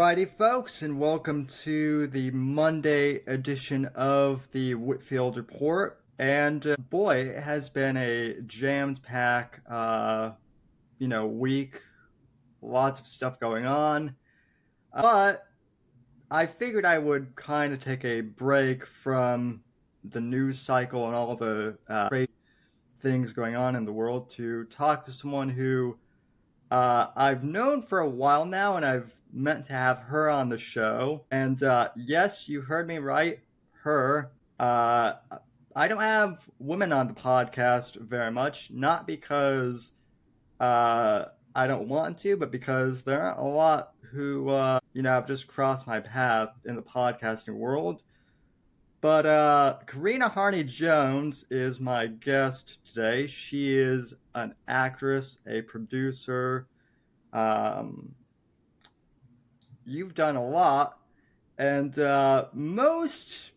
Alrighty, folks, and welcome to the Monday edition of the Whitfield Report. And boy, it has been a jammed-packed, week. Lots of stuff going on. But I figured I would kind of take a break from the news cycle and all the crazy things going on in the world to talk to someone who I've known for a while now, and I've meant to have her on the show. And yes, you heard me right, her. I don't have women on the podcast very much, not because I don't want to, but because there aren't a lot who, have just crossed my path in the podcasting world. But Corinna Harney Jones is my guest today. She is an actress, a producer. Um, you've done a lot, and most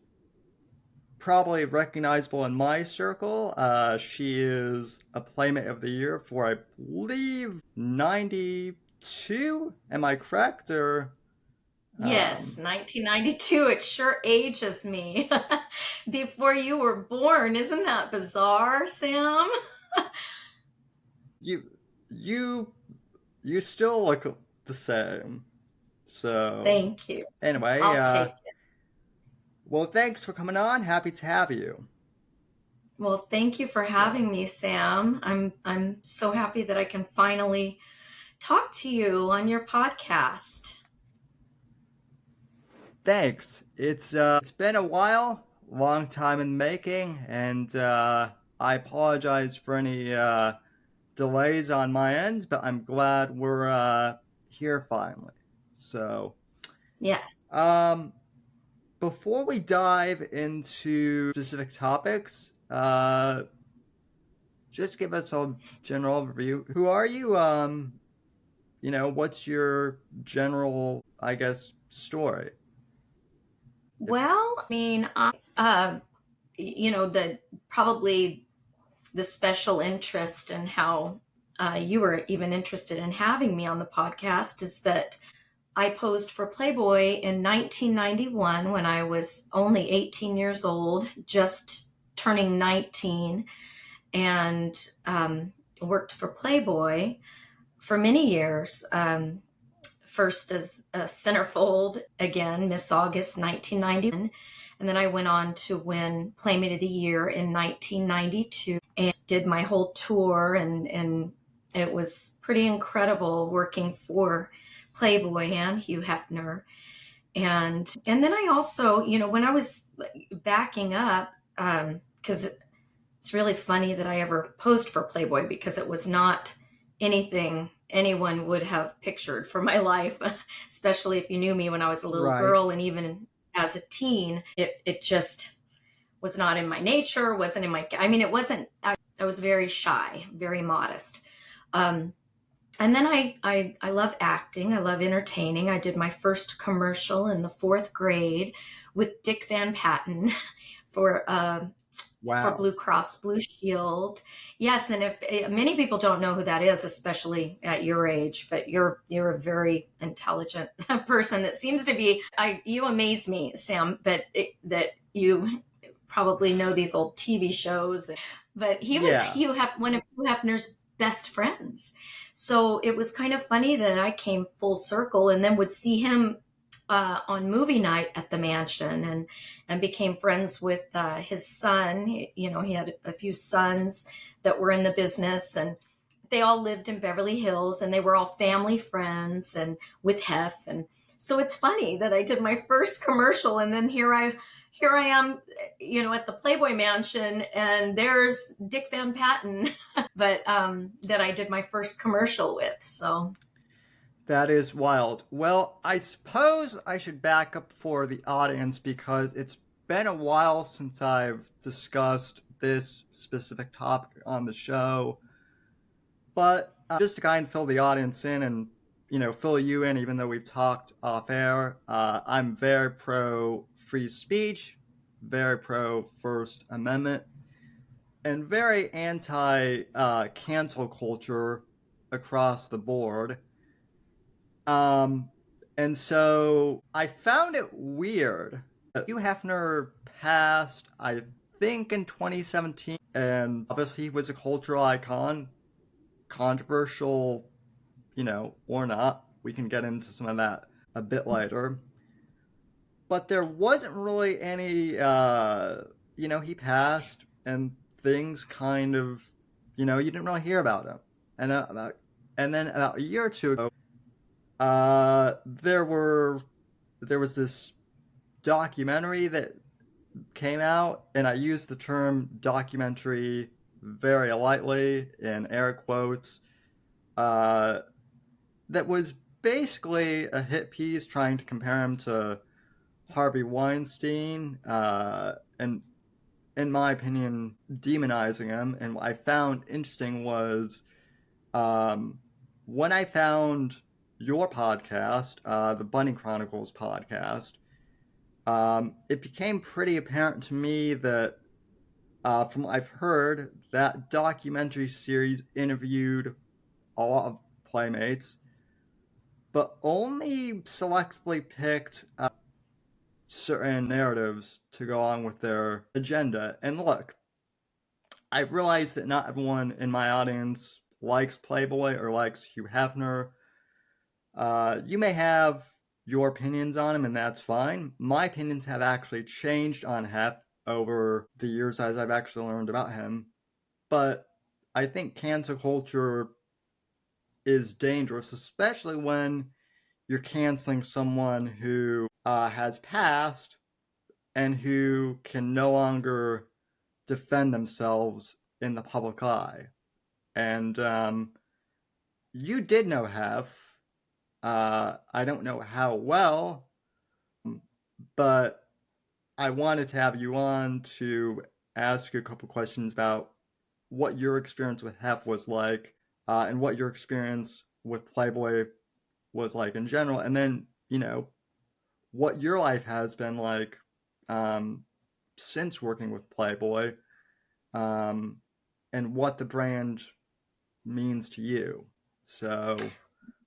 probably recognizable in my circle, she is a Playmate of the Year for, I believe, 92. Am I correct? Or Yes, 1992. It sure ages me. Before you were born. Isn't that bizarre, Sam? you you you still look the same. So Thank you. anyway, I'll take it. well, thanks for coming on. Happy to have you. Well, thank you for So having me, Sam. I'm so happy that I can finally talk to you on your podcast. thanks. It's been a while, long time in making, and I apologize for any delays on my end, but I'm glad we're here finally. So, Yes. um, before we dive into specific topics, just give us a general overview. Who are you? What's your general, I guess, story? If Well, I mean, the probably the special interest and how you were even interested in having me on the podcast is that I posed for Playboy in 1991 when I was only 18 years old, just turning 19, and worked for Playboy for many years. First as a centerfold, again, Miss August 1991. And then I went on to win Playmate of the Year in 1992 and did my whole tour. And it was pretty incredible working for Playboy and Hugh Hefner. And then I also, when I was backing up, because it's really funny that I ever posed for Playboy because it was not anything anyone would have pictured for my life, especially if you knew me when I was a little right, girl and even as a teen. It just was not in my nature, wasn't in my, I mean, it wasn't, I was very shy, very modest. And then I love acting. I love entertaining. I did my first commercial in the fourth grade with Dick Van Patten for wow, Blue Cross Blue Shield. Yes, and if many people don't know who that is, especially at your age, but you're a very intelligent person that seems to be. You amaze me, Sam, that you probably know these old TV shows. But he was yeah, one of Hugh Hefner's best friends, so it was kind of funny that I came full circle and then would see him on movie night at the mansion, and became friends with his son. He had a few sons that were in the business, and they all lived in Beverly Hills, and they were all family friends and with Hef. And so it's funny that I did my first commercial, and then here I am, at the Playboy Mansion, and there's Dick Van Patten, but that I did my first commercial with. So that is wild. Well, I suppose I should back up for the audience because it's been a while since I've discussed this specific topic on the show. But just to kind of fill the audience in and fill you in, even though we've talked off air, I'm very pro free speech, very pro First Amendment, and very anti cancel culture across the board. Um, And so I found it weird. Hugh Hefner passed, I think, in 2017, and obviously he was a cultural icon, controversial, or not. We can get into some of that a bit later. But there wasn't really any, he passed and things kind of, you didn't really hear about him. And then about a year or two ago, there was this documentary that came out, and I use the term documentary very lightly in air quotes. Uh, that was basically a hit piece trying to compare him to Harvey Weinstein, and in my opinion, demonizing him. And what I found interesting was um, when I found your podcast, the Bunny Chronicles podcast, it became pretty apparent to me that, from what I've heard, that documentary series interviewed a lot of Playmates, but only selectively picked certain narratives to go on with their agenda. And look, I realize that not everyone in my audience likes Playboy or likes Hugh Hefner. You may have your opinions on him, and that's fine. My opinions have actually changed on Hef over the years as I've actually learned about him. But I think cancel culture is dangerous, especially when you're canceling someone who has passed and who can no longer defend themselves in the public eye. And you did know Hef. I don't know how well, but I wanted to have you on to ask you a couple questions about what your experience with Hef was like, and what your experience with Playboy was like in general, and then what your life has been like um, since working with Playboy, um, and what the brand means to you. So,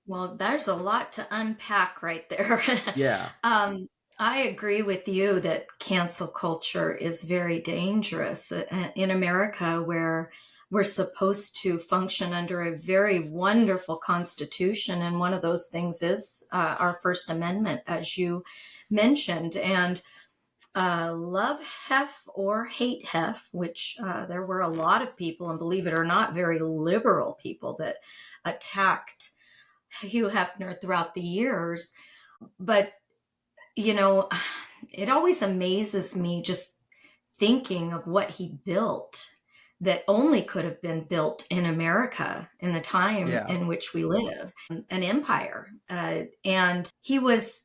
Well, there's a lot to unpack right there. yeah, um, I agree with you that cancel culture is very dangerous in America, where we're supposed to function under a very wonderful constitution. And one of those things is our First Amendment, as you mentioned. And love Hef or hate Hef, which there were a lot of people, and believe it or not, very liberal people that attacked Hugh Hefner throughout the years. But, you know, it always amazes me just thinking of what he built that only could have been built in America in the time yeah, in which we live, an empire. And he was,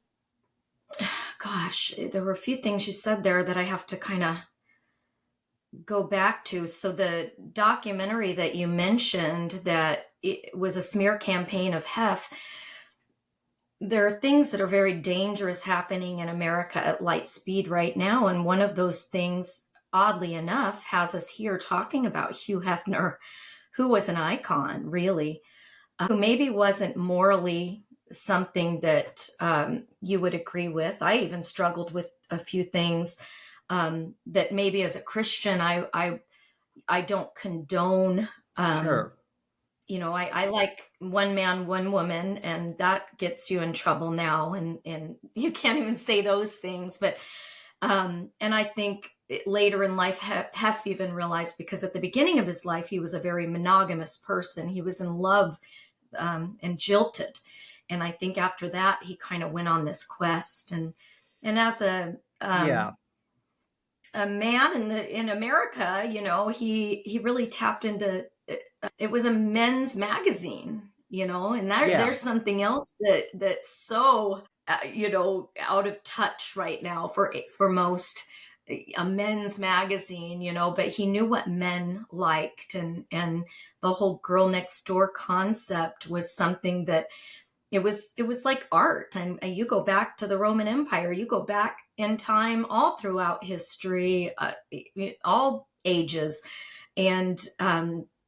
gosh, there were a few things you said there that I have to kind of go back to. So the documentary that you mentioned, that it was a smear campaign of Hef, there are things that are very dangerous happening in America at light speed right now. And one of those things, oddly enough, has us here talking about Hugh Hefner, who was an icon, really, who maybe wasn't morally something that you would agree with. I even struggled with a few things that maybe as a Christian, I don't condone. sure, I like one man, one woman, and that gets you in trouble now. And you can't even say those things. But, and I think later in life, Hef even realized, because at the beginning of his life, he was a very monogamous person. He was in love and jilted. And I think after that, he kind of went on this quest. And as yeah, a man in America, he really tapped into it. Was a men's magazine, and yeah, there's something else that's so out of touch right now for most, a men's magazine, but he knew what men liked, and the whole girl next door concept was something that it was like art. And you go back to the Roman Empire, you go back in time, all throughout history, all ages, and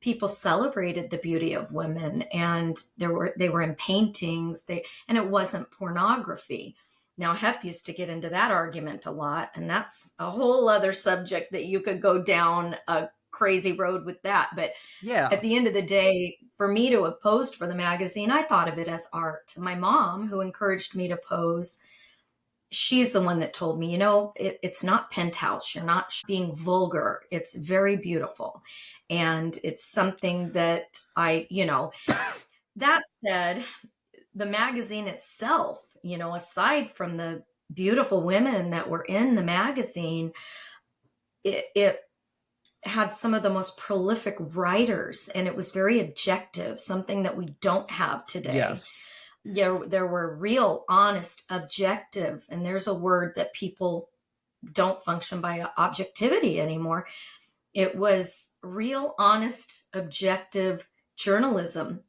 people celebrated the beauty of women, and they were in paintings, and it wasn't pornography. Now, Hef used to get into that argument a lot, and that's a whole other subject that you could go down a crazy road with that. But Yeah. at the end of the day, for me to have posed for the magazine, I thought of it as art. My mom, who encouraged me to pose, she's the one that told me, it's not penthouse. You're not being vulgar. It's very beautiful. And it's something that that said, the magazine itself, aside from the beautiful women that were in the magazine, it had some of the most prolific writers, and it was very objective, something that we don't have today. Yes. There were real, honest, objective, and there's a word that people don't function by objectivity anymore. It was real, honest, objective journalism.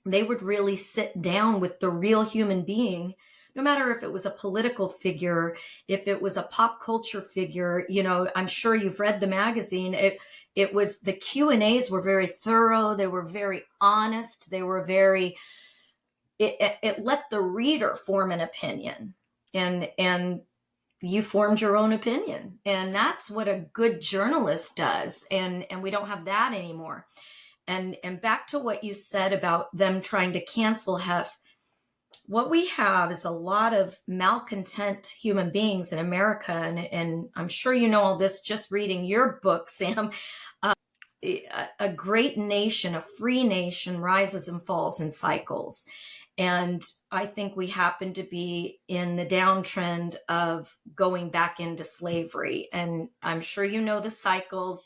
They would really sit down with the real human being, no matter if it was a political figure, if it was a pop culture figure. I'm sure you've read the magazine. It was, the Q&As were very thorough. They were very honest. They were very, it let the reader form an opinion, and you formed your own opinion. And that's what a good journalist does. And we don't have that anymore. And back to what you said about them trying to cancel Hef, what we have is a lot of malcontent human beings in America. And I'm sure you know all this just reading your book, Sam. A great nation, a free nation, rises and falls in cycles. And I think we happen to be in the downtrend of going back into slavery. And I'm sure you know the cycles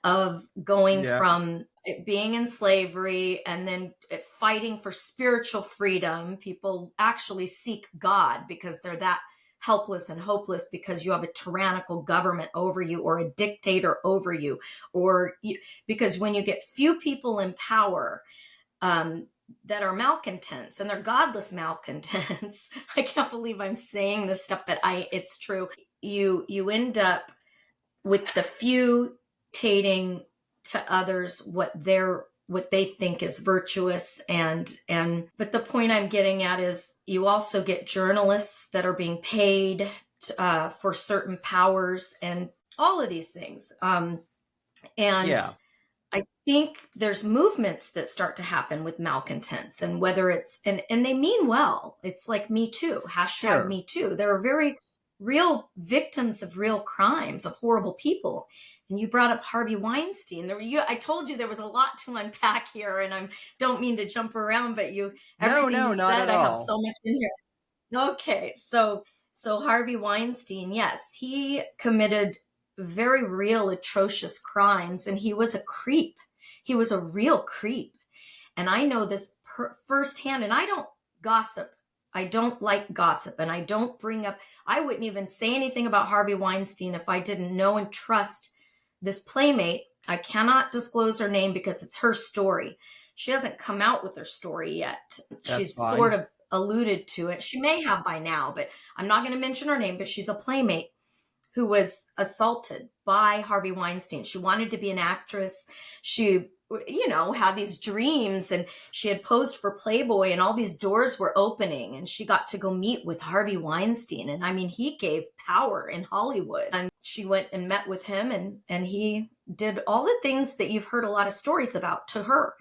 of going from being in slavery and then fighting for spiritual freedom. People actually seek God because they're that helpless and hopeless, because you have a tyrannical government over you, or a dictator over you, because when you get few people in power that are malcontents, and they're godless malcontents, I can't believe I'm saying this stuff, but it's true. You end up with the few dictating to others what they think is virtuous. But the point I'm getting at is, you also get journalists that are being paid for certain powers and all of these things. I think there's movements that start to happen with malcontents, and whether it's, and they mean well. It's like Me Too, hashtag Me Too. There are very real victims of real crimes, of horrible people. And you brought up Harvey Weinstein. I told you there was a lot to unpack here, and I don't mean to jump around, but everything you said, I have so much in here. Okay, so Harvey Weinstein, yes, he committed very real, atrocious crimes, and he was a creep. He was a real creep. And I know this firsthand, and I don't gossip. I don't like gossip, and I don't bring up, I wouldn't even say anything about Harvey Weinstein if I didn't know and trust this Playmate. I cannot disclose her name because it's her story. She hasn't come out with her story yet. She's sort of alluded to it. She may have by now, but I'm not going to mention her name. But she's a Playmate who was assaulted by Harvey Weinstein. She wanted to be an actress. She, had these dreams, and she had posed for Playboy, and all these doors were opening, and she got to go meet with Harvey Weinstein. And I mean, he gave power in Hollywood. And she went and met with him, and he did all the things that you've heard a lot of stories about to her.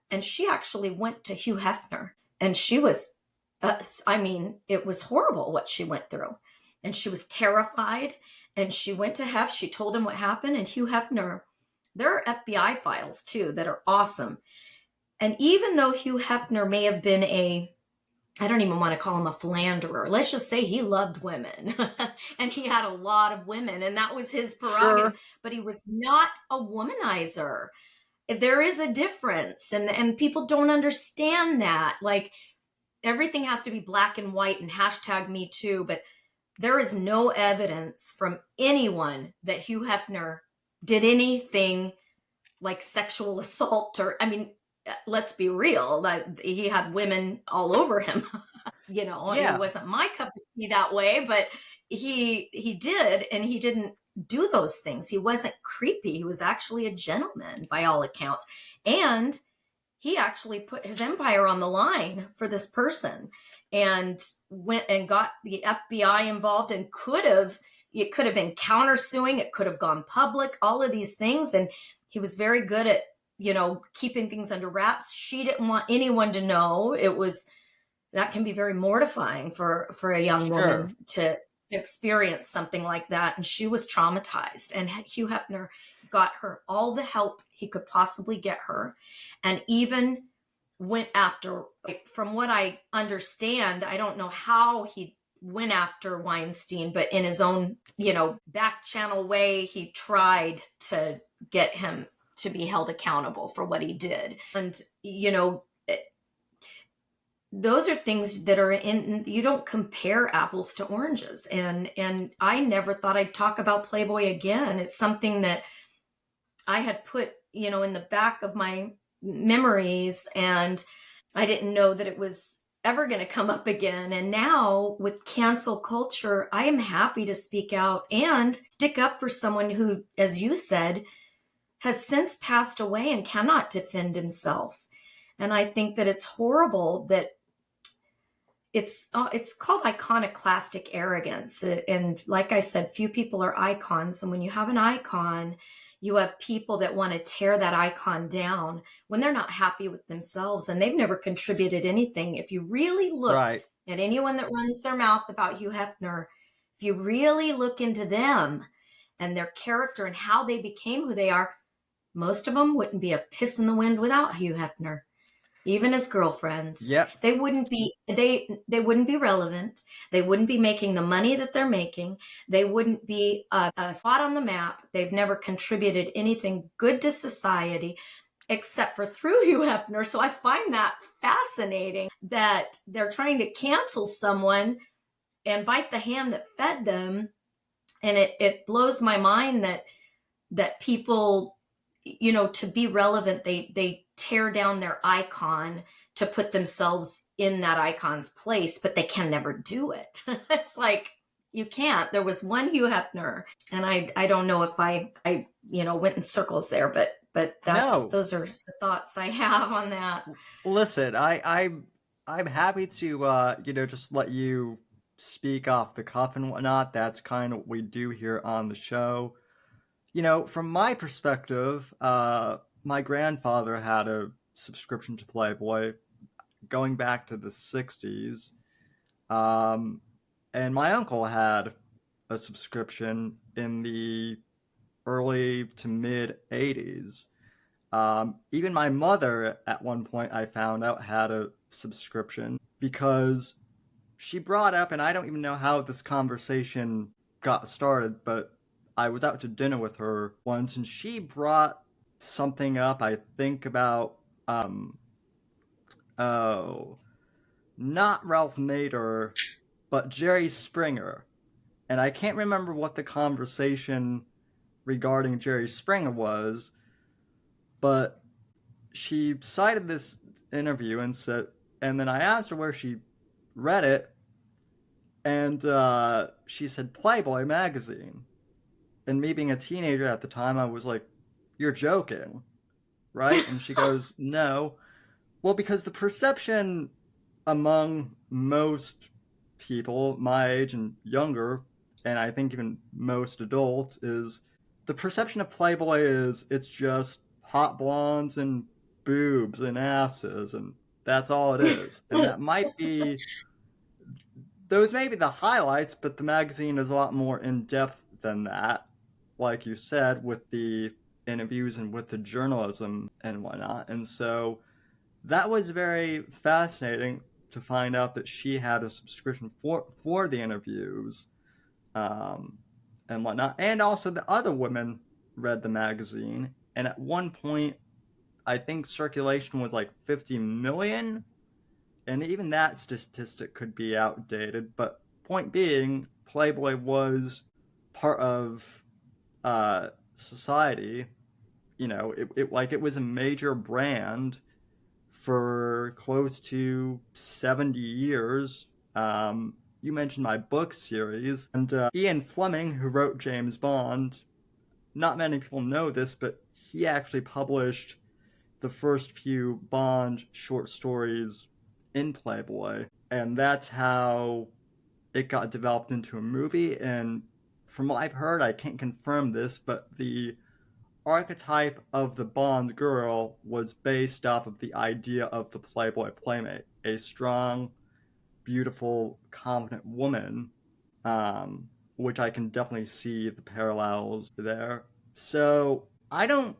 And she actually went to Hugh Hefner, and she was, it was horrible what she went through. And she was terrified, and she went to Hef. She told him what happened, and Hugh Hefner, there are FBI files too that are awesome. And even though Hugh Hefner may have been I don't even want to call him a philanderer. Let's just say he loved women and he had a lot of women, and that was his prerogative, sure. But he was not a womanizer. There is a difference, and people don't understand that. Like, everything has to be black and white and hashtag Me Too, but there is no evidence from anyone that Hugh Hefner did anything like sexual assault, or, let's be real, that he had women all over him. It wasn't my cup of tea that way, but he did, and he didn't do those things. He wasn't creepy. He was actually a gentleman by all accounts. And he actually put his empire on the line for this person and went and got the FBI involved, and it could have been countersuing, it could have gone public, all of these things. And he was very good at, keeping things under wraps. She didn't want anyone to know. That can be very mortifying for a young Sure. woman to experience something like that. And she was traumatized. And Hugh Hefner got her all the help he could possibly get her, and even went after, from what I understand, I don't know how he went after Weinstein, but in his own, back channel way, he tried to get him to be held accountable for what he did. And, those are things that are you don't compare apples to oranges. And I never thought I'd talk about Playboy again. It's something that I had put, in the back of my memories, and I didn't know that it was ever going to come up again. And now with cancel culture, I am happy to speak out and stick up for someone who, as you said, has since passed away and cannot defend himself. And I think that it's horrible that it's called iconoclastic arrogance. And like I said, few people are icons. And when you have an icon, you have people that want to tear that icon down when they're not happy with themselves and they've never contributed anything. If you really look Right. at anyone that runs their mouth about Hugh Hefner, if you really look into them and their character and how they became who they are, most of them wouldn't be a piss in the wind without Hugh Hefner. Even as girlfriends, Yep. they wouldn't be relevant. They wouldn't be making the money that they're making. They wouldn't be a spot on the map. They've never contributed anything good to society except for through Hugh Hefner. So I find that fascinating that they're trying to cancel someone and bite the hand that fed them. And it blows my mind that people, to be relevant, they tear down their icon to put themselves in that icon's place, but they can never do it. It's like, you can't. There was one Hugh Hefner, and I don't know if I went in circles there, but No. those are the thoughts I have on that. Listen, I'm happy to just let you speak off the cuff and whatnot. That's kind of what we do here on the show. From my perspective, my grandfather had a subscription to Playboy going back to the 60s. Um, and my uncle had a subscription in the early to mid 80s. Even my mother, at one point, I found out, had a subscription because she brought up, and I don't even know how this conversation got started, but I was out to dinner with her once, and she brought something up, I think about, oh, not Ralph Nader, but Jerry Springer. And I can't remember what the conversation regarding Jerry Springer was, but she cited this interview and said, and then I asked her where she read it, and she said Playboy magazine. And me being a teenager at the time, I was like, "You're joking, right?" And she goes, "No." Well, because the perception among most people my age and younger, and I think even most adults, is the perception of Playboy is it's just hot blondes and boobs and asses, and that's all it is. And that might be, those may be the highlights, but the magazine is a lot more in depth than that, like you said, with the interviews and with the journalism and whatnot. And so that was very fascinating to find out that she had a subscription for the interviews, um, and whatnot. And also the other women read the magazine. And at one point, I think circulation was like 50 million. And even that statistic could be outdated. But point being, Playboy was part of society. It was a major brand for close to 70 years. you mentioned my book series, and Ian Fleming, who wrote James Bond, not many people know this, but he actually published the first few Bond short stories in Playboy, and that's how it got developed into a movie. And from what I've heard, I can't confirm this, but the archetype of the Bond girl was based off of the idea of the Playboy Playmate, a strong, beautiful, confident woman, which I can definitely see the parallels there. So I don't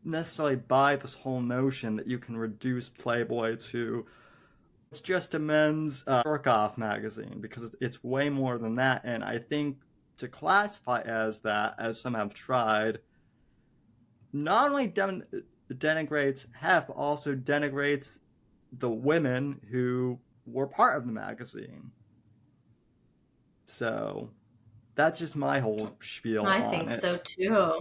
necessarily buy this whole notion that you can reduce Playboy to it's just a men's jerk off magazine, because it's way more than that. And I think to classify as that, as some have tried, not only denigrates Hef, but also denigrates the women who were part of the magazine. So that's just my whole spiel I on think it. so too.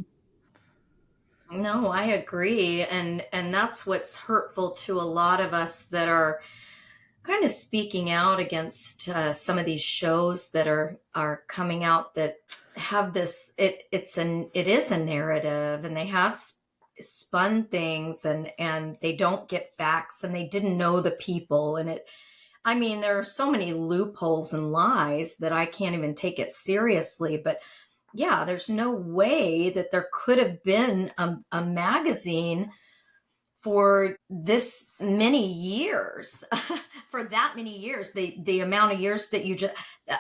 No, I agree. And that's what's hurtful to a lot of us that are kind of speaking out against some of these shows that are coming out that have this it is a narrative, and they have spun things, and they don't get facts, and they didn't know the people, and it I mean, there are so many loopholes and lies that I can't even take it seriously. But yeah, there's no way that there could have been a magazine for this many years, for that many years, the amount of years that you just,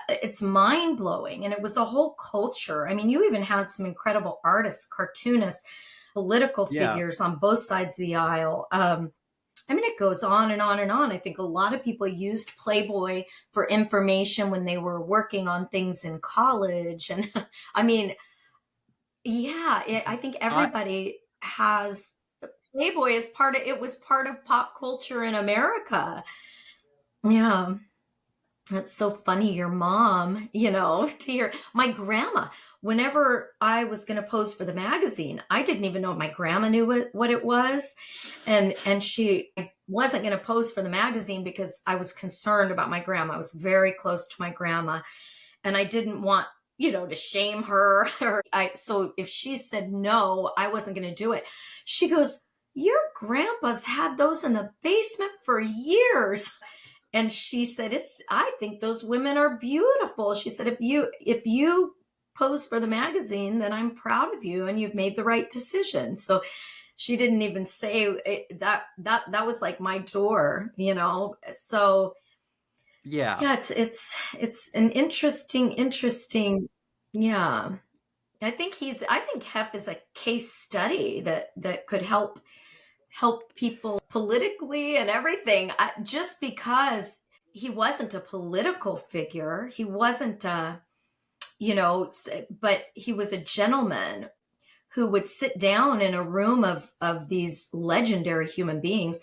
it's mind blowing. And it was a whole culture. I mean, you even had some incredible artists, cartoonists, political Yeah. figures on both sides of the aisle. I mean, it goes on and on and on. I think a lot of people used Playboy for information when they were working on things in college. And I mean, yeah, I think I everybody has Playboy as part of it, was part of pop culture in America. Yeah. That's so funny. Your mom, to hear my grandma, whenever I was going to pose for the magazine, I didn't even know my grandma knew what it was. And she wasn't going to pose for the magazine because I was concerned about my grandma. I was very close to my grandma, and I didn't want, to shame her. So if she said no, I wasn't going to do it. She goes, "Your grandpa's had those in the basement for years." And she said, I think those women are beautiful. She said, if you pose for the magazine, then I'm proud of you and you've made the right decision. So she didn't even say that was like my door. So yeah. yeah, it's an interesting. Yeah. I think Hef is a case study that could help people politically and everything. Just because he wasn't a political figure, he wasn't but he was a gentleman who would sit down in a room of these legendary human beings.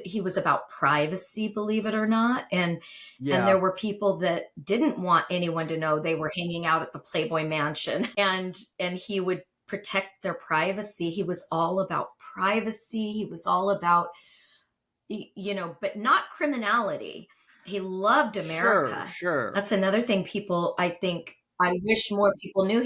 He was about privacy, believe it or not, and there Yeah. were people that didn't want anyone to know they were hanging out at the Playboy Mansion, and he would protect their privacy. He was all about privacy. He was all about, but not criminality. He loved Sure, America. sure. That's another thing people, I think, I wish more people knew.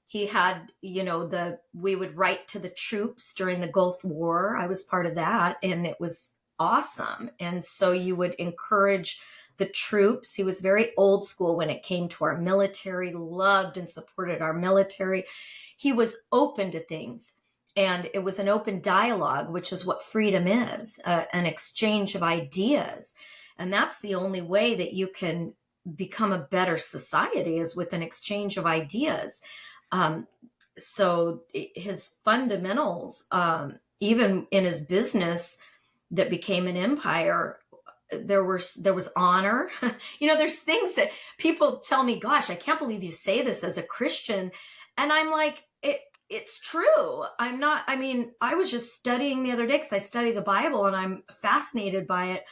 He had, we would write to the troops during the Gulf War. I was part of that, and it was awesome. And so you would encourage the troops. He was very old school when it came to our military, loved and supported our military. He was open to things. And it was an open dialogue, which is what freedom is, an exchange of ideas. And that's the only way that you can become a better society, is with an exchange of ideas. So his fundamentals, even in his business that became an empire, there was honor. There's things that people tell me, "Gosh, I can't believe you say this as a Christian," and I'm like, it's true. I was just studying the other day because I study the Bible and I'm fascinated by it.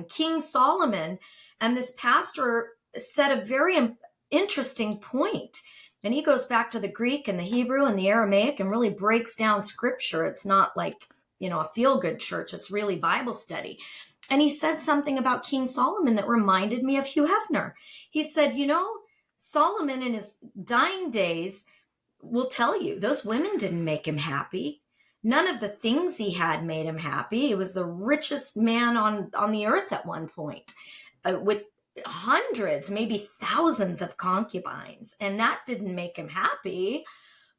King Solomon, and this pastor said a very interesting point. And he goes back to the Greek and the Hebrew and the Aramaic and really breaks down scripture. It's not like a feel-good church. It's really Bible study. And he said something about King Solomon that reminded me of Hugh Hefner. He said, Solomon in his dying days will tell you those women didn't make him happy. None of the things he had made him happy. He was the richest man on the earth at one point, with hundreds, maybe thousands of concubines. And that didn't make him happy.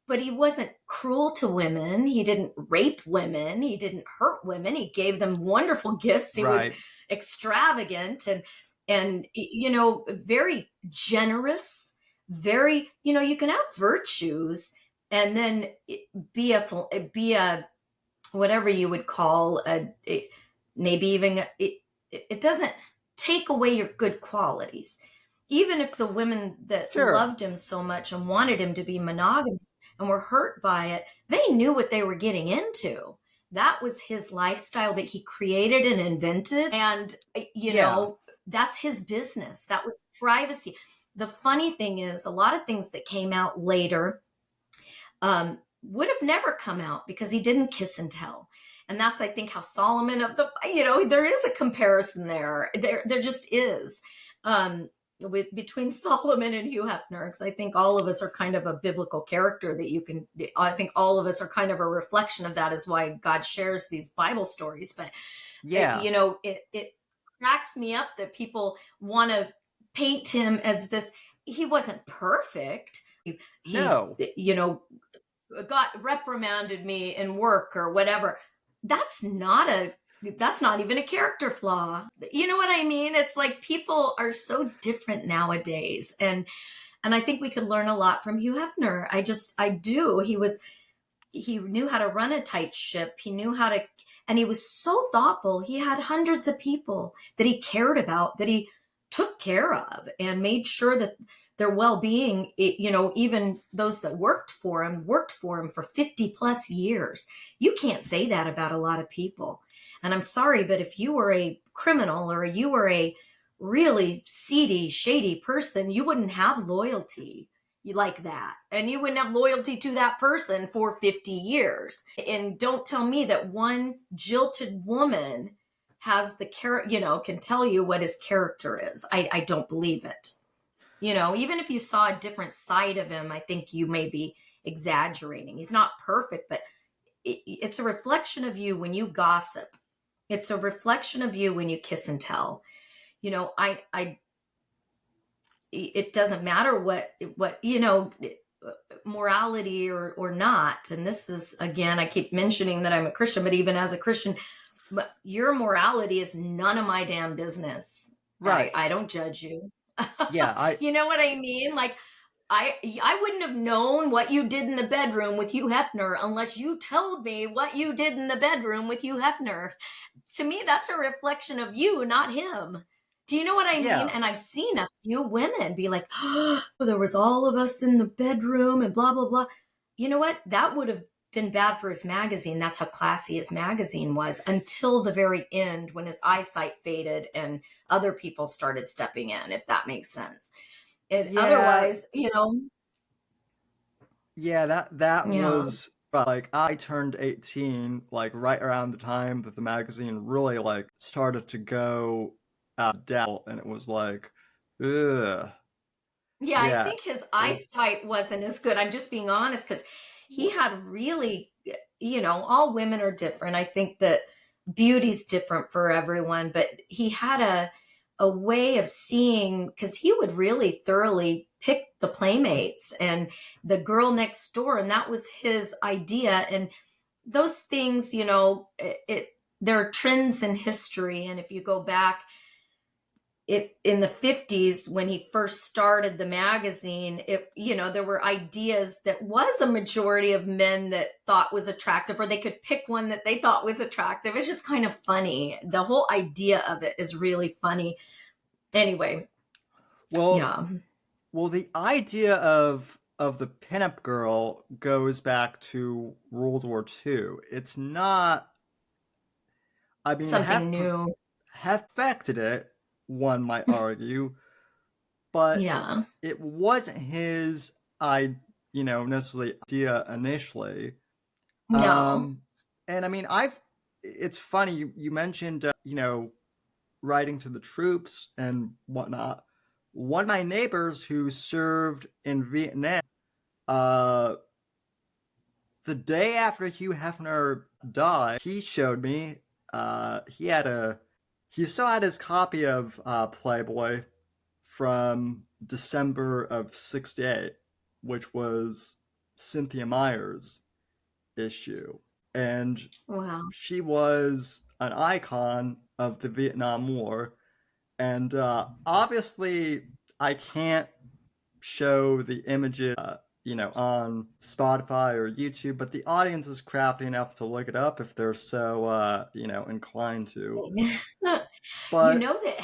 But he wasn't cruel to women. He didn't rape women. He didn't hurt women. He gave them wonderful gifts. He was extravagant and very generous. Very, you can have virtues and then be a whatever you would call maybe even it doesn't take away your good qualities. Even if the women that loved him so much and wanted him to be monogamous and were hurt by it, they knew what they were getting into. That was his lifestyle that he created and invented. And, that's his business. That was privacy. The funny thing is, a lot of things that came out later would have never come out because he didn't kiss and tell. And that's, I think, how Solomon there is a comparison there. There just is. Between Solomon and Hugh Hefner, because I think all of us are kind of a biblical character I think all of us are kind of a reflection of that, is why God shares these Bible stories. But it cracks me up that people want to paint him as this. He wasn't perfect. He got reprimanded me in work or whatever. That's not even a character flaw. You know what I mean? It's like people are so different nowadays. And I think we could learn a lot from Hugh Hefner. I do. He knew how to run a tight ship. He knew how to, and he was so thoughtful. He had hundreds of people that he cared about, that he took care of and made sure that their well-being, even those that worked for him for 50 plus years. You can't say that about a lot of people. And I'm sorry, but if you were a criminal or you were a really seedy, shady person, you wouldn't have loyalty like that. And you wouldn't have loyalty to that person for 50 years. And don't tell me that one jilted woman has the can tell you what his character is. I don't believe it. Even if you saw a different side of him, I think you may be exaggerating. He's not perfect, but it's a reflection of you when you gossip. It's a reflection of you when you kiss and tell. It doesn't matter what morality or not. And this is, again, I keep mentioning that I'm a Christian, but even as a Christian, your morality is none of my damn business. Right. I don't judge you. Yeah. You know what I mean? Like, I wouldn't have known what you did in the bedroom with Hugh Hefner unless you told me what you did in the bedroom with Hugh Hefner. To me, that's a reflection of you, not him. Do you know what I mean? And I've seen a few women be like, oh, there was all of us in the bedroom and blah, blah, blah. You know what? That would have been bad for his magazine. That's how classy his magazine was, until the very end when his eyesight faded and other people started stepping in, if that makes sense. Otherwise, Yeah, that was like, I turned 18, like right around the time that the magazine really like started to go down, and it was like, ugh. Yeah, I think his eyesight wasn't as good. I'm just being honest, because he had really, all women are different. I think that beauty's different for everyone, but he had a way of seeing, because he would really thoroughly pick the playmates and the girl next door, and that was his idea. And those things, there are trends in history, and if you go back, in the 50s when he first started the magazine, there were ideas that was a majority of men that thought was attractive, or they could pick one that they thought was attractive. It's just kind of funny. The whole idea of it is really funny. Anyway. Well, the idea of the pinup girl goes back to World War II. It's not, I mean, something new. Have affected it, one might argue, but it wasn't his necessarily idea initially. No. And I mean, it's funny you mentioned writing to the troops and whatnot. One of my neighbors who served in Vietnam, uh, the day after Hugh Hefner died, he showed me he had a he still had his copy of Playboy from December of '68, which was Cynthia Meyer's issue, and Wow. she was an icon of the Vietnam War. And obviously, I can't show the images, on Spotify or YouTube, but the audience is crafty enough to look it up if they're so, inclined to. You But know that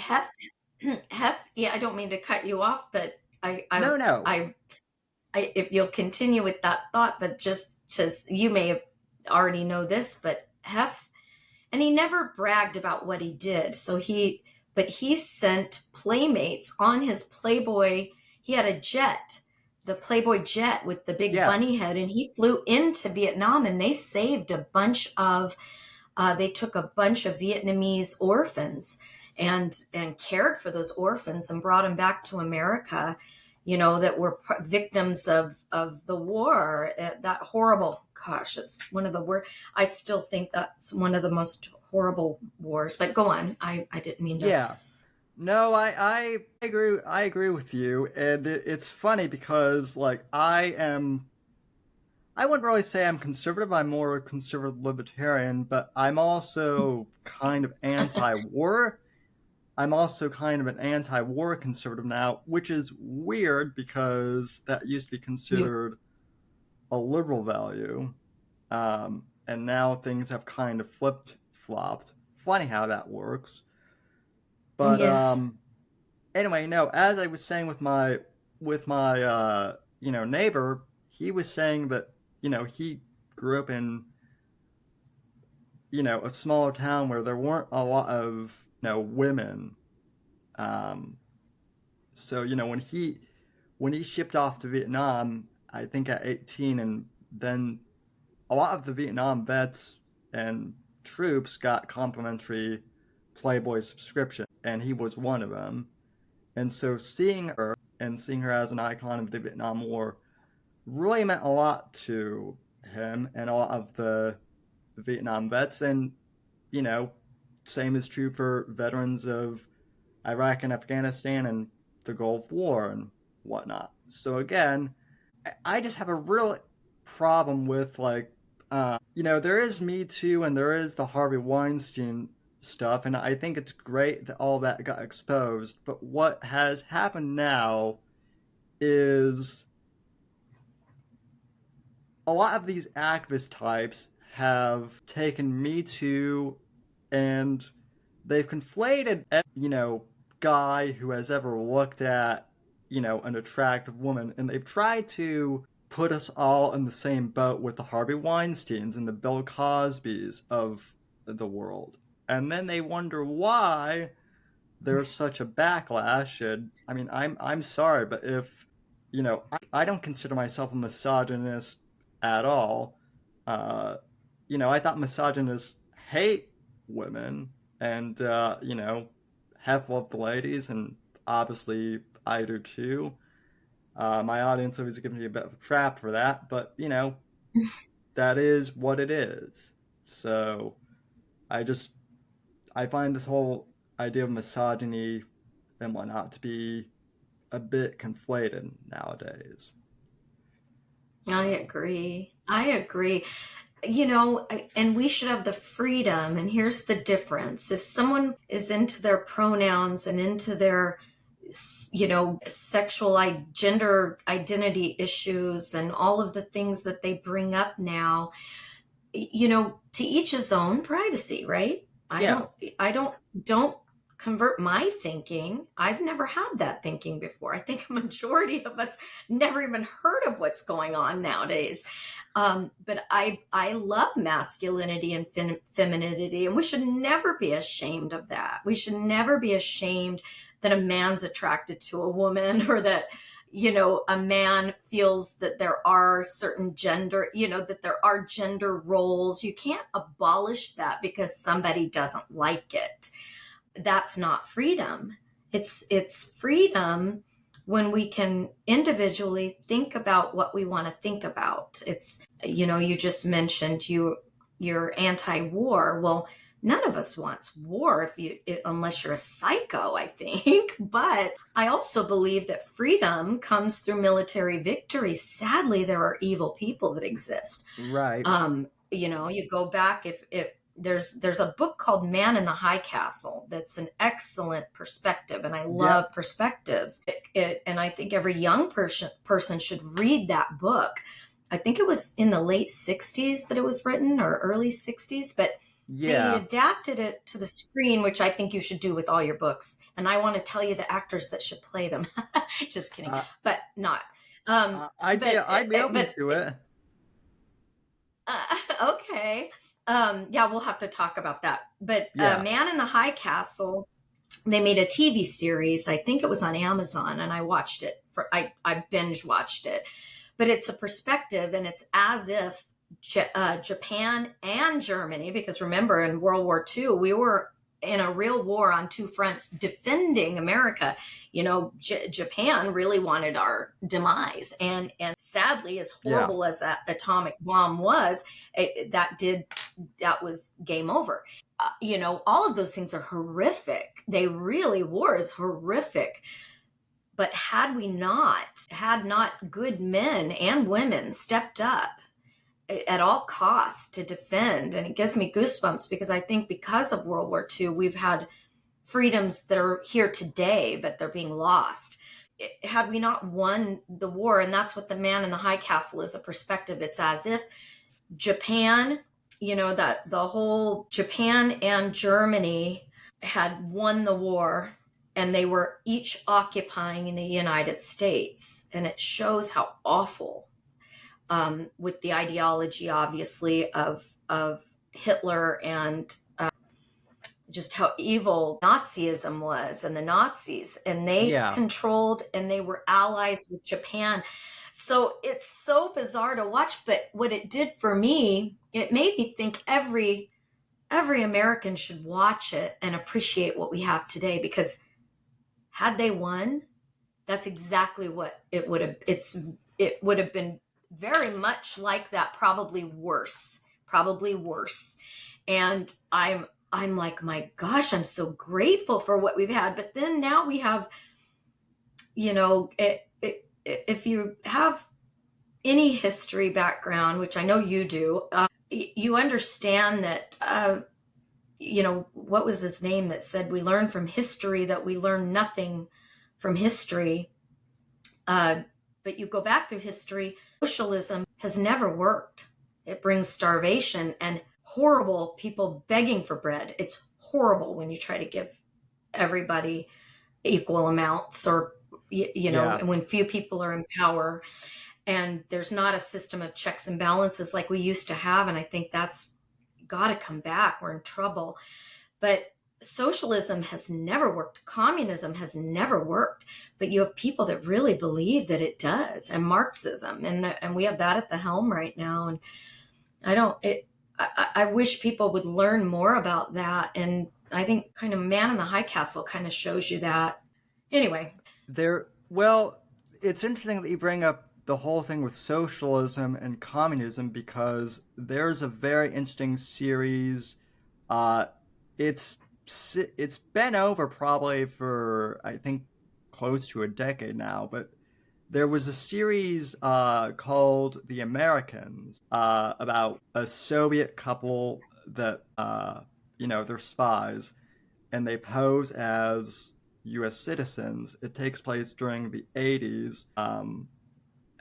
yeah, I don't mean to cut you off, but no, no, I, if you'll continue with that thought, but just you may have already know this, but and he never bragged about what he did. But he sent Playmates on his Playboy. He had a jet, the Playboy jet with the big yeah, bunny head, and he flew into Vietnam, and they saved a bunch of they took a bunch of Vietnamese orphans and cared for those orphans and brought them back to America, that were victims of the war. That horrible, gosh, it's one of the worst. I still think that's one of the most horrible wars. But go on. I didn't mean to. yeah. No, I agree. I agree with you, and it's funny because I wouldn't really say I'm conservative. I'm more a conservative libertarian, but I'm also kind of anti-war. I'm also kind of an anti-war conservative now, which is weird because that used to be You considered a liberal value, and now things have kind of flipped flopped. Funny how that works. But Yes. anyway, no. As I was saying with my neighbor, he was saying that he grew up in a smaller town where there weren't a lot of women. Um, so when he shipped off to Vietnam, I think at 18, and then a lot of the Vietnam vets and troops got complimentary Playboy subscription, and he was one of them. And so seeing her as an icon of the Vietnam War really meant a lot to him and a lot of the Vietnam vets. And you know, same is true for veterans of Iraq and Afghanistan and the Gulf War and whatnot. So again, I just have a real problem with there is Me Too and there is the Harvey Weinstein stuff, and I think it's great that all that got exposed. But what has happened now is a lot of these activist types have taken Me Too and they've conflated guy who has ever looked at an attractive woman, and they've tried to put us all in the same boat with the Harvey Weinsteins and the Bill Cosbys of the world, and then they wonder why there's such a backlash. And I mean, I'm sorry, but if I don't consider myself a misogynist at all. uh I thought misogynists hate women, and have loved the ladies, and obviously I do too. My audience always gives me a bit of a crap for that, but that is what it is. So I just I find this whole idea of misogyny and whatnot to be a bit conflated nowadays. I So agree. I agree. And we should have the freedom. And here's the difference: if someone is into their pronouns and into their sexual gender identity issues and all of the things that they bring up now, to each his own. Privacy, right? i yeah, don't i don't convert my thinking. I've never had that thinking before. I think a majority of us never even heard of what's going on nowadays. But I love masculinity and femininity, and we should never be ashamed of that. We should never be ashamed that a man's attracted to a woman, or that a man feels that there are certain gender, that there are gender roles. You can't abolish that because somebody doesn't like it. That's not freedom. It's freedom when we can individually think about what we want to think about. It's, you just mentioned you're anti-war. Well, none of us wants war unless you're a psycho, I think. But I also believe that freedom comes through military victory. Sadly, there are evil people that exist. Right. You go back, if there's a book called Man in the High Castle that's an excellent perspective, and I love Yep. perspectives. And I think every young person should read that book. I think it was in the late 60s that it was written, or early 60s, but they Yeah. adapted it to the screen, which I think you should do with all your books. And I want to tell you the actors that should play them. Just kidding, Uh, but not. Um, I'd be open but to it. okay. Yeah, we'll have to talk about that. But Yeah. Man in the High Castle, they made a TV series. I think it was on Amazon, and I watched it. I binge watched it. But it's a perspective, and it's as if Japan and Germany, because remember in World War II, we were in a real war on two fronts defending America. Japan really wanted our demise, and sadly, as Yeah. horrible as that atomic bomb was, that was game over. All of those things are horrific. They really, war is horrific. But had not good men and women stepped up at all costs to defend, and it gives me goosebumps because I think because of World War II, we've had freedoms that are here today, but they're being lost. Had we not won the war, and that's what the Man in the High Castle is, a perspective. It's as if Japan, that the whole Japan and Germany had won the war, and they were each occupying in the United States. And it shows how awful, with the ideology, obviously, of Hitler, and just how evil Nazism was, and the Nazis, and they Yeah. controlled, and they were allies with Japan. So it's so bizarre to watch, but what it did for me, it made me think every American should watch it and appreciate what we have today, because had they won, that's exactly what it would have been, very much like that, probably worse. And I'm like, my gosh, I'm so grateful for what we've had. But then now we have, if you have any history background, which I know you do, you understand that, what was his name that said we learn from history that we learn nothing from history. But you go back through history, socialism has never worked. It brings starvation and horrible people begging for bread. It's horrible when you try to give everybody equal amounts, or, Yeah. when few people are in power, and there's not a system of checks and balances like we used to have. And I think that's got to come back. We're in trouble. But socialism has never worked. Communism has never worked. But you have people that really believe that it does, and Marxism, and we have that at the helm right now. And I don't. I wish people would learn more about that. And I think kind of Man in the High Castle kind of shows you that. Anyway, Well, it's interesting that you bring up the whole thing with socialism and communism because there's a very interesting series. Uh, it's it's been over probably for I think close to a decade now, but there was a series called The Americans about a Soviet couple that they're spies and they pose as U.S. citizens. It takes place during the 80s,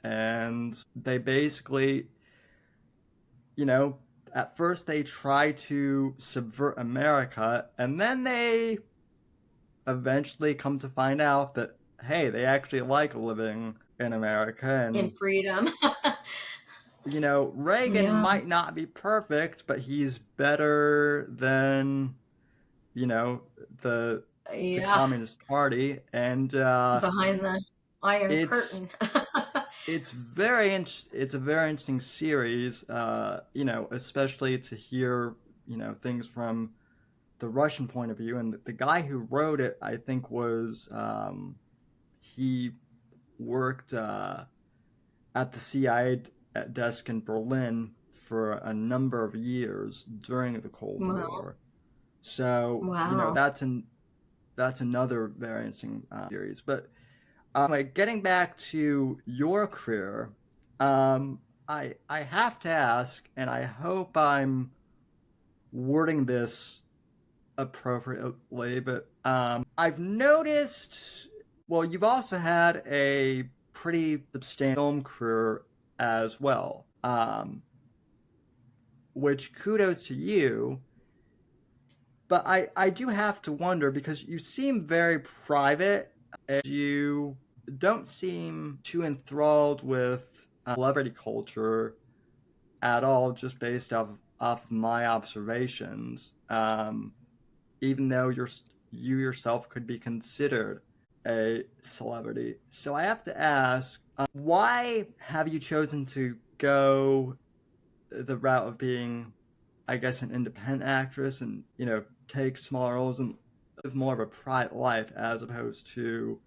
and they basically, you know, at first they try to subvert America, and then they eventually come to find out that, hey, they actually like living in America. in And, freedom. Reagan Yeah, might not be perfect, but he's better than, you know, the yeah. Communist Party. And Behind the Iron It's Curtain. it's it's a very interesting series. Especially to hear things from the Russian point of view, and the guy who wrote it, I think, was he worked at the CIA desk in Berlin for a number of years during the Cold Wow. War. So Wow. that's another very interesting series. But like getting back to your career, I have to ask, and I hope I'm wording this appropriately, but I've noticed. Well, you've also had a pretty substantial film career as well, which kudos to you. But I do have to wonder because you seem very private. And you don't seem too enthralled with celebrity culture at all, just based off my observations. Even though you yourself could be considered a celebrity. So I have to ask, why have you chosen to go the route of being, I guess, an independent actress and take smaller roles and live more of a private life as opposed to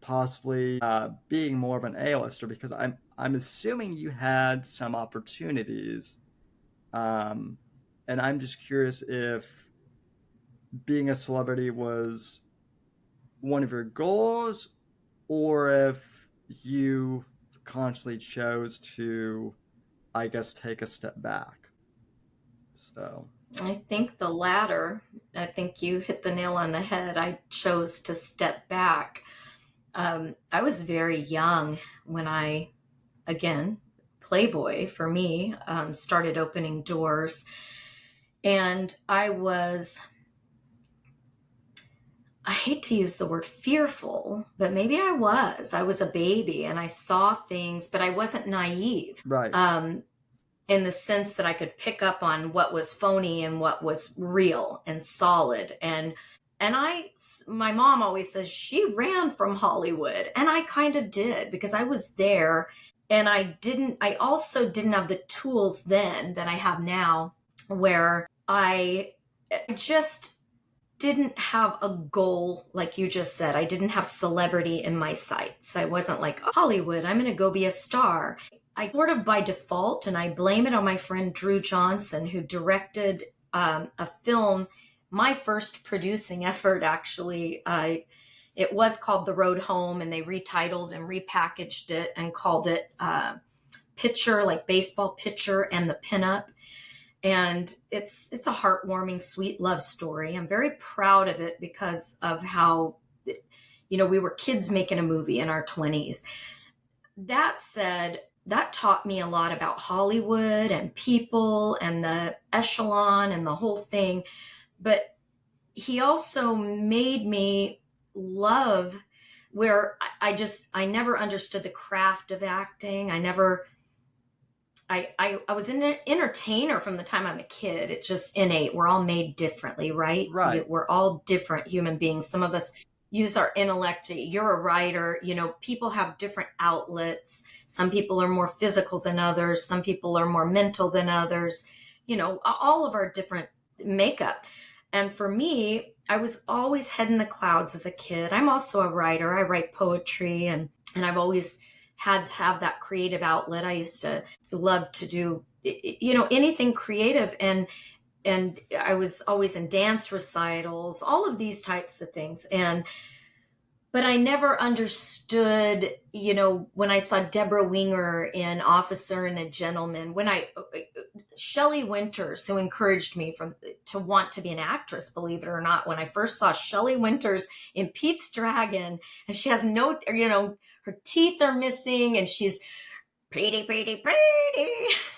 possibly being more of an A-lister? Because I'm assuming you had some opportunities, um, and I'm just curious if being a celebrity was one of your goals, or if you consciously chose to, I guess, take a step back. So, I think the latter. I think you hit the nail on the head. I chose to step back. I was very young when again, Playboy for me, started opening doors. And I hate to use the word fearful, but maybe I was. I was a baby and I saw things, but I wasn't naive. right, In the sense that I could pick up on what was phony and what was real and solid. My mom always says she ran from Hollywood, and I kind of did because I was there, and I also didn't have the tools then that I have now, where I just didn't have a goal. Like you just said, I didn't have celebrity in my sights. I wasn't like, oh, Hollywood, I'm going to go be a star. I sort of by default, and I blame it on my friend Drew Johnson, who directed a film, my first producing effort, actually. It was called The Road Home, and they retitled and repackaged it and called it Pitcher, like baseball pitcher and the pinup. And it's a heartwarming, sweet love story. I'm very proud of it because of how, we were kids making a movie in our 20s. That said, that taught me a lot about Hollywood and people and the echelon and the whole thing. But he also made me love where I never understood the craft of acting. I was an entertainer from the time I'm a kid. It's just innate. We're all made differently, right? right, We're all different human beings. Some of us use our intellect. You're a writer. People have different outlets. Some people are more physical than others. Some people are more mental than others. All of our different makeup. And for me, I was always head in the clouds as a kid. I'm also a writer. I write poetry, and I've always have that creative outlet. I used to love to do anything creative, and I was always in dance recitals, all of these types of things. But I never understood, when I saw Deborah Winger in Officer and a Gentleman, Shelley Winters, who encouraged me to want to be an actress, believe it or not, when I first saw Shelley Winters in Pete's Dragon, and she has her teeth are missing and she's pretty, pretty, pretty.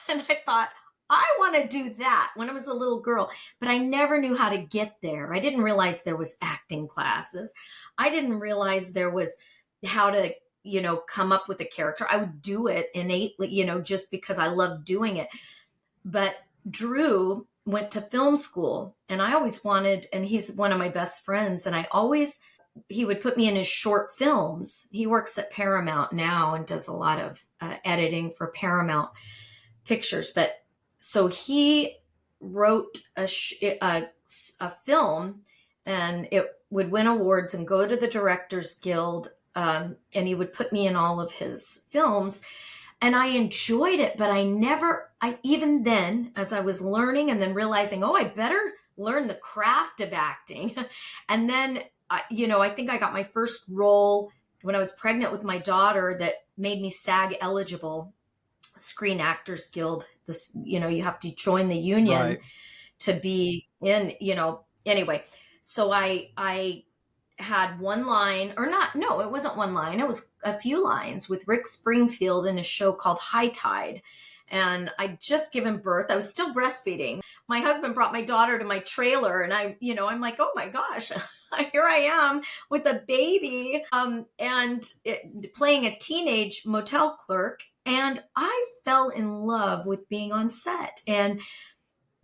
And I thought, I want to do that when I was a little girl, but I never knew how to get there. I didn't realize there was acting classes. I didn't realize there was how to, come up with a character. I would do it innately, just because I loved doing it. But Drew went to film school, and I always wanted, and he's one of my best friends, and I always he would put me in his short films. He works at Paramount now and does a lot of editing for Paramount Pictures. But so he wrote a film, and it would win awards and go to the Directors Guild. And he would put me in all of his films. And I enjoyed it, but even then, as I was learning and then realizing, oh, I better learn the craft of acting. And then, I think I got my first role when I was pregnant with my daughter that made me SAG eligible. Screen Actors Guild. You have to join the union Right. to be in, anyway. So I had one line, or not, no, it wasn't one line. It was a few lines with Rick Springfield in a show called High Tide. And I'd just given birth. I was still breastfeeding. My husband brought my daughter to my trailer, and I'm like, oh my gosh, here I am with a baby, playing a teenage motel clerk. And I fell in love with being on set.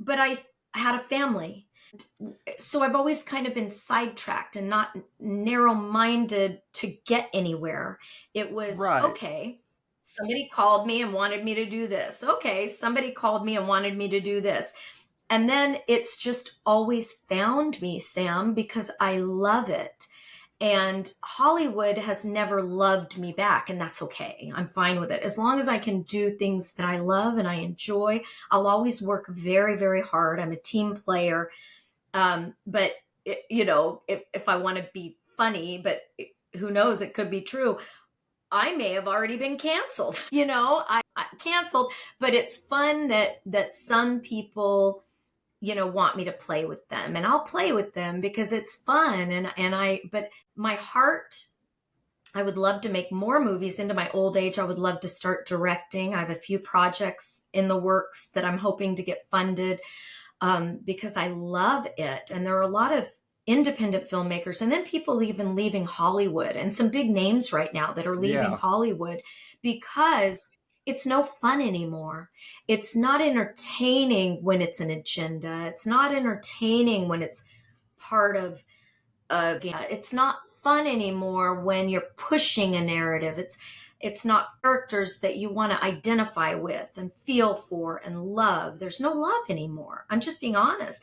But I had a family. So I've always kind of been sidetracked and not narrow-minded to get anywhere. It was, Right. okay, somebody called me and wanted me to do this. Okay, somebody called me and wanted me to do this. And then it's just always found me, Sam, because I love it. And Hollywood has never loved me back, and that's okay. I'm fine with it. As long as I can do things that I love and I enjoy, I'll always work very, very hard. I'm a team player. But if I want to be funny, but who knows, it could be true. I may have already been canceled, I canceled, but it's fun that some people, want me to play with them, and I'll play with them because it's fun. But my heart, I would love to make more movies into my old age. I would love to start directing. I have a few projects in the works that I'm hoping to get funded. Because I love it. And there are a lot of independent filmmakers, and then people even leaving Hollywood, and some big names right now that are leaving Yeah. Hollywood because it's no fun anymore. It's not entertaining when it's an agenda. It's not entertaining when it's part of it's not fun anymore when you're pushing a narrative. It's not characters that you want to identify with and feel for and love. There's no love anymore. I'm just being honest.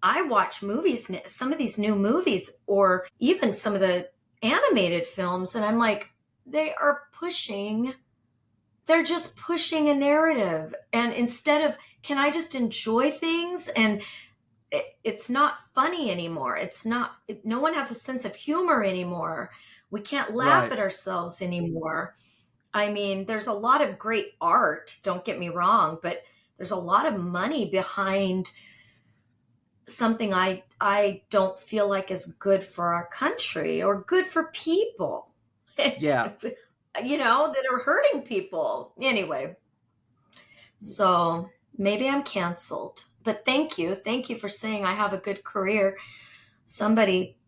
I watch movies, some of these new movies, or even some of the animated films, and I'm like, they're just pushing a narrative. And instead of, can I just enjoy things? And it's not funny anymore. No one has a sense of humor anymore. We can't laugh Right. at ourselves anymore. I mean, there's a lot of great art, don't get me wrong, but there's a lot of money behind something I don't feel like is good for our country or good for people, Yeah. that are hurting people. Anyway, so maybe I'm canceled. But thank you. Thank you for saying I have a good career. Somebody,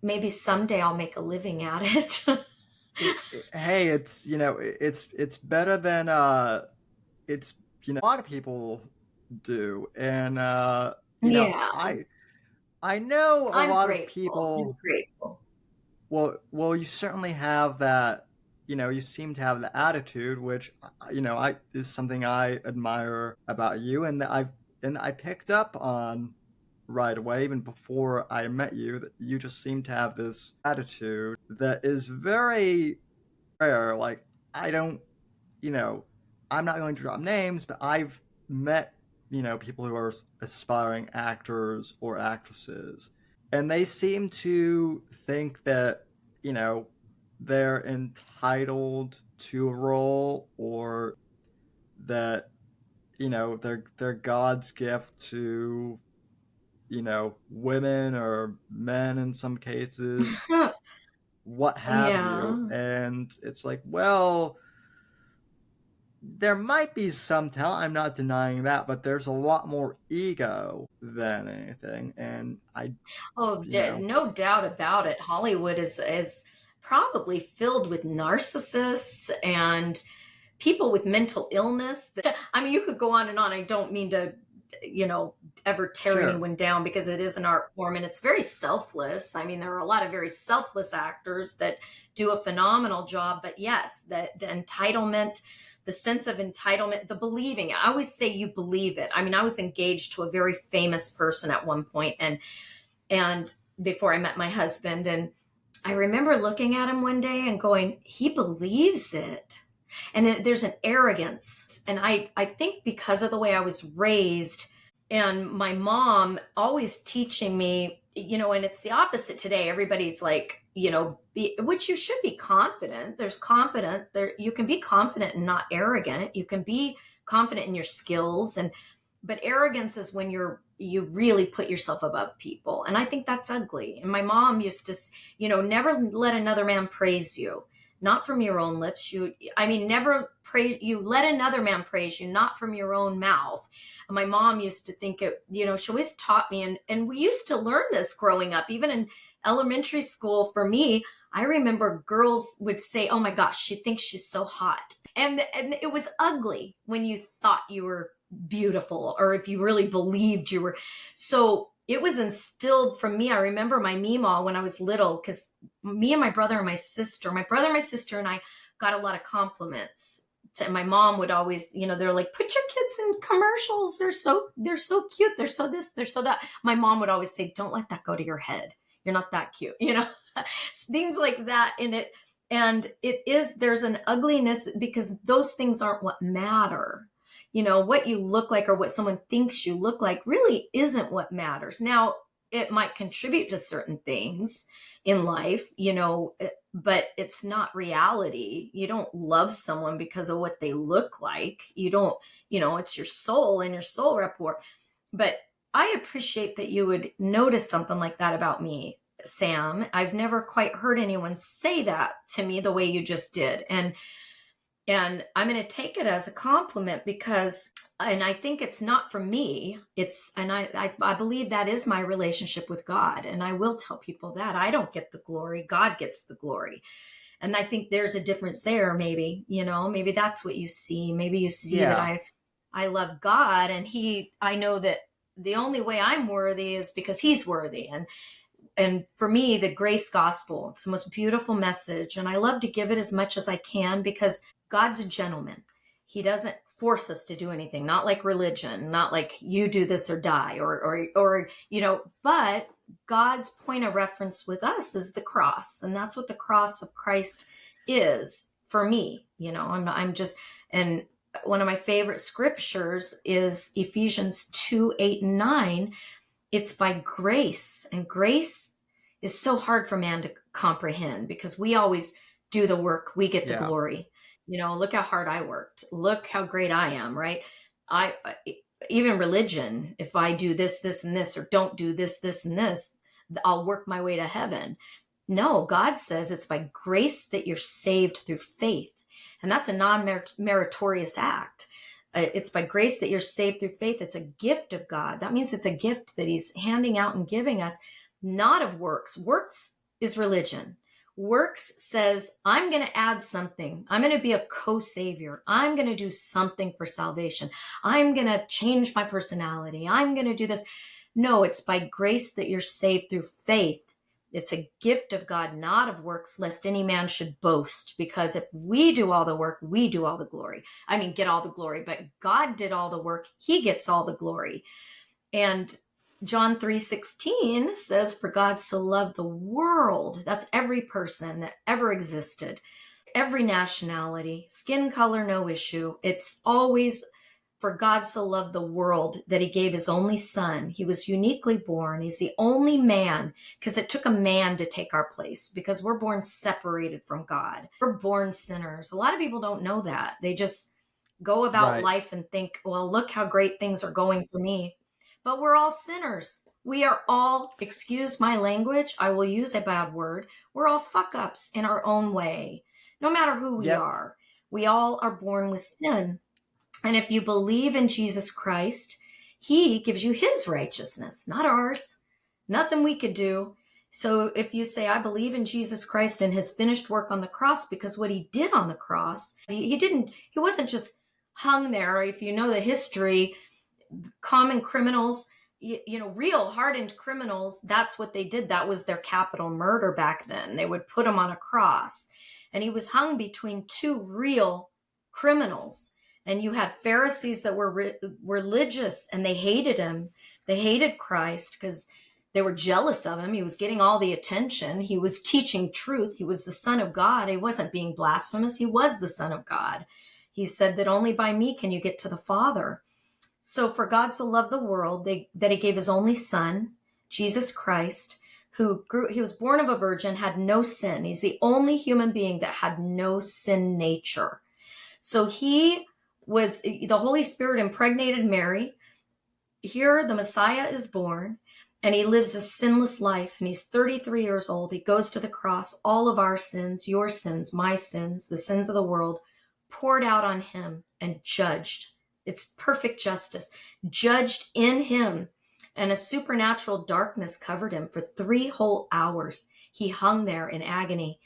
maybe someday I'll make a living at it. Hey, it's better than it's a lot of people do. And Yeah, I know a I'm lot of grateful. I'm people. grateful. Well, you certainly have that. You seem to have the attitude, which I is something I admire about you, and I picked up on right away, even before I met you, that you just seem to have this attitude that is very rare. Like, I don't, you know, I'm not going to drop names, but I've met, people who are aspiring actors or actresses, and they seem to think that, you know, they're entitled to a role, or that, they're God's gift to, women or men in some cases, what have you. Yeah. And it's like, well, there might be some talent, I'm not denying that, but there's a lot more ego than anything. And Oh, you know, no doubt about it. Hollywood is probably filled with narcissists and people with mental illness. I mean, you could go on and on. I don't mean to ever tear Sure. anyone down, because it is an art form and it's very selfless. I mean, there are a lot of very selfless actors that do a phenomenal job, but yes, the entitlement, the sense of entitlement, the believing. I always say you believe it. I mean, I was engaged to a very famous person at one point, and before I met my husband, and I remember looking at him one day and going, he believes it. And there's an arrogance. And I think because of the way I was raised, and my mom always teaching me, and it's the opposite today. Everybody's like, which you should be confident. There's confident there. You can be confident and not arrogant. You can be confident in your skills, but arrogance is when you really put yourself above people. And I think that's ugly. And my mom used to, never let another man praise you, not from your own lips. Never praise you. Let another man praise you, not from your own mouth. And my mom used to think it, she always taught me, and we used to learn this growing up, even in elementary school. For me, I remember girls would say, oh my gosh, she thinks she's so hot. And it was ugly when you thought you were beautiful, or if you really believed you were. So it was instilled from me. I remember my Meemaw when I was little, because me and my brother and my sister and I got a lot of compliments. And my mom would always, they're like, put your kids in commercials. They're so cute. They're so this, they're so that. My mom would always say, don't let that go to your head. You're not that cute, things like that in it. And there's an ugliness, because those things aren't what matter. What you look like or what someone thinks you look like really isn't what matters. Now, it might contribute to certain things in life, but it's not reality. You don't love someone because of what they look like. You don't, it's your soul and your soul rapport. But I appreciate that you would notice something like that about me, Sam. I've never quite heard anyone say that to me the way you just did. And I'm going to take it as a compliment, because, and I think it's not for me. I believe that is my relationship with God. And I will tell people that I don't get the glory. God gets the glory. And I think there's a difference there. Maybe, maybe that's what you see. Maybe you see that I love God, and I know that the only way I'm worthy is because he's worthy. And for me, the grace gospel, it's the most beautiful message. And I love to give it as much as I can, because God's a gentleman. He doesn't force us to do anything, not like religion, not like you do this or die, or but God's point of reference with us is the cross. And that's what the cross of Christ is for me. I'm just, and one of my favorite scriptures is Ephesians 2:8-9. It's by grace, and grace is so hard for man to comprehend, because we always do the work. We get the glory. Look how hard I worked. Look how great I am, right? Even religion, if I do this, this, and this, or don't do this, this, and this, I'll work my way to heaven. No, God says it's by grace that you're saved through faith. And that's a non-meritorious act. It's by grace that you're saved through faith. It's a gift of God. That means it's a gift that he's handing out and giving us, not of works. Works is religion. Works says, I'm going to add something. I'm going to be a co-savior. I'm going to do something for salvation. I'm going to change my personality. I'm going to do this. No, it's by grace that you're saved through faith. It's a gift of God, not of works, lest any man should boast. Because if we do all the work, we do all the glory. Get all the glory, but God did all the work. He gets all the glory. And John 3:16 says, for God so loved the world. That's every person that ever existed, every nationality, skin color, no issue. It's always, for God so loved the world that he gave his only son. He was uniquely born. He's the only man, because it took a man to take our place, because we're born separated from God. We're born sinners. A lot of people don't know that. They just go about life and think, well, look how great things are going for me. But we're all sinners. We are all, excuse my language, I will use a bad word, we're all fuck-ups in our own way, no matter who we are. We all are born with sin. And if you believe in Jesus Christ, he gives you his righteousness, not ours. Nothing we could do. So if you say, I believe in Jesus Christ and his finished work on the cross, because what he did on the cross, he wasn't just hung there. If you know the history, common criminals, real hardened criminals, that's what they did. That was their capital murder back then. They would put him on a cross. And he was hung between two real criminals. And you had Pharisees that were religious, and they hated him. They hated Christ because they were jealous of him. He was getting all the attention. He was teaching truth. He was the Son of God. He wasn't being blasphemous. He was the Son of God. He said that only by me can you get to the Father. So for God so loved the world that he gave his only Son, Jesus Christ, he was born of a virgin, had no sin. He's the only human being that had no sin nature. So the Holy Spirit impregnated Mary. Here the Messiah is born, and he lives a sinless life, and he's 33 years old. He goes to the cross, all of our sins, your sins, my sins, the sins of the world, poured out on him and judged. It's perfect justice, judged in him. And a supernatural darkness covered him for 3 whole hours. He hung there in agony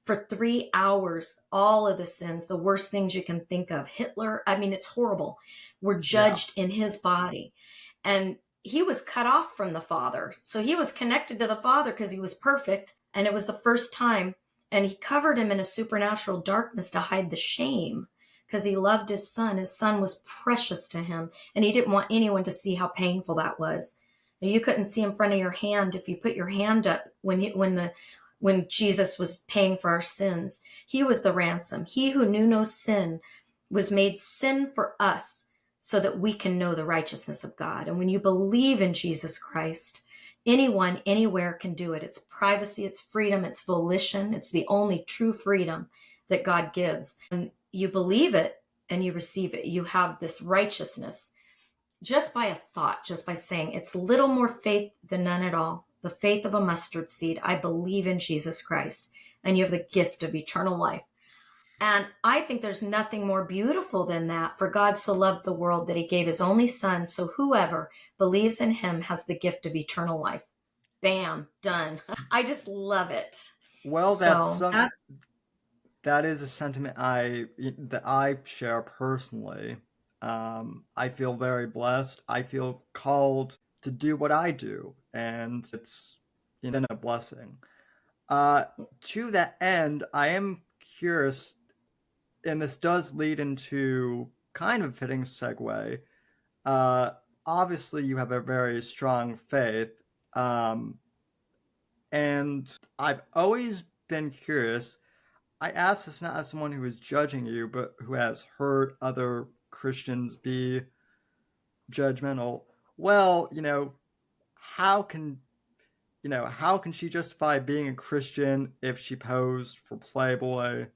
for 3 hours. All of the sins, the worst things you can think of, Hitler, I mean, it's horrible, were judged in his body. And he was cut off from the Father. So he was connected to the Father because he was perfect. And it was the first time. And he covered him in a supernatural darkness to hide the shame, because he loved his Son. His Son was precious to him, and he didn't want anyone to see how painful that was. And you couldn't see in front of your hand if you put your hand up when Jesus was paying for our sins. He was the ransom. He who knew no sin was made sin for us so that we can know the righteousness of God. And when you believe in Jesus Christ, anyone, anywhere can do it. It's privacy, it's freedom, it's volition. It's the only true freedom that God gives. And you believe it and you receive it. You have this righteousness just by a thought, just by saying, it's little more faith than none at all. The faith of a mustard seed. I believe in Jesus Christ, and you have the gift of eternal life. And I think there's nothing more beautiful than that. For God so loved the world that he gave his only Son, so whoever believes in him has the gift of eternal life. Bam, done. I just love it. Well, that is a sentiment that I share personally. I feel very blessed. I feel called to do what I do, and it's a blessing. To that end, I am curious, and this does lead into kind of a fitting segue. Obviously, you have a very strong faith, and I've always been curious. I ask this not as someone who is judging you, but who has heard other Christians be judgmental. Well, how can she justify being a Christian if she posed for Playboy?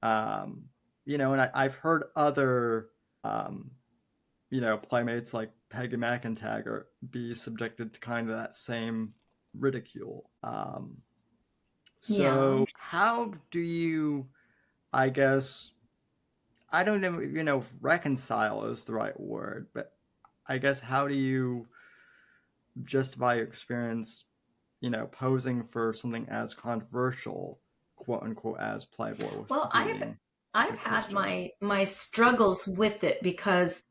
And I've heard other, playmates like Peggy McIntyre be subjected to kind of that same ridicule. So how do you, I guess, I don't know, if reconcile is the right word, but I guess how do you justify your experience, posing for something as controversial, quote unquote, as Playboy? Well, I've had my struggles with it because,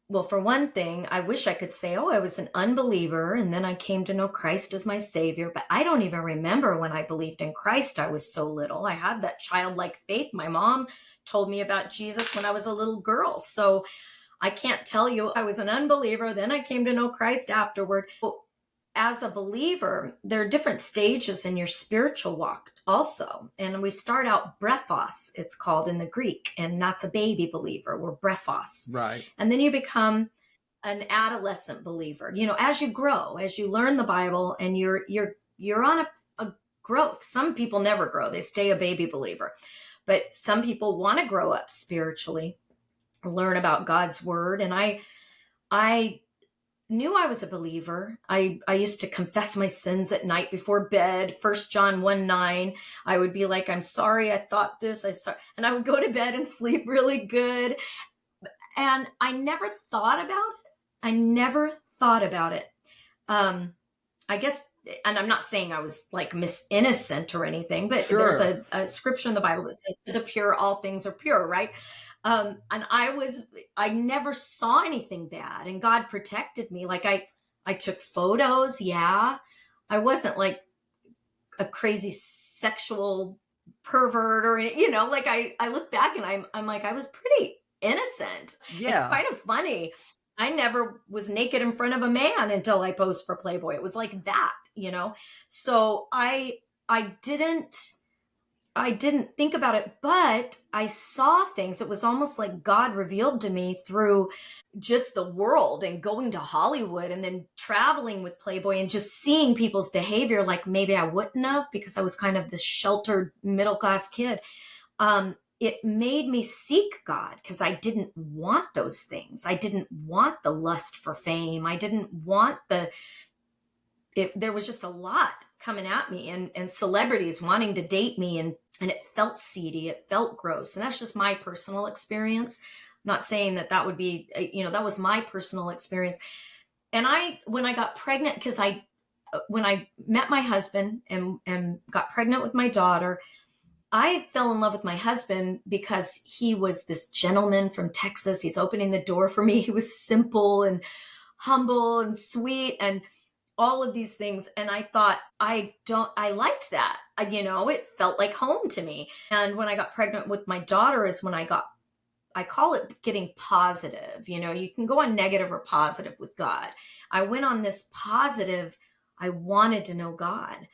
well, for one thing, I wish I could say, oh, I was an unbeliever and then I came to know Christ as my Savior, but I don't even remember when I believed in Christ. I was so little. I had that childlike faith. My mom told me about Jesus when I was a little girl. So I can't tell you I was an unbeliever, then I came to know Christ afterward. But as a believer, there are different stages in your spiritual walk also. And we start out brephos, it's called in the Greek, and that's a baby believer. We're brephos. Right. And then you become an adolescent believer. As you grow, as you learn the Bible, and you're on a growth. Some people never grow. They stay a baby believer. But some people want to grow up spiritually, learn about God's word. And I knew I was a believer. I used to confess my sins at night before bed. 1 John 1:9. I would be like, I'm sorry, I thought this, I'm sorry. And I would go to bed and sleep really good. And I never thought about it. I guess, and I'm not saying I was like Miss Innocent or anything, but Sure. There's a scripture in the Bible that says, to the pure, all things are pure, right? And I never saw anything bad, and God protected me. Like I took photos. Yeah. I wasn't like a crazy sexual pervert or, like I look back and I'm like, I was pretty innocent. It's Yeah. kind of funny. I never was naked in front of a man until I posed for Playboy. It was like that. So I didn't think about it, but I saw things. It was almost like God revealed to me through just the world and going to Hollywood and then traveling with Playboy and just seeing people's behavior like maybe I wouldn't have, because I was kind of this sheltered middle class kid. It made me seek God, because I didn't want those things. I didn't want the lust for fame. I didn't want there was just a lot coming at me, and celebrities wanting to date me, and it felt seedy. It felt gross. And that's just my personal experience. I'm not saying that would be, that was my personal experience. And when I got pregnant, because when I met my husband and got pregnant with my daughter, I fell in love with my husband because he was this gentleman from Texas. He's opening the door for me. He was simple and humble and sweet and all of these things. And I thought, I liked that. It felt like home to me. And when I got pregnant with my daughter is when I call it getting positive. You can go on negative or positive with God. I went on this positive. I wanted to know God.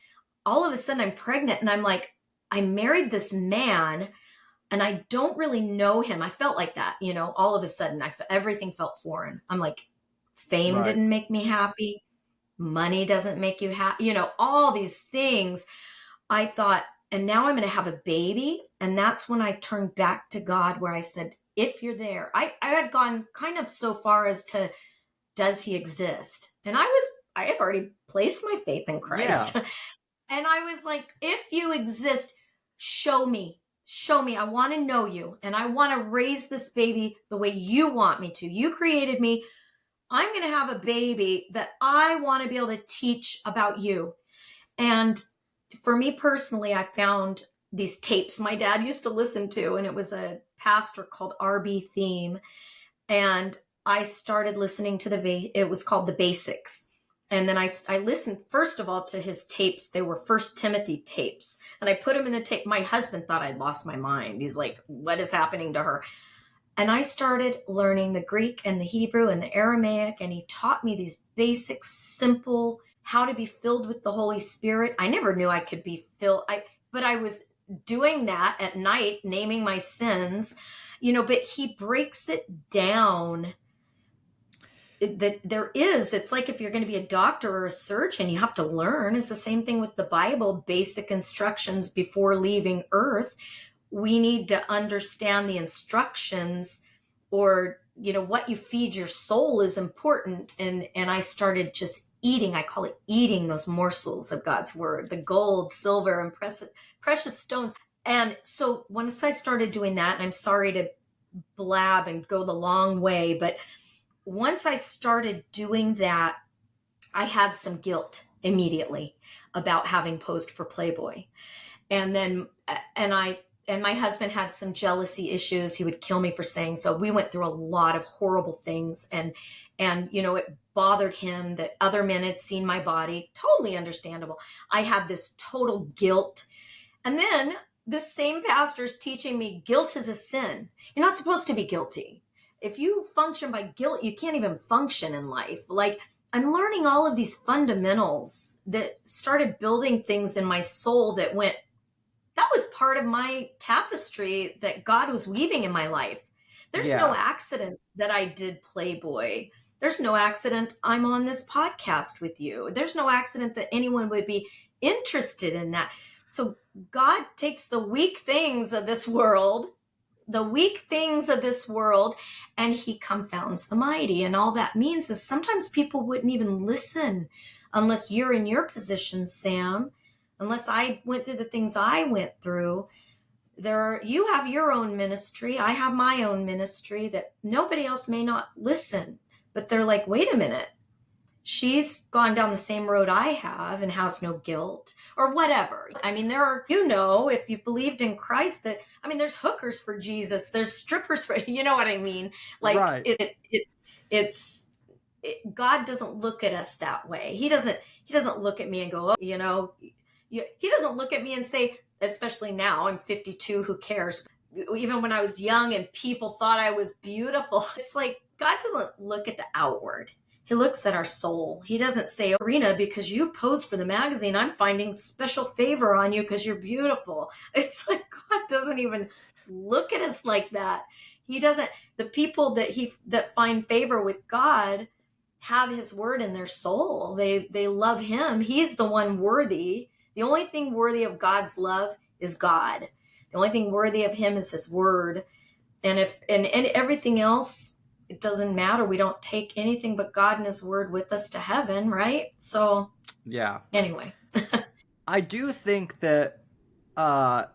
All of a sudden I'm pregnant and I'm like, I married this man and I don't really know him. I felt like that, all of a sudden everything felt foreign. I'm like, fame Right. didn't make me happy. Money doesn't make you happy, all these things. I thought, and now I'm going to have a baby. And that's when I turned back to God, where I said, if you're there, I had gone kind of so far as to, does he exist? And I had already placed my faith in Yeah. Christ. And I was like, if you exist, show me. Show me. I want to know you. And I want to raise this baby the way you want me to. You created me. I'm going to have a baby that I want to be able to teach about you. And for me personally, I found these tapes my dad used to listen to, and it was a pastor called RB Theme. And I started listening to it was called The Basics. And then I listened, first of all, to his tapes. They were First Timothy tapes. And I put them in the tape. My husband thought I'd lost my mind. He's like, what is happening to her? And I started learning the Greek and the Hebrew and the Aramaic. And he taught me these basic, simple, how to be filled with the Holy Spirit. I never knew I could be filled. But I was doing that at night, naming my sins, but he breaks it down. It's like if you're going to be a doctor or a surgeon, you have to learn. It's the same thing with the Bible, basic instructions before leaving earth. We need to understand the instructions, or, what you feed your soul is important. And I started just eating. I call it eating those morsels of God's word, the gold, silver, and precious stones. And so once I started doing that, and I'm sorry to blab and go the long way, but once I started doing that, I had some guilt immediately about having posed for Playboy. And then, and my husband had some jealousy issues. He would kill me for saying so. We went through a lot of horrible things, and it bothered him that other men had seen my body. Totally understandable. I had this total guilt. And then this same pastor's teaching me guilt is a sin. You're not supposed to be guilty. If you function by guilt, you can't even function in life. Like, I'm learning all of these fundamentals that started building things in my soul that was part of my tapestry that God was weaving in my life. There's no accident that I did Playboy. There's no accident I'm on this podcast with you. There's no accident that anyone would be interested in that. So God takes the weak things of this world, and he confounds the mighty. And all that means is sometimes people wouldn't even listen unless you're in your position, Sam, unless I went through the things I went through. You have your own ministry. I have my own ministry that nobody else may not listen, but they're like, wait a minute. she's gone down the same road I have and has no guilt or whatever. I mean, there are, if you've believed in Christ, that, I mean, there's hookers for Jesus, there's strippers for, you know what I mean? Like Right. it's, God doesn't look at us that way. He doesn't look at me and go, oh, he doesn't look at me and say, especially now, I'm 52, who cares? Even when I was young and people thought I was beautiful, it's like God doesn't look at the outward. He looks at our soul. He doesn't say, Corinna, because you posed for the magazine, I'm finding special favor on you because you're beautiful. It's like God doesn't even look at us like that. He doesn't. The people that find favor with God have his word in their soul. They love him. He's the one worthy. The only thing worthy of God's love is God. The only thing worthy of him is his word. And and everything else, it doesn't matter. We don't take anything but God and his word with us to heaven, right? So Yeah. anyway. I do think that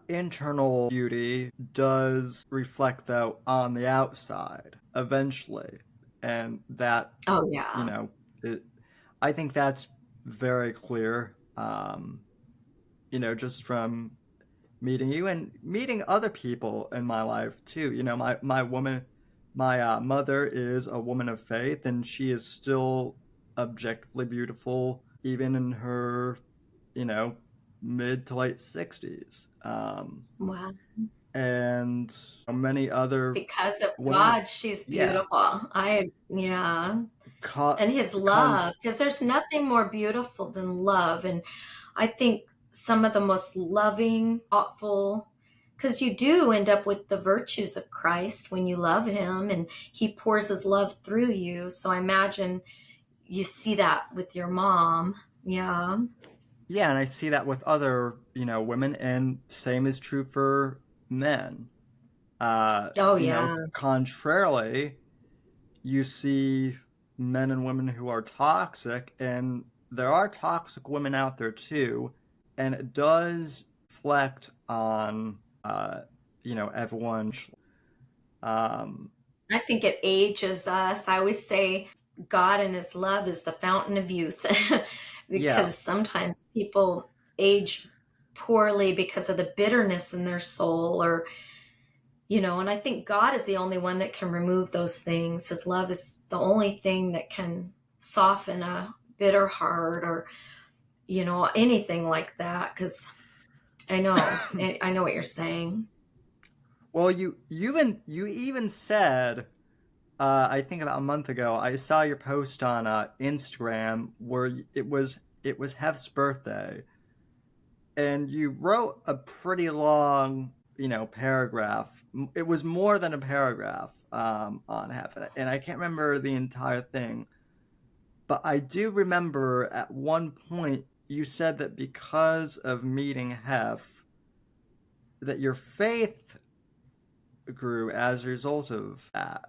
internal beauty does reflect, though, on the outside eventually. And that, Oh yeah. I think that's very clear, just from meeting you and meeting other people in my life too. My mother is a woman of faith, and she is still objectively beautiful, even in her, you know, mid to late 60s. Wow. And many other Because of women, God, she's yeah, beautiful. Yeah. con, And his con love, because there's nothing more beautiful than love. And I think some of the most loving, thoughtful, because you do end up with the virtues of Christ when you love him and he pours his love through you. So I imagine you see that with your mom. Yeah. yeah, and I see that with other, women, and same is true for men. Oh, yeah. Contrarily, you see men and women who are toxic, and there are toxic women out there too, and it does reflect on, everyone. Um, I think it ages us. I always say God and his love is the fountain of youth yeah, because sometimes people age poorly because of the bitterness in their soul or and I think God is the only one that can remove those things. His love is the only thing that can soften a bitter heart or anything like that cuz I know what you're saying. well, you even said, I think about a month ago, I saw your post on Instagram where it was Hef's birthday, and you wrote a pretty long, paragraph. It was more than a paragraph, on Hef, and I can't remember the entire thing, but I do remember at one point you said that because of meeting Hef, that your faith grew as a result of that.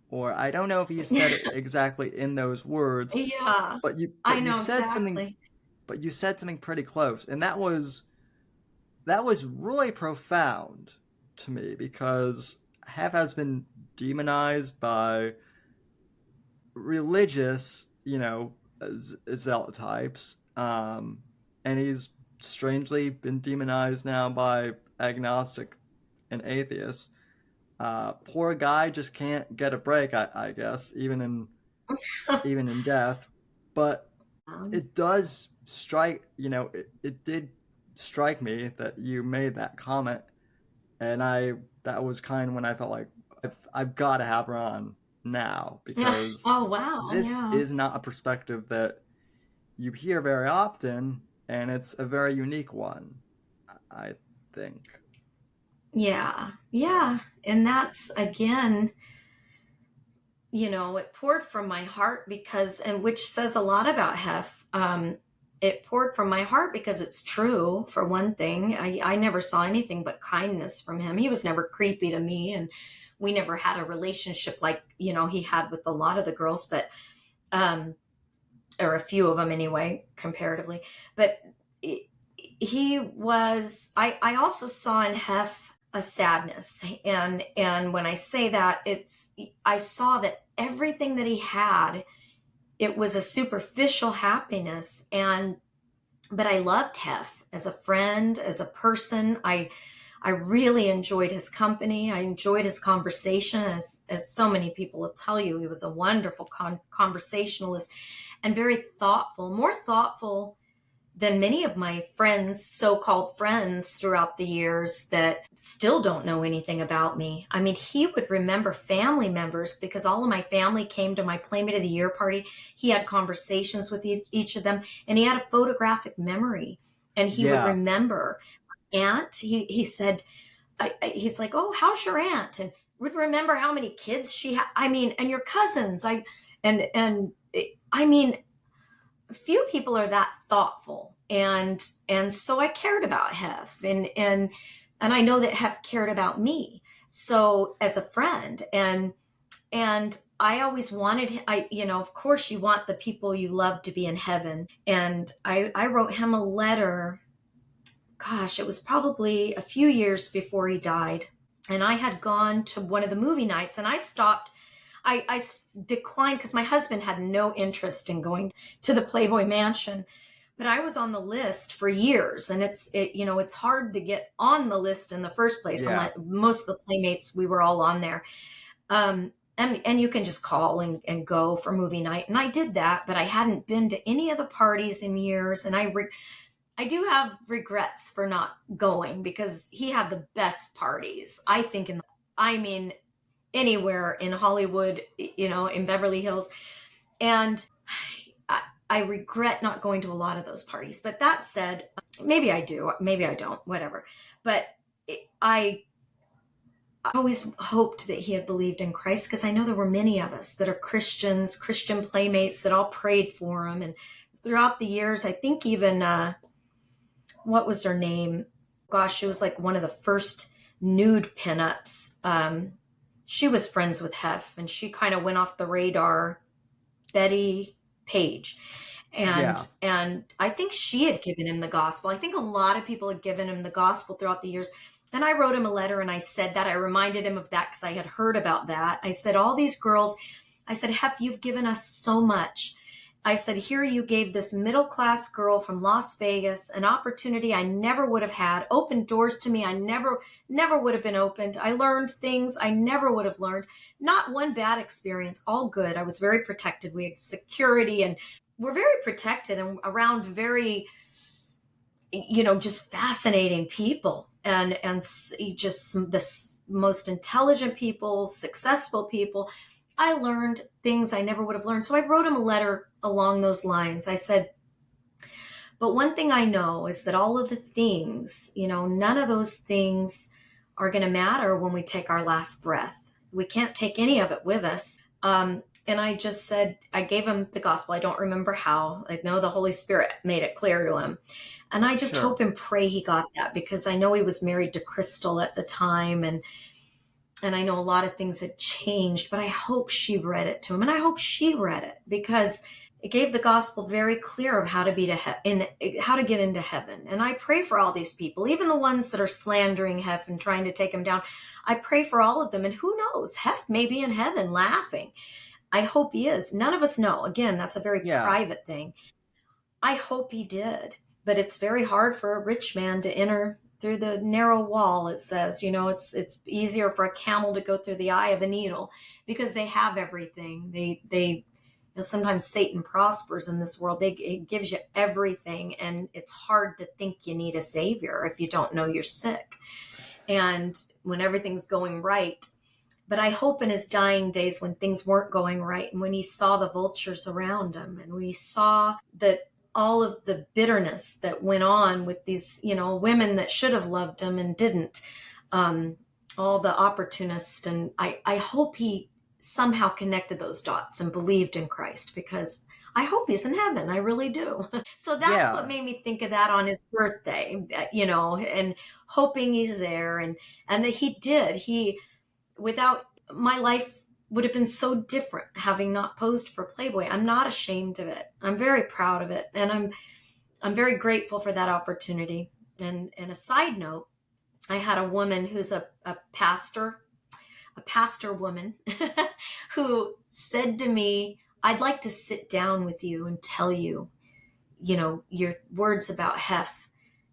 Or I don't know if you said it exactly in those words, Yeah. but you I but you know said something exactly. but you said something pretty close, and that was really profound to me, because Hef has been demonized by religious, zealot types, and he's strangely been demonized now by agnostic and atheists. Poor guy just can't get a break, I guess, even in death. But Um, it does strike, it did strike me that you made that comment, and that was kind of when I felt like I've got to have her on now, because oh wow, this yeah. is not a perspective that you hear very often, and it's a very unique one, I think. Yeah. Yeah. And that's again, it poured from my heart because, and which says a lot about Hef. It poured from my heart because it's true, for one thing. I never saw anything but kindness from him. He was never creepy to me, and we never had a relationship like, he had with a lot of the girls, but, or a few of them anyway, comparatively. But he was, I also saw in Hef a sadness, and when I say that, I saw that everything that he had it was a superficial happiness. But I loved Hef as a friend, as a person. I really enjoyed his company. I enjoyed his conversation, as so many people will tell you. He was a wonderful conversationalist and very thoughtful, more thoughtful than many of my friends, so-called friends throughout the years that still don't know anything about me. I mean, he would remember family members because all of my family came to my Playmate of the Year party. He had conversations with each of them, and he had a photographic memory, and he would Yeah. remember aunt. He said, he's like, oh, how's your aunt? And would remember how many kids she had. I mean, and your cousins. I mean, few people are that thoughtful, and so I cared about Hef, and I know that Hef cared about me. So as a friend, and I always wanted, of course you want the people you love to be in heaven. And I wrote him a letter. Gosh, it was probably a few years before he died. And I had gone to one of the movie nights, and I stopped. I declined because my husband had no interest in going to the Playboy Mansion. But I was on the list for years, and it's hard to get on the list in the first place. Yeah. Most of the Playmates, we were all on there. And you can just call and go for movie night. And I did that, but I hadn't been to any of the parties in years. And I do have regrets for not going because he had the best parties, I think, I mean, anywhere in Hollywood, in Beverly Hills. And I regret not going to a lot of those parties. But that said, maybe I do, maybe I don't, whatever. But I always hoped that he had believed in Christ, because I know there were many of us that are Christians, Christian Playmates, that all prayed for him. And throughout the years, I think even, what was her name? Gosh, she was like one of the first nude pinups. She was friends with Hef, and she kind of went off the radar. Betty Page. Yeah. And I think she had given him the gospel. I think a lot of people had given him the gospel throughout the years. And I wrote him a letter, and I said that. I reminded him of that because I had heard about that. I said, all these girls, I said, Hef, you've given us so much. I said, here you gave this middle-class girl from Las Vegas an opportunity I never would have had, opened doors to me I never would have been opened. I learned things I never would have learned. Not one bad experience, all good. I was very protected. We had security, and we're very protected and around very, just fascinating people, and just the most intelligent people, successful people. I learned things I never would have learned. So I wrote him a letter along those lines. I said, but one thing I know is that all of the things, none of those things are going to matter when we take our last breath. We can't take any of it with us. And I just said, I gave him the gospel. I don't remember how. I know the Holy Spirit made it clear to him. And I just hope and pray he got that, because I know he was married to Crystal at the time. And I know a lot of things had changed, but I hope she read it to him, and I hope she read it, because it gave the gospel very clear of how to how to get into heaven. And I pray for all these people, even the ones that are slandering Hef and trying to take him down. I pray for all of them. And who knows, Hef may be in heaven laughing. I hope he is. None of us know. Again, that's a very private thing. I hope he did, but it's very hard for a rich man to enter through the narrow wall. It says, it's easier for a camel to go through the eye of a needle, because they have everything. They sometimes Satan prospers in this world. It gives you everything, and it's hard to think you need a savior if you don't know you're sick, and when everything's going right. But I hope in his dying days, when things weren't going right, and when he saw the vultures around him, and when he saw that all of the bitterness that went on with these, women that should have loved him and didn't, all the opportunists. And I hope he somehow connected those dots and believed in Christ, because I hope he's in heaven. I really do. So that's what made me think of that on his birthday, and hoping he's there, and that he did. Without, my life would have been so different having not posed for Playboy. I'm not ashamed of it. I'm very proud of it. And I'm very grateful for that opportunity. And a side note, I had a woman who's a pastor woman who said to me, I'd like to sit down with you and tell you, your words about Hef,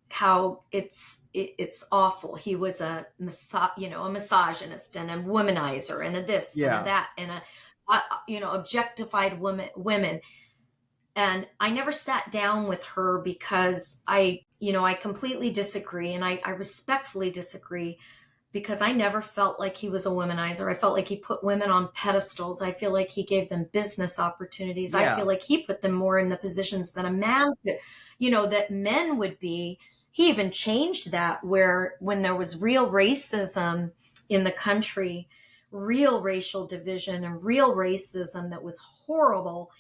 how it's awful. He was a misogynist and a womanizer and a this and a Yeah, that and objectified women. And I never sat down with her because I completely disagree, and I respectfully disagree, because I never felt like he was a womanizer. I felt like he put women on pedestals. I feel like he gave them business opportunities. I feel yeah, like he put them more in the positions than a man could, that men would be. He even changed that, where when there was real racism in the country, real racial division and real racism that was horrible,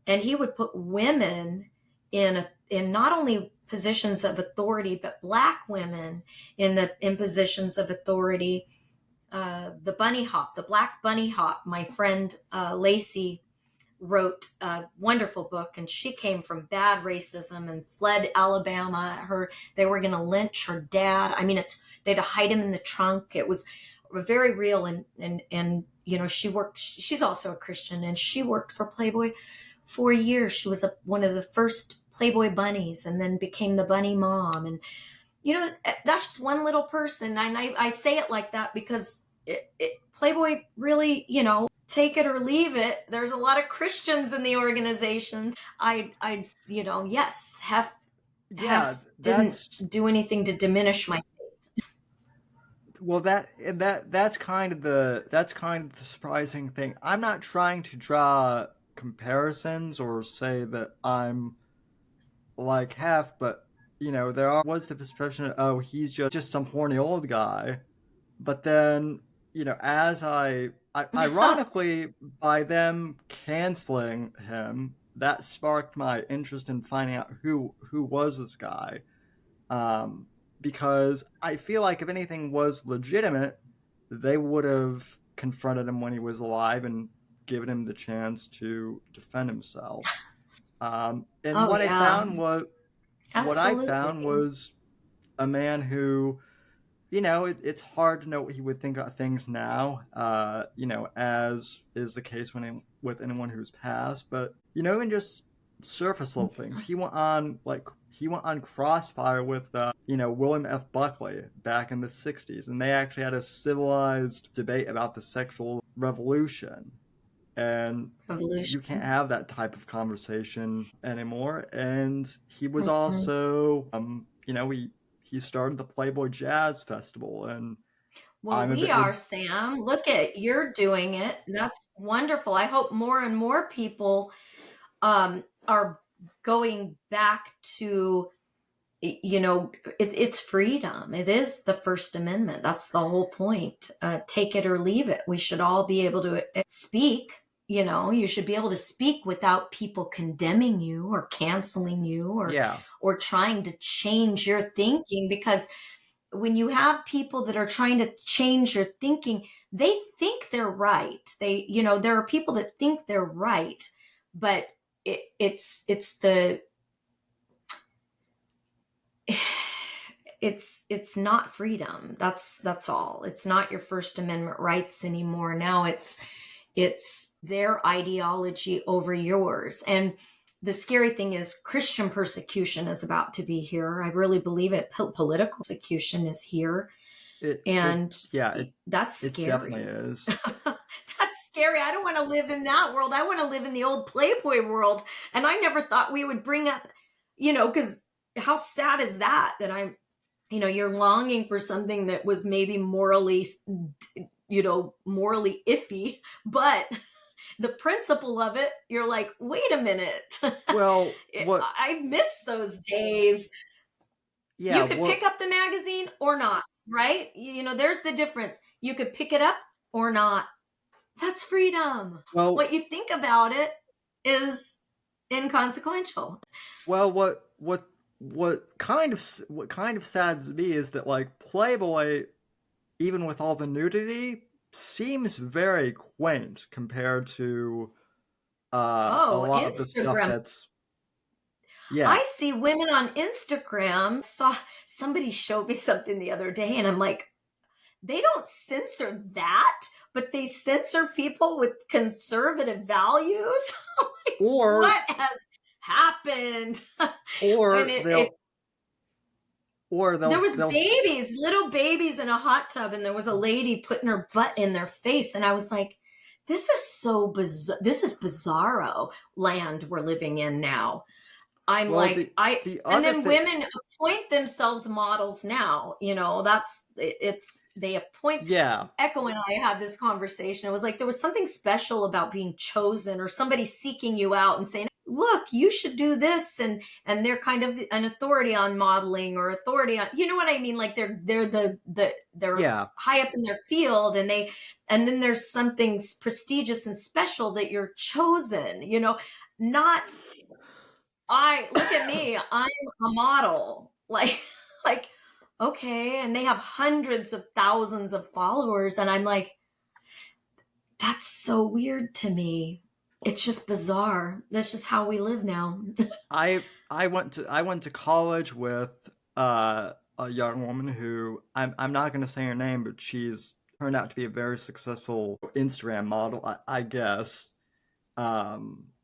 and he would put women in not only positions of authority, but black women in positions of authority. The bunny hop, the black bunny hop. My friend Lacey wrote a wonderful book, and she came from bad racism and fled Alabama. They were going to lynch her dad. I mean, they had to hide him in the trunk. It was very real, and she worked. She's also a Christian, and she worked for Playboy 4 years. She was one of the first Playboy bunnies, and then became the bunny mom. And that's just one little person. And I say it like that because Playboy really, take it or leave it. There's a lot of Christians in the organizations. Yes, yeah. Hef didn't That's do anything to diminish my. well, that's kind of the surprising thing. I'm not trying to draw comparisons or say that I'm like half, but was the perception of, oh, he's just some horny old guy. But then, ironically, by them canceling him, that sparked my interest in finding out who was this guy. Um, because I feel like if anything was legitimate, they would have confronted him when he was alive and given him the chance to defend himself. And Oh yeah, what I absolutely. found was a man who, it's hard to know what he would think of things now, as is the case with anyone who's passed. But even just surface level things, he went on Crossfire with William F. Buckley back in the '60s, and they actually had a civilized debate about the sexual revolution. And you can't Revolution. have that type of conversation anymore. And he was Mm-mm. also, he started the Playboy Jazz Festival, and Well, I'm a we big are, Sam. Look at you're doing it. That's wonderful. I hope more and more people are going back to, it's freedom. It is the First Amendment. That's the whole point. Take it or leave it. We should all be able to speak. You should be able to speak without people condemning you or canceling you, yeah, or trying to change your thinking. Because when you have people that are trying to change your thinking, they think they're right. There are people that think they're right, but it's the it's not freedom. That's all. It's not your First Amendment rights anymore. Now it's their ideology over yours. And the scary thing is, Christian persecution is about to be here. I really believe it. Political persecution is here, and yeah, that's it definitely scary. is. That's scary. I don't want to live in that world. I want to live in the old Playboy world. And I never thought we would bring up, because how sad is that? That you're longing for something that was maybe morally iffy, but the principle of it, you're like, wait a minute. Well, I miss those days. yeah, You could pick up the magazine or not, right? There's the difference. You could pick it up or not. That's freedom. well, What you think about it is inconsequential. well, what kind of saddens me is that like Playboy, even with all the nudity, seems very quaint compared to a Oh, lot of the stuff Instagram. that's yeah. I see women on Instagram. Saw somebody showed me something the other day, and I'm like, they don't censor that, but they censor people with conservative values. Like, or what has happened? And or it they'll or there was they'll babies, little babies in a hot tub, and there was a lady putting her butt in their face, and I was like, this is so bizarre. This is bizarro land we're living in now. I'm well like, I the and other then thing. women appoint themselves models now. That's it's they appoint. Yeah, Echo and I had this conversation. It was like there was something special about being chosen or somebody seeking you out and saying, "Look, you should do this," and they're kind of an authority on modeling or authority on, you know what I mean? Like they're they're yeah. high up in their field, and then there's something prestigious and special that you're chosen. Not I look at me, I'm a model. Like like okay, and they have hundreds of thousands of followers and I'm like that's so weird to me. It's just bizarre. That's just how we live now. I went to college with a young woman who I'm not going to say her name, but she's turned out to be a very successful Instagram model, I guess.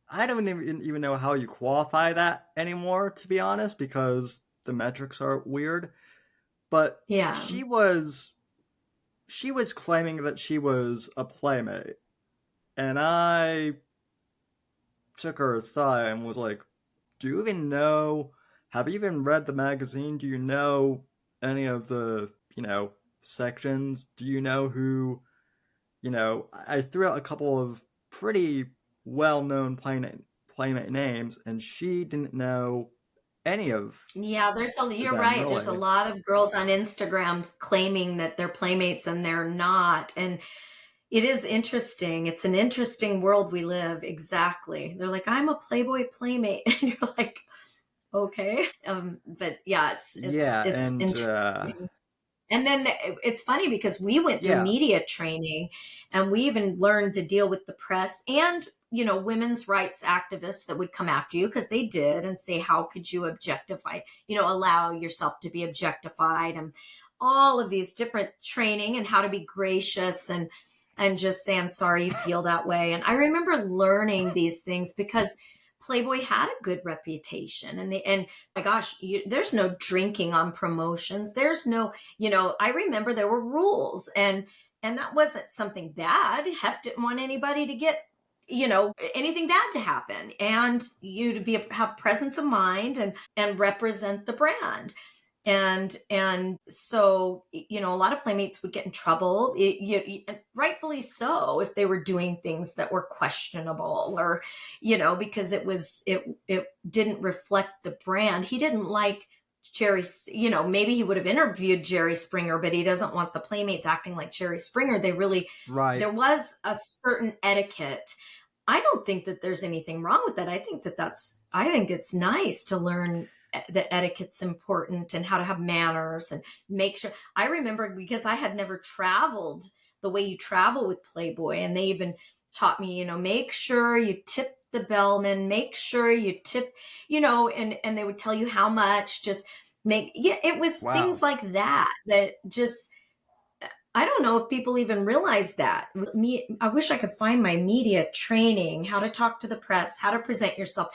I don't even know how you qualify that anymore, to be honest, because the metrics are weird. But Yeah. she was claiming that she was a playmate, and I took her aside and was like, "Do you even know? Have you even read the magazine? Do you know any of the sections? Do you know who?" I threw out a couple of pretty well-known playmate names, and she didn't know any of Yeah, you're them right. There's a really. lot of girls on Instagram claiming that they're playmates and they're not. And it is interesting. It's an interesting world we live. Exactly. They're like, I'm a Playboy playmate. And you're like, okay. But yeah, Yeah, it's and interesting. And then it's funny because we went through yeah, media training and we even learned to deal with the press and, women's rights activists that would come after you because they did and say, how could you objectify, allow yourself to be objectified and all of these different training and how to be gracious and just say, I'm sorry you feel that way. And I remember learning these things because Playboy had a good reputation and my gosh, there's no drinking on promotions. There's no, I remember there were rules and that wasn't something bad. Hef didn't want anybody to get, anything bad to happen and you to have presence of mind and represent the brand. And so a lot of playmates would get in trouble, rightfully so, if they were doing things that were questionable or because it didn't reflect the brand. He didn't like Jerry, maybe he would have interviewed Jerry Springer, but he doesn't want the playmates acting like Jerry Springer. right. There was a certain etiquette. I don't think that there's anything wrong with that. I think it's nice to learn that etiquette's important and how to have manners and make sure. I remember because I had never traveled the way you travel with Playboy, and they even taught me, make sure you tip the bellman, make sure you tip, and they would tell you how much, it was things Wow. like that just, I don't know if people even realize that. I wish I could find my media training, how to talk to the press, how to present yourself.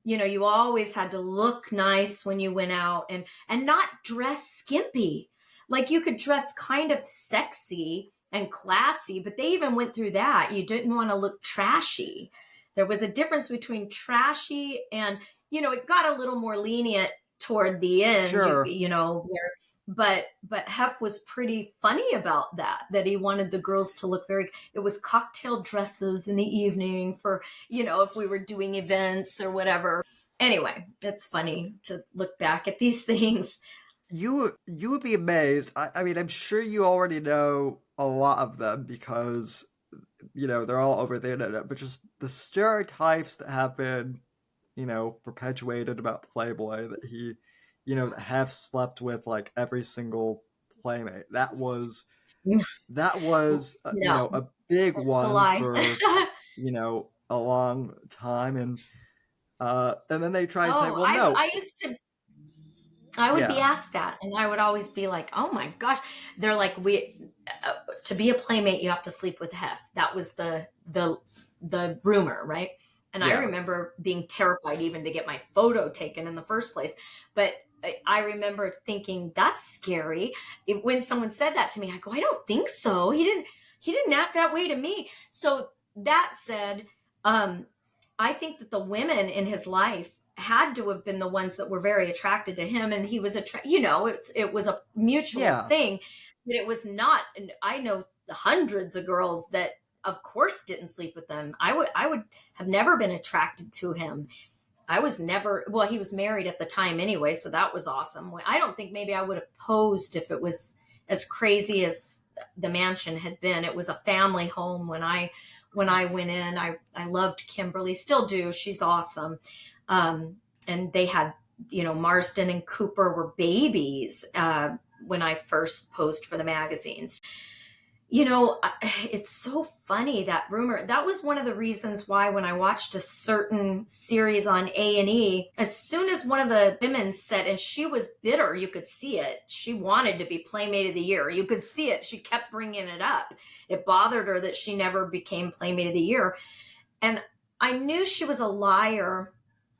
You always had to look nice when you went out and not dress skimpy. Like you could dress kind of sexy and classy, but they even went through that. You didn't want to look trashy. There was a difference between trashy and, it got a little more lenient toward the end, Sure. where but Hef was pretty funny about that he wanted the girls to look it was cocktail dresses in the evening for, if we were doing events or whatever. Anyway, it's funny to look back at these things. You would be amazed. I mean, I'm sure you already know a lot of them because they're all over the internet. But just the stereotypes that have been perpetuated about Playboy, that he that have slept with like every single playmate. That was No, a big that's a one lie. for a long time, and then they try to say, Oh, well, no, I used to. I would be Yeah. asked that, and I would always be like, "Oh my gosh!" They're like, "We to be a playmate, you have to sleep with Hef." That was the rumor, right? And I Yeah. remember being terrified even to get my photo taken in the first place. But I remember thinking that's scary. When someone said that to me, I go, "I don't think so. He didn't act that way to me." So that said, um, I think that the women in his life had to have been the ones that were very attracted to him, and he was it was a mutual Yeah. thing, but it was not. And I know hundreds of girls that of course didn't sleep with them. I would have never been attracted to him. I was never, well, he was married at the time anyway, so that was awesome. I don't think maybe I would have posed if it was as crazy as the mansion had been. It was a family home when I went in. I loved Kimberly, still do. She's awesome. And they had, Marsden and Cooper were babies when I first posed for the magazines. It's so funny, that rumor. That was one of the reasons why when I watched a certain series on A&E, as soon as one of the women said, and she was bitter, you could see it. She wanted to be Playmate of the Year. You could see it. She kept bringing it up. It bothered her that she never became Playmate of the Year. And I knew she was a liar,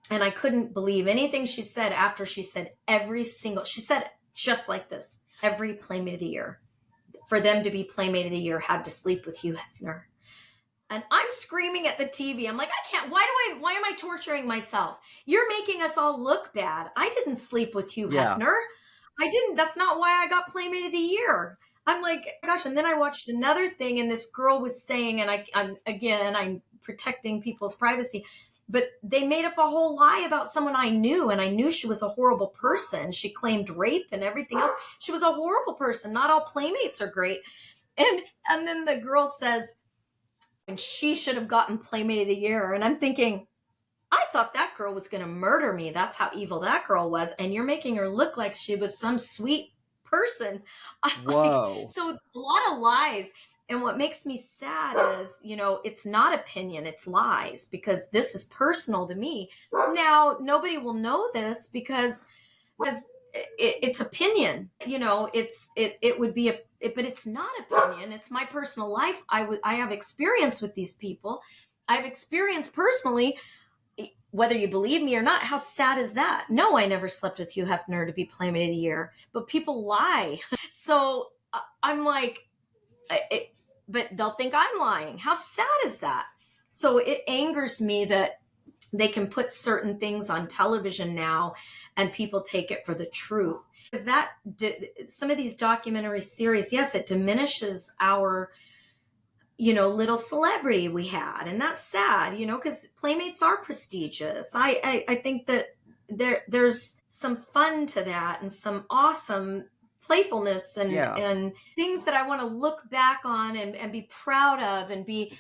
and I couldn't believe anything she said after she said she said it just like this, every Playmate of the Year, for them to be Playmate of the Year, had to sleep with Hugh Hefner. And I'm screaming at the TV. I'm like, I can't. Why am I torturing myself? You're making us all look bad. I didn't sleep with Hugh Yeah. Hefner. I didn't. That's not why I got Playmate of the Year. I'm like, gosh. And then I watched another thing, and this girl was saying, and I'm protecting people's privacy, but they made up a whole lie about someone I knew, and I knew she was a horrible person. She claimed rape and everything else. She was a horrible person. Not all playmates are great. And then the girl says, and she should have gotten Playmate of the Year. And I'm thinking, I thought that girl was going to murder me. That's how evil that girl was. And you're making her look like she was some sweet person. Whoa. So a lot of lies. And what makes me sad is, it's not opinion, it's lies, because this is personal to me. Now, nobody will know this because it's opinion. It would be but it's not opinion. It's my personal life. I have experience with these people. I've experienced personally, whether you believe me or not. How sad is that? No, I never slept with Hugh Hefner to be Playmate of the Year, but people lie. So I'm like, but they'll think I'm lying. How sad is that? So it angers me that they can put certain things on television now and people take it for the truth. Because some of these documentary series, yes, it diminishes our little celebrity we had, and that's sad, because playmates are prestigious. I think that there's some fun to that, and some awesome playfulness, and Yeah. and things that I want to look back on and be proud of, and be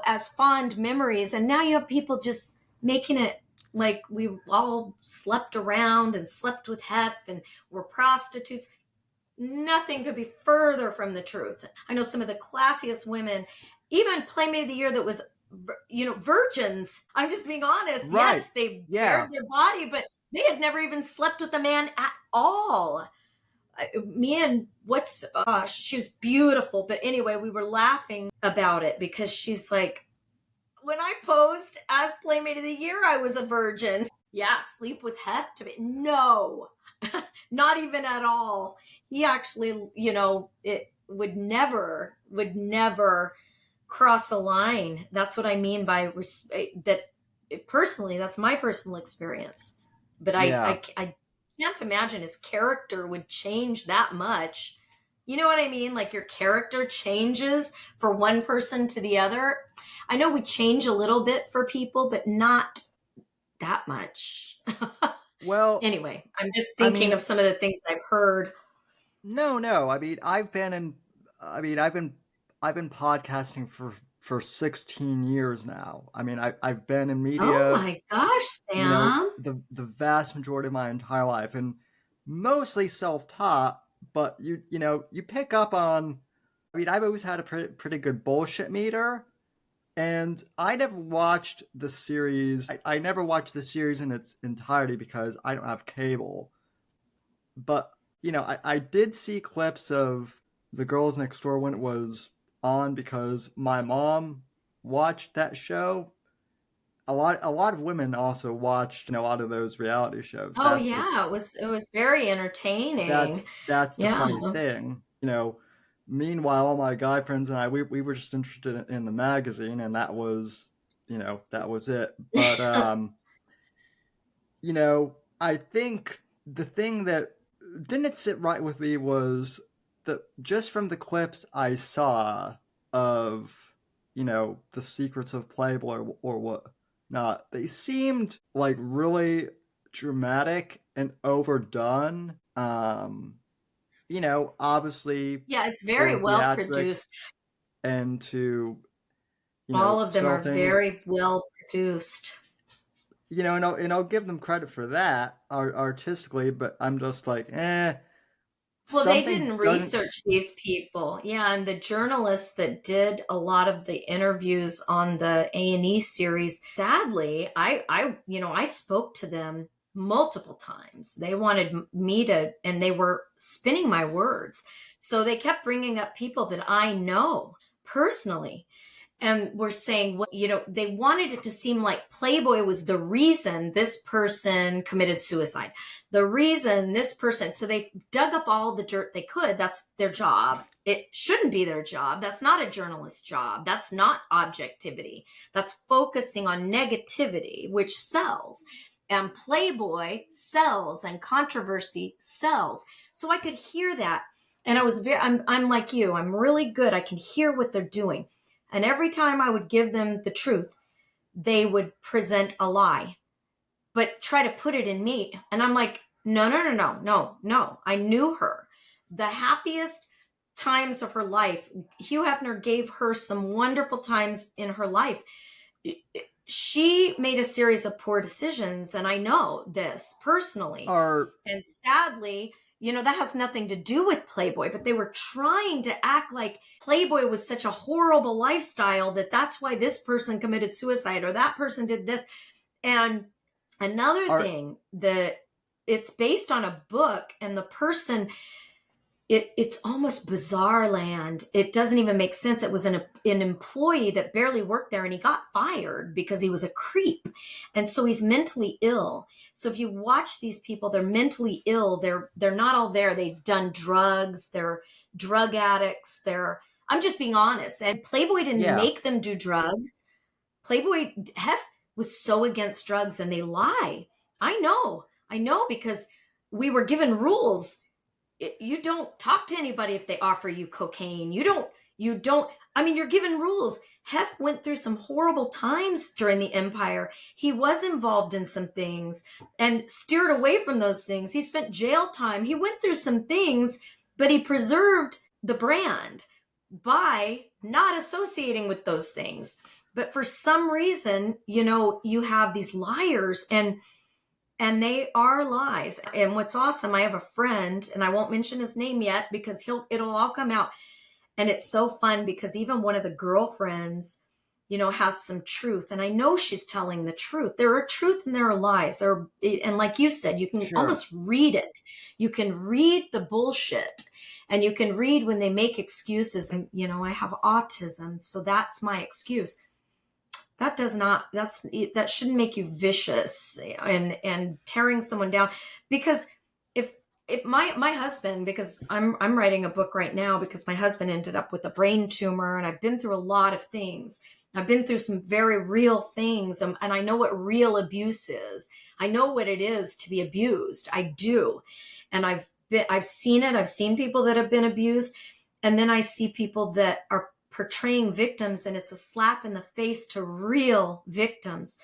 as fond memories. And now you have people just making it like we all slept around and slept with Hef and were prostitutes. Nothing could be further from the truth. I know some of the classiest women, even Playmate of the Year, that was, virgins. I'm just being honest. Right. Yes, they Yeah. bared their body, but they had never even slept with a man at all. Me and she was beautiful. But anyway, we were laughing about it because she's like, when I posed as Playmate of the Year, I was a virgin. Yeah, sleep with Hef to be. No, not even at all. He actually, it would never cross a line. That's what I mean by that. Personally, that's my personal experience. But Yeah. I can't imagine his character would change that much. You know what I mean? Like your character changes for one person to the other. I know we change a little bit for people, but not that much. Well, Anyway, I'm just I thinking mean, of some of the things I've heard. no. I've been podcasting for 16 years now. I mean, I've been in Oh media, my gosh, Sam. the vast majority of my entire life, and mostly self-taught. But you pick up on. I mean, I've always had a pretty good bullshit meter, and I never watched the series. I never watched the series in its entirety because I don't have cable. but I did see clips of the Girls Next Door when it was on because my mom watched that show. A lot of women also watched a lot of those reality shows. Oh yeah, it was very entertaining. That's the Yeah. funny thing. Meanwhile, all my guy friends and I, we were just interested in the magazine, and that was it. But I think the thing that didn't sit right with me was that just from the clips I saw of, the secrets of Playboy or what not, they seemed like really dramatic and overdone. Obviously Yeah, it's for very well theatrics produced. and to, All of them sell are things. very well produced. And I'll give them credit for that artistically, but I'm just like, Well, they something didn't doesn't. research these people. Yeah, and the journalists that did a lot of the interviews on the A&E series, sadly, I spoke to them multiple times. They wanted me to, and they were spinning my words. So they kept bringing up people that I know personally, and were saying, they wanted it to seem like Playboy was the reason this person committed suicide, the reason this person. So they dug up all the dirt they could. That's their job. It shouldn't be their job. That's not a journalist's job. That's not objectivity. That's focusing on negativity, which sells. And Playboy sells and controversy sells. So I could hear that. And I'm like you, I'm really good. I can hear what they're doing. And every time I would give them the truth, they would present a lie, but try to put it in me. And I'm like, no, no, no, no, no, no. I knew her. The happiest times of her life, Hugh Hefner gave her some wonderful times in her life. She made a series of poor decisions, and I know this personally. Are And sadly, that has nothing to do with Playboy, but they were trying to act like Playboy was such a horrible lifestyle that that's why this person committed suicide or that person did this. And another are thing, that it's based on a book, and the person, it's almost bizarre land. It doesn't even make sense. It was an employee that barely worked there, and he got fired because he was a creep. And so he's mentally ill. So if you watch these people, they're mentally ill. They're not all there. They've done drugs. They're drug addicts. I'm just being honest. And Playboy didn't yeah, make them do drugs. Playboy Hef was so against drugs, and they lie. I know because we were given rules. You don't talk to anybody if they offer you cocaine. You don't, I mean, you're given rules. Hef went through some horrible times during the empire. He was involved in some things and steered away from those things. He spent jail time. He went through some things, but he preserved the brand by not associating with those things. But for some reason, you have these liars, and they are lies. And what's awesome, I have a friend, and I won't mention his name yet because it'll all come out. And it's so fun because even one of the girlfriends, has some truth. And I know she's telling the truth. There are truth and there are lies. And like you said, you can sure. almost read it. You can read the bullshit, and you can read when they make excuses. And, I have autism, so that's my excuse. That shouldn't make you vicious and tearing someone down. Because if my husband, because I'm writing a book right now because my husband ended up with a brain tumor, and I've been through a lot of things. I've been through some very real things, and I know what real abuse is. I know what it is to be abused. I do. And I've seen it. I've seen people that have been abused, and then I see people that are portraying victims, and it's a slap in the face to real victims.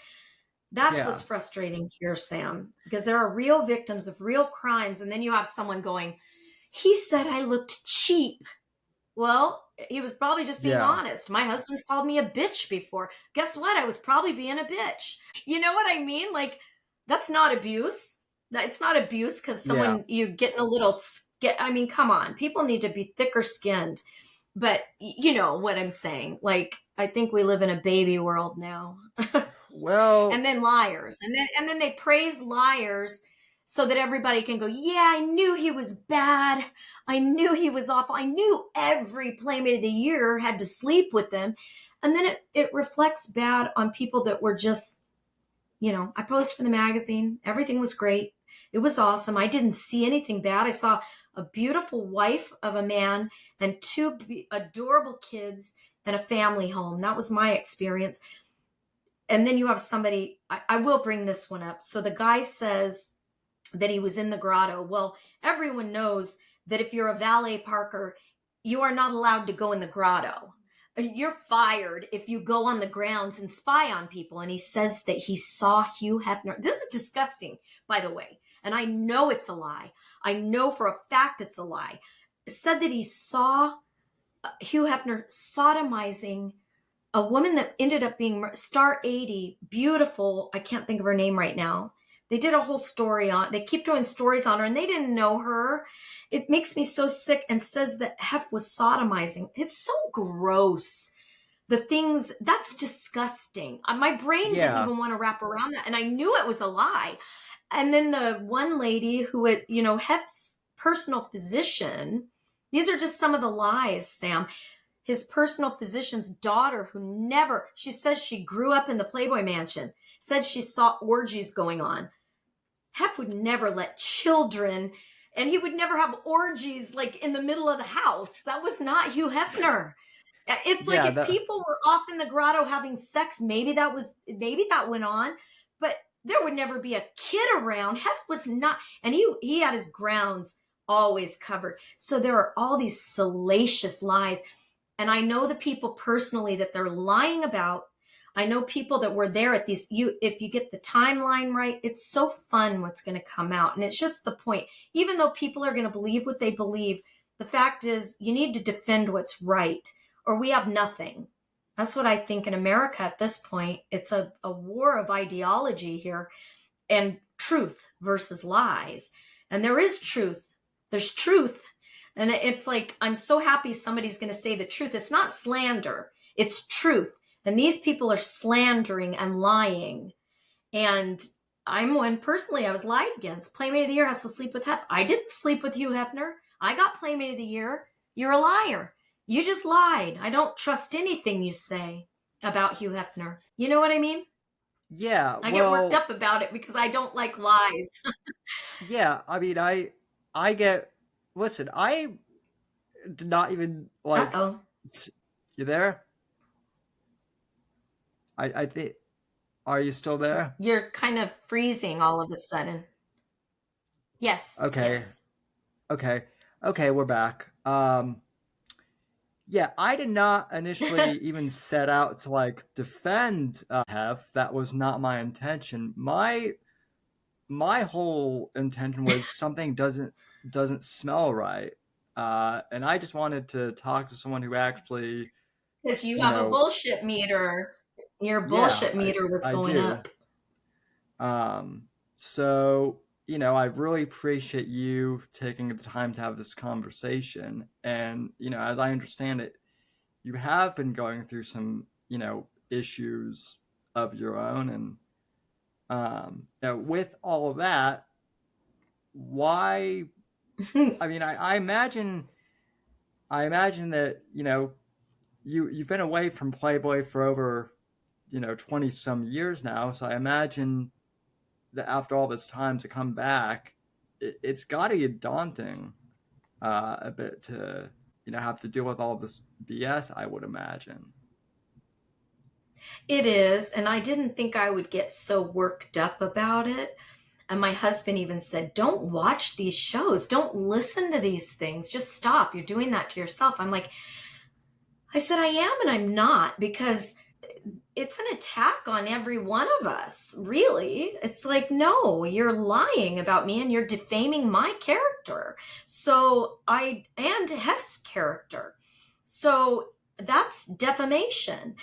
That's Yeah, what's frustrating here, Sam, because there are real victims of real crimes, and then you have someone going, he said I looked cheap. Well, he was probably just being yeah, honest. My husband's called me a bitch before. Guess what? I was probably being a bitch. You know what I mean? Like, that's not abuse. It's not abuse because yeah. you getting a little, I mean, come on. People need to be thicker skinned. But you know what I'm saying. Like, I think we live in a baby world now. Well, And then liars. And then they praise liars. so that everybody can go, yeah, I knew he was bad. I knew he was awful. I knew every Playmate of the Year had to sleep with them. And then it reflects bad on people that were just, I posed for the magazine. Everything was great. It was awesome. I didn't see anything bad. I saw a beautiful wife of a man and two adorable kids and a family home. That was my experience. And then you have somebody, I will bring this one up. So the guy says that he was in the grotto. Well, everyone knows that if you're a valet parker, you are not allowed to go in the grotto. You're fired if you go on the grounds and spy on people. And he says that he saw Hugh Hefner. This is disgusting, by the way. And I know it's a lie. I know for a fact it's a lie. It said that he saw Hugh Hefner sodomizing a woman that ended up being Star 80, beautiful. I can't think of her name right now. They did a whole story they keep doing stories on her and they didn't know her. It makes me so sick, and says that Hef was sodomizing. It's so gross. The things, that's disgusting. My brain didn't Yeah. even want to wrap around that. And I knew it was a lie. And then the one lady who had, Hef's personal physician, these are just some of the lies, Sam. His personal physician's daughter, she says she grew up in the Playboy mansion, said she saw orgies going on. Hef would never let children, and he would never have orgies like in the middle of the house. That was not Hugh Hefner. It's like if people were off in the grotto having sex, maybe that went on, but there would never be a kid around. Hef was not, and he had his grounds always covered. So there are all these salacious lies. And I know the people personally that they're lying about. I know people that were there at these, if you get the timeline right, it's so fun what's going to come out. And it's just the point. Even though people are going to believe what they believe, the fact is you need to defend what's right, or we have nothing. That's what I think in America at this point. It's a war of ideology here, and truth versus lies. And there is truth. There's truth. And it's like, I'm so happy somebody's going to say the truth. It's not slander. It's truth. And these people are slandering and lying. And I'm one personally I was lied against. Playmate of the Year has to sleep with Hef. I didn't sleep with Hugh Hefner. I got Playmate of the Year. You're a liar. You just lied. I don't trust anything you say about Hugh Hefner. You know what I mean? Yeah. I get worked up about it because I don't like lies. Yeah. I mean, I get, listen, I did not even like, Uh-oh. You there? I think, are you still there? You're kind of freezing all of a sudden. Yes. Okay. Yes. Okay, we're back. Yeah, I did not initially even set out to like defend Hef. That was not my intention. My whole intention was something doesn't smell right. And I just wanted to talk to someone who actually, Because you have a bullshit meter. Your bullshit meter was going up. So, I really appreciate you taking the time to have this conversation. And, as I understand it, you have been going through some, issues of your own. And, with all of that, why, I mean, I imagine that, you've been away from Playboy for over, 20 some years now. So I imagine that after all this time to come back, it's got to get daunting a bit to, have to deal with all this BS, I would imagine. It is. And I didn't think I would get so worked up about it. And my husband even said, don't watch these shows. Don't listen to these things. Just stop. You're doing that to yourself. I said, I am and I'm not, because it's an attack on every one of us, really. It's like, no, you're lying about me and you're defaming my character. And Hef's character. So that's defamation.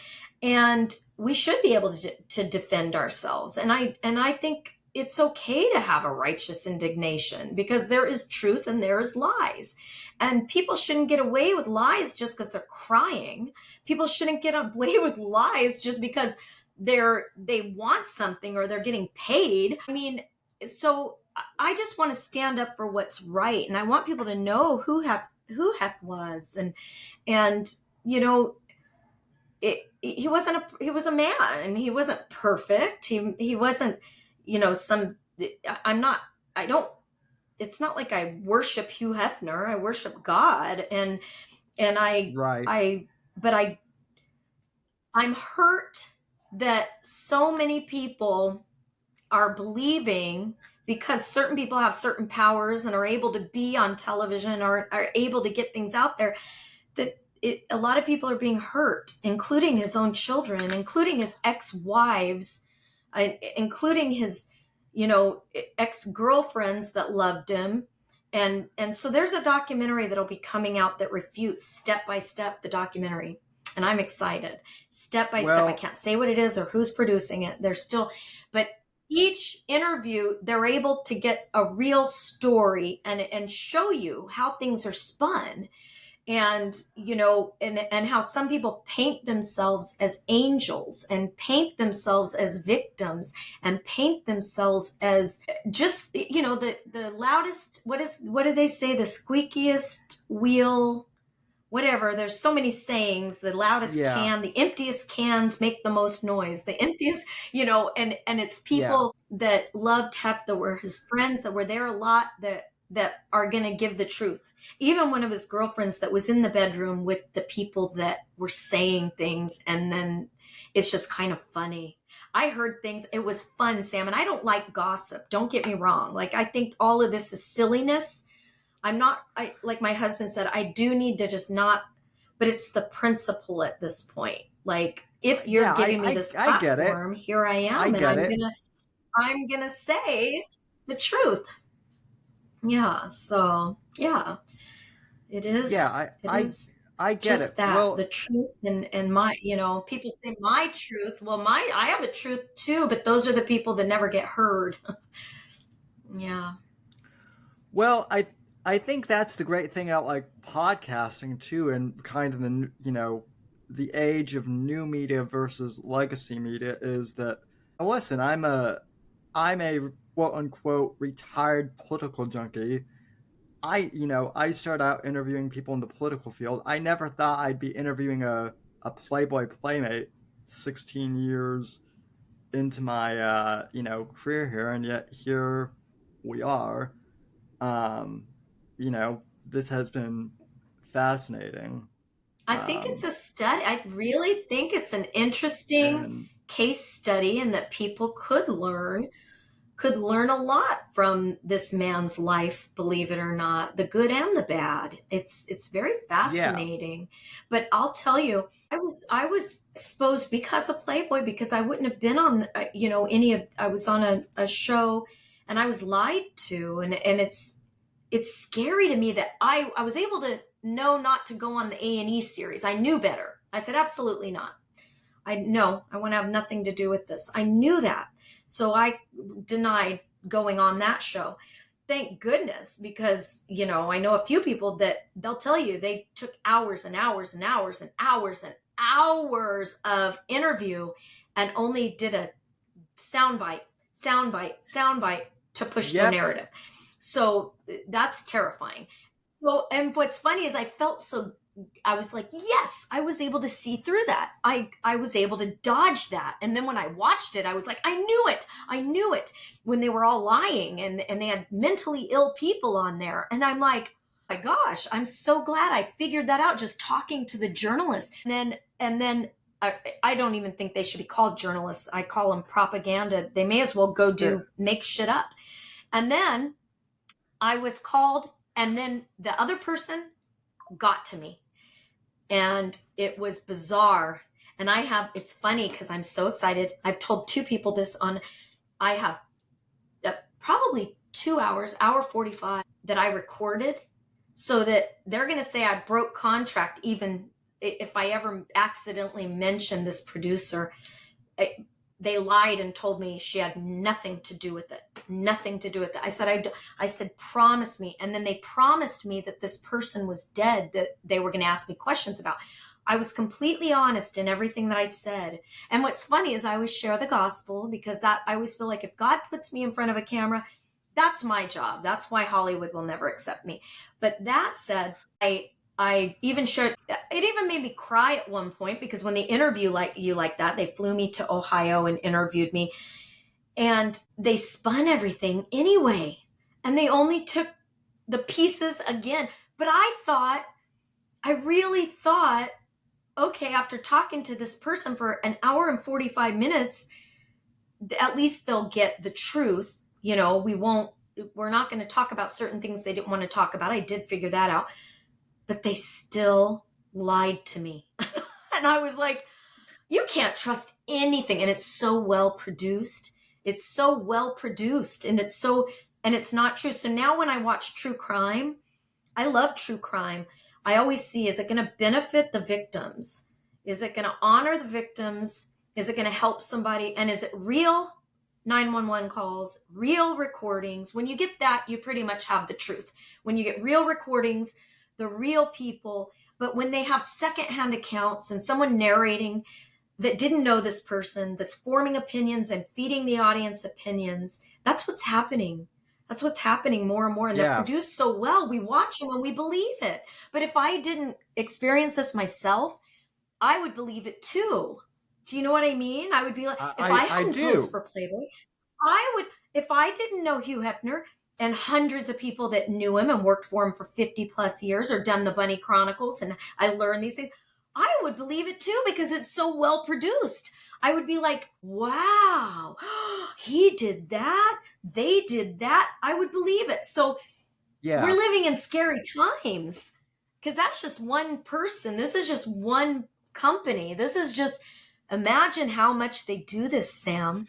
And we should be able to defend ourselves. And I think it's okay to have a righteous indignation, because there is truth and there is lies. And people shouldn't get away with lies just because they're crying. People shouldn't get away with lies just because they want something or they're getting paid. I mean, so I just want to stand up for what's right, and I want people to know who Hef was, and you know, he was a man, and he wasn't perfect. He wasn't, you know, some. I'm not. I don't. It's not like I worship Hugh Hefner. I worship God, and Right. but I'm hurt that so many people are believing, because certain people have certain powers and are able to be on television or are able to get things out there, that a lot of people are being hurt, including his own children, including his ex-wives, including his, you know, ex-girlfriends that loved him. And so there's a documentary that'll be coming out that refutes step by step the documentary. And I'm excited. Step by step. I Well, can't say what it is or who's producing it. They're still, but each interview, they're able to get a real story and show you how things are spun, and you know, and how some people paint themselves as angels and paint themselves as victims and paint themselves as just, you know, the loudest, what do they say, the squeakiest wheel, whatever. There's so many sayings. The loudest yeah, can, the emptiest cans make the most noise, the emptiest, you know. And it's yeah, people that loved Hef, that were his friends, that were there a lot, that are going to give the truth. Even one of his girlfriends that was in the bedroom with the people that were saying things, and then it's just kind of funny. I heard things. It was fun, Sam, and I don't like gossip. Don't get me wrong. Like, I think all of this is silliness. I'm not, I, like my husband said, I do need to just not, but it's the principle at this point. Like, if you're yeah. giving me this I get it. platform, here I I am, and get it. I'm gonna say the truth. Yeah. So yeah, Yeah, it is I get it. just that, the Well, truth. And my, you know, people say my truth. Well, I have a truth too, but those are the people that never get heard. Yeah. well, I think that's the great thing about like podcasting too, and kind of the you know the age of new media versus legacy media is that listen, I'm a quote unquote retired political junkie. I started out interviewing people in the political field. I never thought I'd be interviewing a Playboy Playmate 16 years into my career here, and yet here we are. Um, this has been fascinating. I think it's Um, a study. I really think it's an interesting and case study, and that people could learn a lot from this man's life, believe it or not, the good and the bad. It's very yeah, fascinating. But I'll tell you, I was exposed because of Playboy, because I wouldn't have been on, you know, any of, I was on a show, and I was lied to, and it's scary to me that I was able to know not to go on the A&E series. I knew better. I said, absolutely not. I want to have nothing to do with this. I knew that. So I denied going on that show. Thank goodness, because, you know, I know a few people that they'll tell you they took hours and hours and hours and hours and hours of interview and only did a soundbite, soundbite to push their yep, narrative. So that's terrifying. Well, and what's funny is I was like, yes, I was able to see through that. I was able to dodge that. And then when I watched it, I was like, I knew it. I knew it, when they were all lying, and they had mentally ill people on there. And I'm like, oh my gosh, I'm so glad I figured that out just talking to the journalists. And then I don't even think they should be called journalists. I call them propaganda. They may as well go yeah, make shit up. And then I was called, and then the other person got to me, and it was bizarre. And it's funny because I'm so excited. I've told two people this on, I have probably 2 hours, hour 45, that I recorded, so that they're going to say I broke contract, even if I ever accidentally mention this producer. They lied and told me she had nothing to do with it. Nothing to do with it. I said, promise me. And then they promised me that this person was dead, that they were going to ask me questions about. I was completely honest in everything that I said. And what's funny is I always share the gospel, because that, I always feel like if God puts me in front of a camera, that's my job. That's why Hollywood will never accept me. But that said, I even shared, it even made me cry at one point, because when they interview you like that, they flew me to Ohio and interviewed me, and they spun everything anyway. And they only took the pieces again. But I really thought, okay, after talking to this person for an hour and 45 minutes, at least they'll get the truth. We're not going to talk about certain things they didn't want to talk about. I did figure that out, but they still lied to me. And I was like, you can't trust anything. And it's so well produced. It's so well produced, and it's not true. So now when I watch true crime, I love true crime. I always see, is it going to benefit the victims? Is it going to honor the victims? Is it going to help somebody? And is it real 911 calls, real recordings? When you get that, you pretty much have the truth. When you get real recordings, the real people, but when they have secondhand accounts and someone narrating that didn't know this person, that's forming opinions and feeding the audience opinions, that's what's happening. That's what's happening more and more. And they're produced so well, we watch them and we believe it. But if I didn't experience this myself, I would believe it too. Do you know what I mean? I would be like, if I hadn't posed for Playboy, if I didn't know Hugh Hefner and hundreds of people that knew him and worked for him for 50 plus years, or done the Bunny Chronicles, and I learned these things, I would believe it too, because it's so well produced. I would be like, wow, he did that. They did that. I would believe it. So we're living in scary times, because that's just one person. This is just one company. This is just, imagine how much they do this, Sam.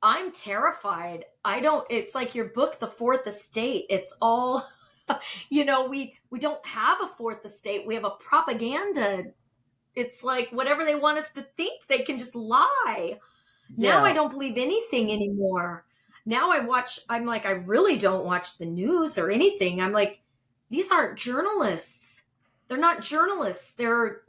I'm terrified. It's like your book, The Fourth Estate. It's all, we don't have a fourth estate. We have a propaganda. It's like whatever they want us to think, they can just lie. Now I don't believe anything anymore. Now I'm like, I really don't watch the news or anything. I'm like, these aren't journalists. They're not journalists. They're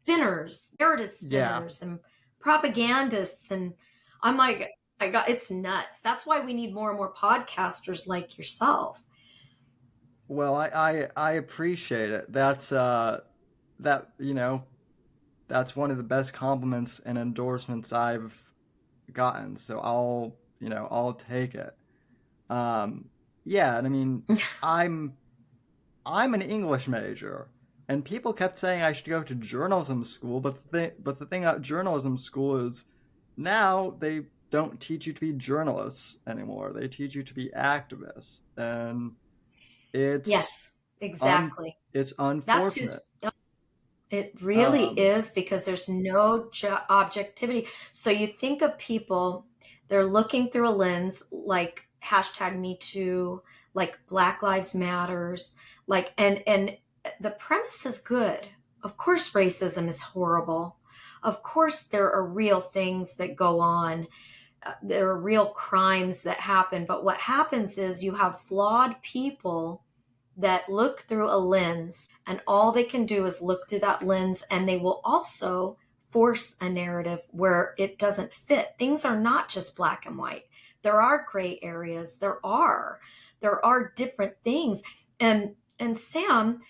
spinners, narrative spinners, and propagandists. And I'm like, it's nuts. That's why we need more and more podcasters like yourself. Well, I appreciate it. That's that's one of the best compliments and endorsements I've gotten. So I'll take it. Yeah, and I mean, I'm an English major, and people kept saying I should go to journalism school, but the thing about journalism school is now they don't teach you to be journalists anymore. They teach you to be activists, and yes, exactly. It's unfortunate. It really is, because there's no objectivity. So you think of people, they're looking through a lens like #MeToo, like Black Lives Matters, like, and the premise is good. Of course, racism is horrible. Of course, there are real things that go on. There are real crimes that happen. But what happens is you have flawed people that look through a lens, and all they can do is look through that lens, and they will also force a narrative where it doesn't fit. Things are not just black and white. There are gray areas. There are different things. And Sam,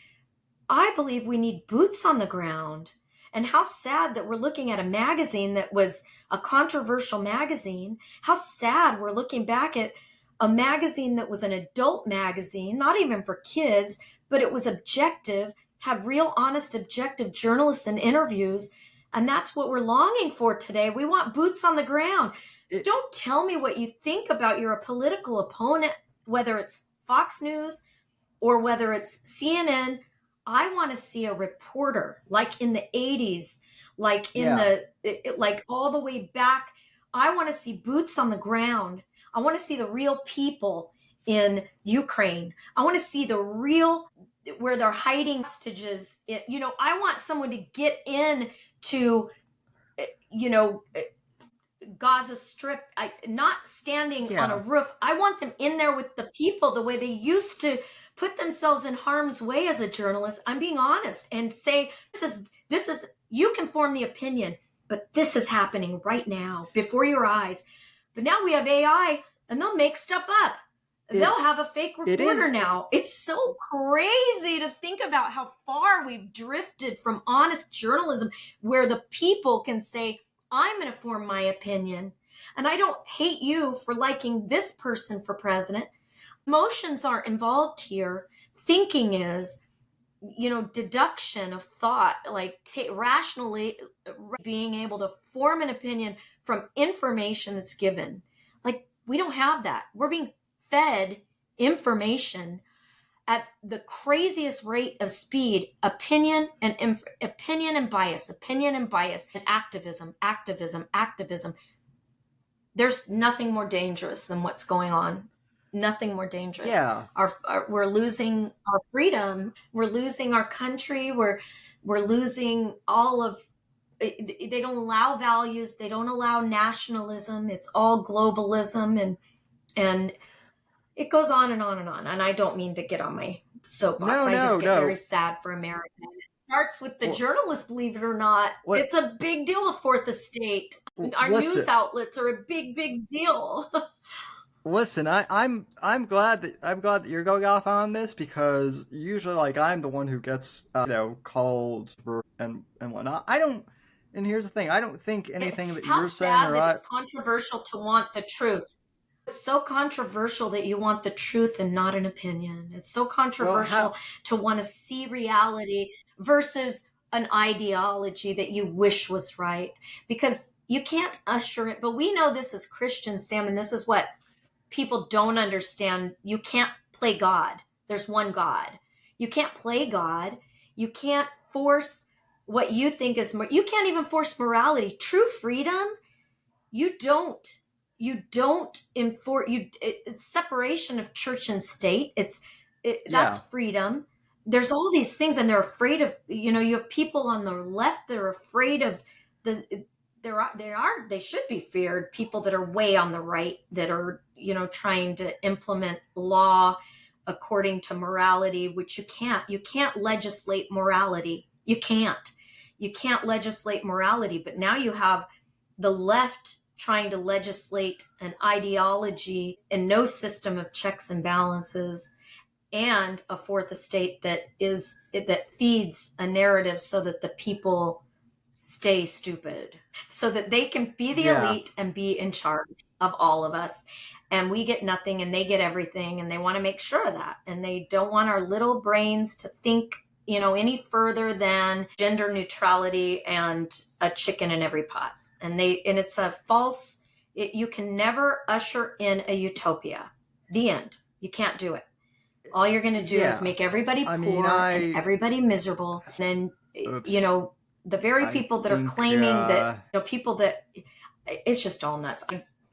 I believe we need boots on the ground. And how sad that we're looking at a magazine that was a controversial magazine. How sad we're looking back at a magazine that was an adult magazine, not even for kids, but it was objective, had real, honest, objective journalists and interviews. And that's what we're longing for today. We want boots on the ground. Don't tell me what you think about your political opponent, whether it's Fox News or whether it's CNN. I want to see a reporter like in the 80s, like like all the way back. I want to see boots on the ground. I want to see the real people in Ukraine. I want to see the real, where they're hiding hostages. I want someone to get in to, Gaza Strip, not standing on a roof. I want them in there with the people the way they used to put themselves in harm's way as a journalist. I'm being honest and say, this is, you can form the opinion, but this is happening right now before your eyes. But now we have AI, and they'll make stuff up. they'll have a fake it reporter is now. It's so crazy to think about how far we've drifted from honest journalism, where the people can say, I'm going to form my opinion. And I don't hate you for liking this person for president. Emotions aren't involved here. Thinking is, deduction of thought, like rationally being able to form an opinion from information that's given. Like, we don't have that. We're being fed information at the craziest rate of speed, opinion and bias, and activism. There's nothing more dangerous than what's going on. Nothing more dangerous. yeah. We're losing our freedom. We're losing our country. We're losing all of. They don't allow values. They don't allow nationalism. It's all globalism, and it goes on and on and on. And I don't mean to get on my soapbox. No, I just no, get very no. sad for America. And it starts with the Well, journalists, believe it or not. what? It's a big deal, the fourth estate. Our news Listen, outlets are a big deal. listen. I'm glad that you're going off on this, because usually, like, I'm the one who gets called for and whatnot. I don't. And here's the thing: I don't think anything that How you're saying sad or that I. it's controversial to want the truth. It's so controversial that you want the truth and not an opinion. It's so Well, controversial how? to want to see reality versus an ideology that you wish was right, because you can't usher it. But we know this as Christians, Sam, and this is what people don't understand. You can't play God. There's one God. You can't play God. You can't force what you think is, you can't even force morality. True freedom, you don't enforce. It's separation of church and state. That's Yeah, freedom. There's all these things, and they're afraid of. You have people on the left that are afraid of the. They should be feared. People that are way on the right that are trying to implement law according to morality, which you can't. You can't legislate morality. You can't legislate morality. But now you have the left trying to legislate an ideology and no system of checks and balances, and a fourth estate that feeds a narrative so that the people stay stupid, so that they can be the yeah, elite and be in charge of all of us, and we get nothing and they get everything, and they want to make sure of that, and they don't want our little brains to think any further than gender neutrality and a chicken in every pot. And it's a false. You can never usher in a utopia. The end. You can't do it. All you're going to do is yeah. make everybody I mean, poor and everybody miserable. And then oops. the very I people that are think, claiming that people that it's just all nuts.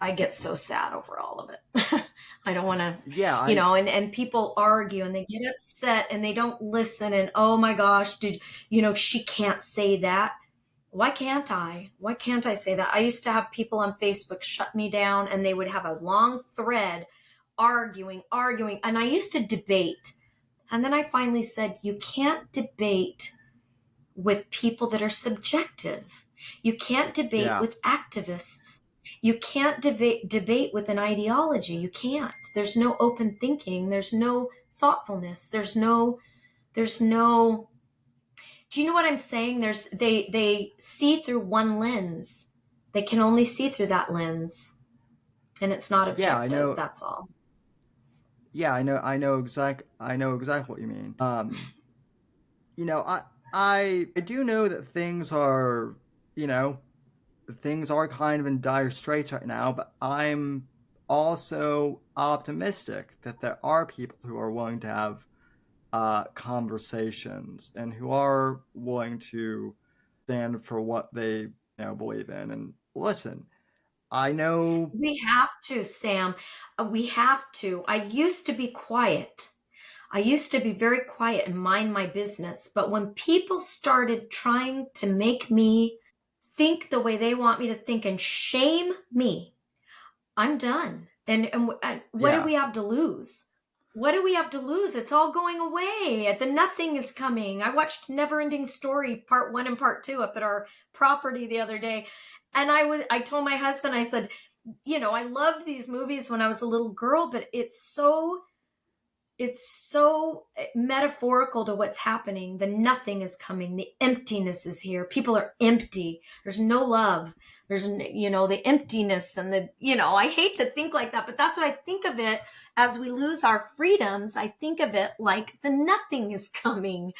I get so sad over all of it. I don't want to, yeah, I, and people argue and they get upset and they don't listen. And oh my gosh, she can't say that. Why can't I? Why can't I say that? I used to have people on Facebook shut me down, and they would have a long thread arguing. And I used to debate. And then I finally said, you can't debate with people that are subjective. You can't debate yeah, with activists. You can't debate with an ideology. You can't. There's no open thinking. There's no thoughtfulness. There's no do you know what I'm saying? They see through one lens. They can only see through that lens, and it's not yeah. I objective. know. That's all. Yeah, I know exactly what you mean. You know, I do know that you know, things are kind of in dire straits right now, but I'm also optimistic that there are people who are willing to have conversations and who are willing to stand for what they believe in. And listen, I know. We have to, Sam. We have to. I used to be quiet. I used to be very quiet and mind my business. But when people started trying to make me think the way they want me to think and shame me, I'm done. And what do Yeah, we have to lose? What do we have to lose? It's all going away. The nothing is coming. I watched Neverending Story Part 1 and Part 2 up at our property the other day. And I told my husband, I said, I loved these movies when I was a little girl, but it's so metaphorical to what's happening. The nothing is coming. The emptiness is here. People are empty. There's no love. There's, the emptiness and I hate to think like that, but that's what I think of it as we lose our freedoms. I think of it like the nothing is coming.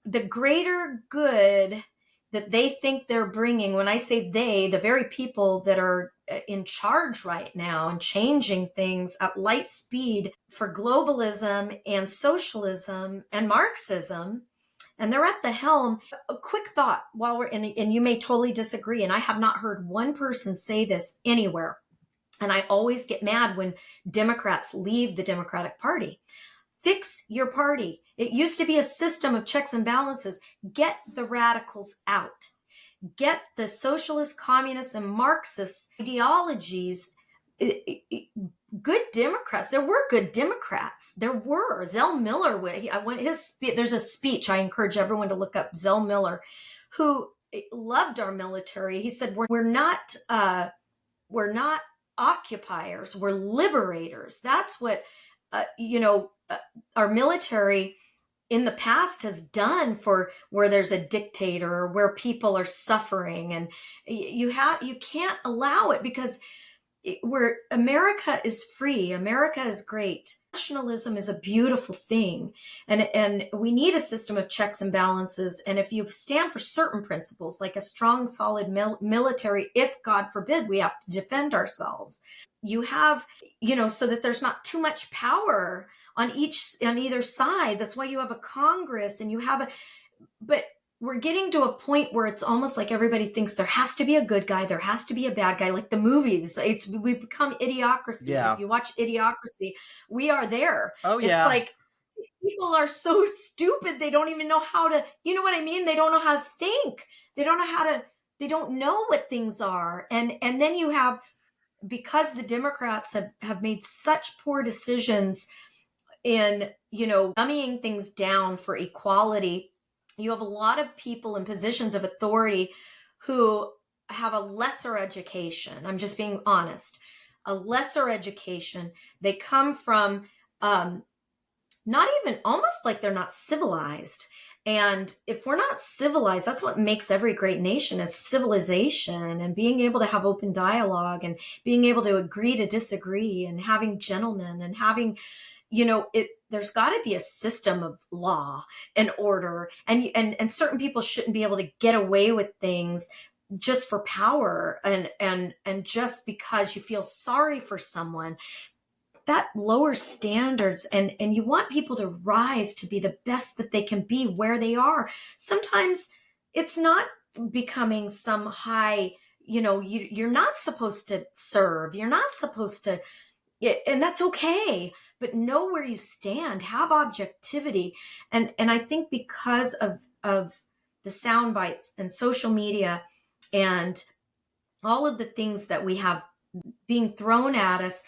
The greater good that they think they're bringing, when I say they, the very people that are in charge right now and changing things at light speed for globalism and socialism and Marxism, and they're at the helm. A quick thought while we're in, and you may totally disagree, and I have not heard one person say this anywhere. And I always get mad when Democrats leave the Democratic Party. Fix your party. It used to be a system of checks and balances. Get the radicals out. Get the socialist, communist, and Marxist ideologies. Good Democrats. There were good Democrats. There were. Zell Miller. There's a speech. I encourage everyone to look up Zell Miller, who loved our military. He said, "We're not occupiers. We're liberators." That's what our military in the past has done for where there's a dictator, where people are suffering, and you can't allow it, because where America is free, America is great. Nationalism is a beautiful thing, and we need a system of checks and balances. And if you stand for certain principles, like a strong, solid military, if God forbid we have to defend ourselves, you have, so that there's not too much power on either side. That's why you have a Congress, and but we're getting to a point where it's almost like everybody thinks there has to be a good guy, there has to be a bad guy, like the movies. We've become Idiocracy. Yeah. If you watch Idiocracy, we are there. Oh, yeah. It's like people are so stupid, they don't even know how to, you know what I mean? They don't know how to think. They don't know what things are. And then you have, because the Democrats have made such poor decisions in, dummying things down for equality, you have a lot of people in positions of authority who have a lesser education. I'm just being honest. A lesser education. They come from not even, almost like they're not civilized. And if we're not civilized, that's what makes every great nation, is civilization, and being able to have open dialogue, and being able to agree to disagree, and having gentlemen, and having, there's got to be a system of law and order, and certain people shouldn't be able to get away with things just for power, and just because you feel sorry for someone. That lowers standards, and you want people to rise to be the best that they can be where they are. Sometimes it's not becoming some high, you're not supposed to serve, you're not supposed to, and that's okay, but know where you stand, have objectivity. And I think because of the sound bites and social media and all of the things that we have being thrown at us,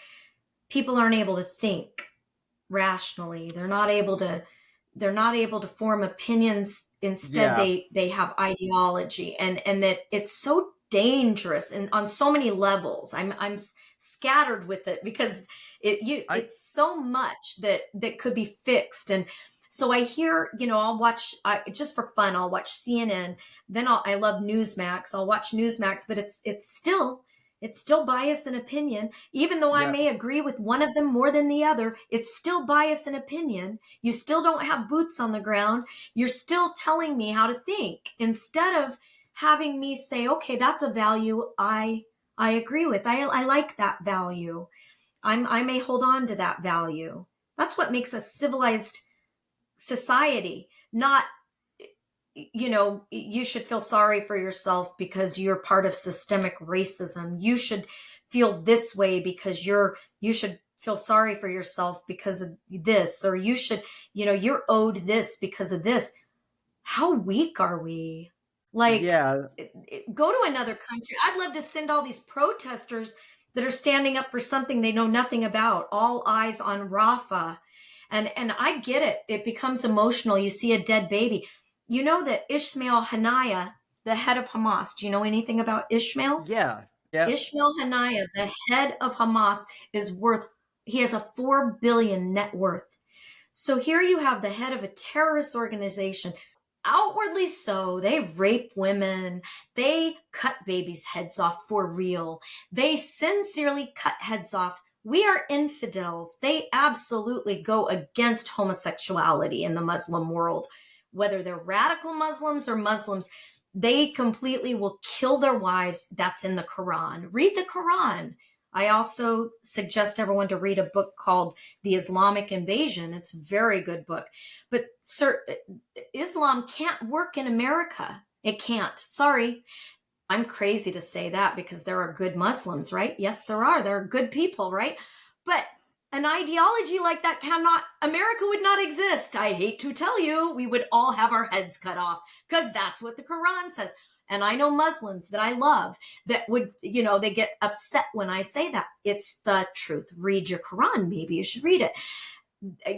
people aren't able to think rationally. They're not able to form opinions. Instead, Yeah. they have ideology, and that it's so dangerous, and on so many levels. I'm scattered with it, because it's so much that could be fixed. And so I hear, I'll watch, just for fun, I'll watch CNN. Then I love Newsmax. I'll watch Newsmax, but it's still bias and opinion. Even though I may agree with one of them more than the other, it's still bias and opinion. You still don't have boots on the ground. You're still telling me how to think, instead of having me say, okay, that's a value I agree with. I like that value. I may hold on to that value. That's what makes a civilized society. Not, you should feel sorry for yourself because you're part of systemic racism. You should feel this way because you should feel sorry for yourself because of this, or you should, you're owed this because of this. How weak are we? Like, Yeah. go to another country. I'd love to send all these protesters that are standing up for something they know nothing about. All eyes on Rafah. And I get it. It becomes emotional. You see a dead baby. You know that Ismail Haniyeh, the head of Hamas, do you know anything about Ishmael? Yeah. Yep. Ishmael Haniyeh, the head of Hamas, he has a 4 billion net worth. So here you have the head of a terrorist organization. Outwardly so, they rape women, they cut babies' heads off for real, they sincerely cut heads off. We are infidels. They absolutely go against homosexuality in the Muslim world. Whether they're radical Muslims or Muslims, they completely will kill their wives. That's in the Quran. Read the Quran. I also suggest everyone to read a book called The Islamic Invasion. It's a very good book. But Islam can't work in America. It can't. Sorry. I'm crazy to say that because there are good Muslims, right? Yes, there are. There are good people, right? But an ideology like that America would not exist. I hate to tell you, we would all have our heads cut off because that's what the Quran says. And I know Muslims that I love that would, they get upset when I say that. It's the truth. Read your Quran. Maybe you should read it. I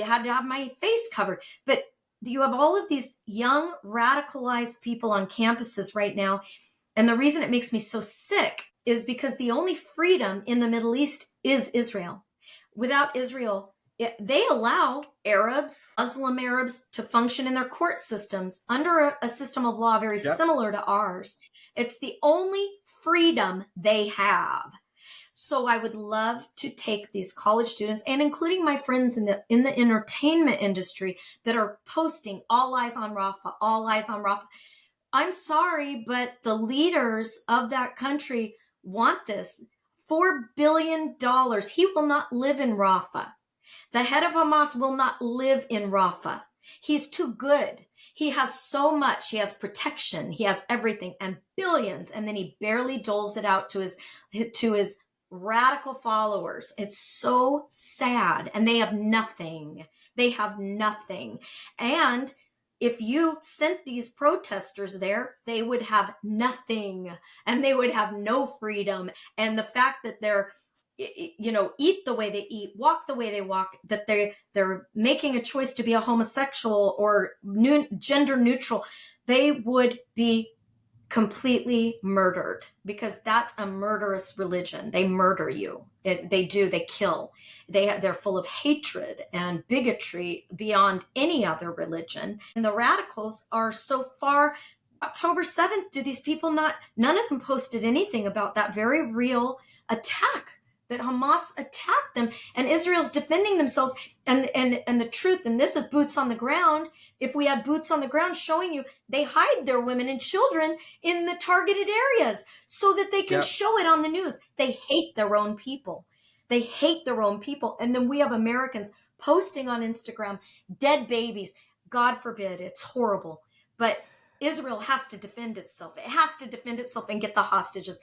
had to have my face covered. But you have all of these young, radicalized people on campuses right now. And the reason it makes me so sick is because the only freedom in the Middle East is Israel. Without Israel, they allow Arabs, Muslim Arabs, to function in their court systems under a system of law very similar to ours. It's the only freedom they have. So I would love to take these college students, and including my friends in the entertainment industry that are posting all eyes on Rafah, all eyes on Rafah. I'm sorry, but the leaders of that country want this. $4 billion. He will not live in Rafah. The head of Hamas will not live in Rafah. He's too good. He has so much. He has protection. He has everything and billions. And then he barely doles it out to his radical followers. It's so sad. And they have nothing. They have nothing. And if you sent these protesters there, they would have nothing and they would have no freedom. And the fact that they're, eat the way they eat, walk the way they walk, that they're making a choice to be a homosexual or gender neutral, they would be completely murdered because that's a murderous religion. They murder you. They kill. They're full of hatred and bigotry beyond any other religion. And the radicals are so far. October 7th, do these people none of them posted anything about that very real attack that Hamas attacked them, and Israel's defending themselves. And the truth, and this is boots on the ground. If we had boots on the ground showing you, they hide their women and children in the targeted areas so that they can show it on the news. They hate their own people. They hate their own people. And then we have Americans posting on Instagram, dead babies. God forbid, it's horrible. But Israel has to defend itself. It has to defend itself and get the hostages.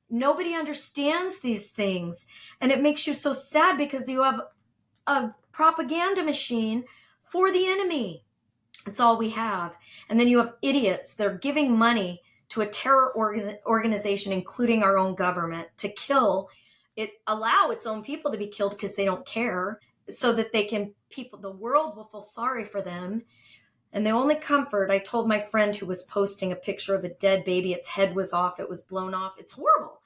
Nobody understands these things. And it makes you so sad because you have a propaganda machine for the enemy. It's all we have. And then you have idiots. They're giving money to a terror organization, including our own government, to allow its own people to be killed because they don't care, so that the world will feel sorry for them. And the only comfort, I told my friend who was posting a picture of a dead baby, its head was off, it was blown off. It's horrible.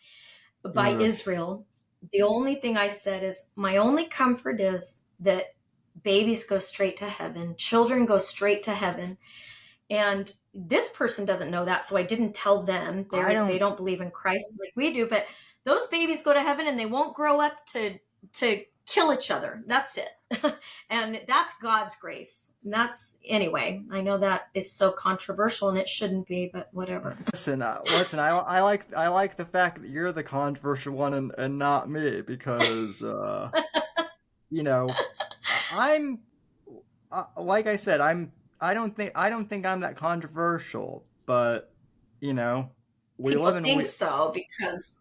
By Israel. The only thing I said is, my only comfort is that babies go straight to heaven. Children go straight to heaven. And this person doesn't know that, so I didn't tell them. They don't believe in Christ like we do, but those babies go to heaven and they won't grow up to kill each other. That's it. And that's God's grace. Anyway, I know that is so controversial and it shouldn't be, but whatever. Listen, I like the fact that you're the controversial one and not me, because I'm like I said, I don't think I'm that controversial, but we People live in think so because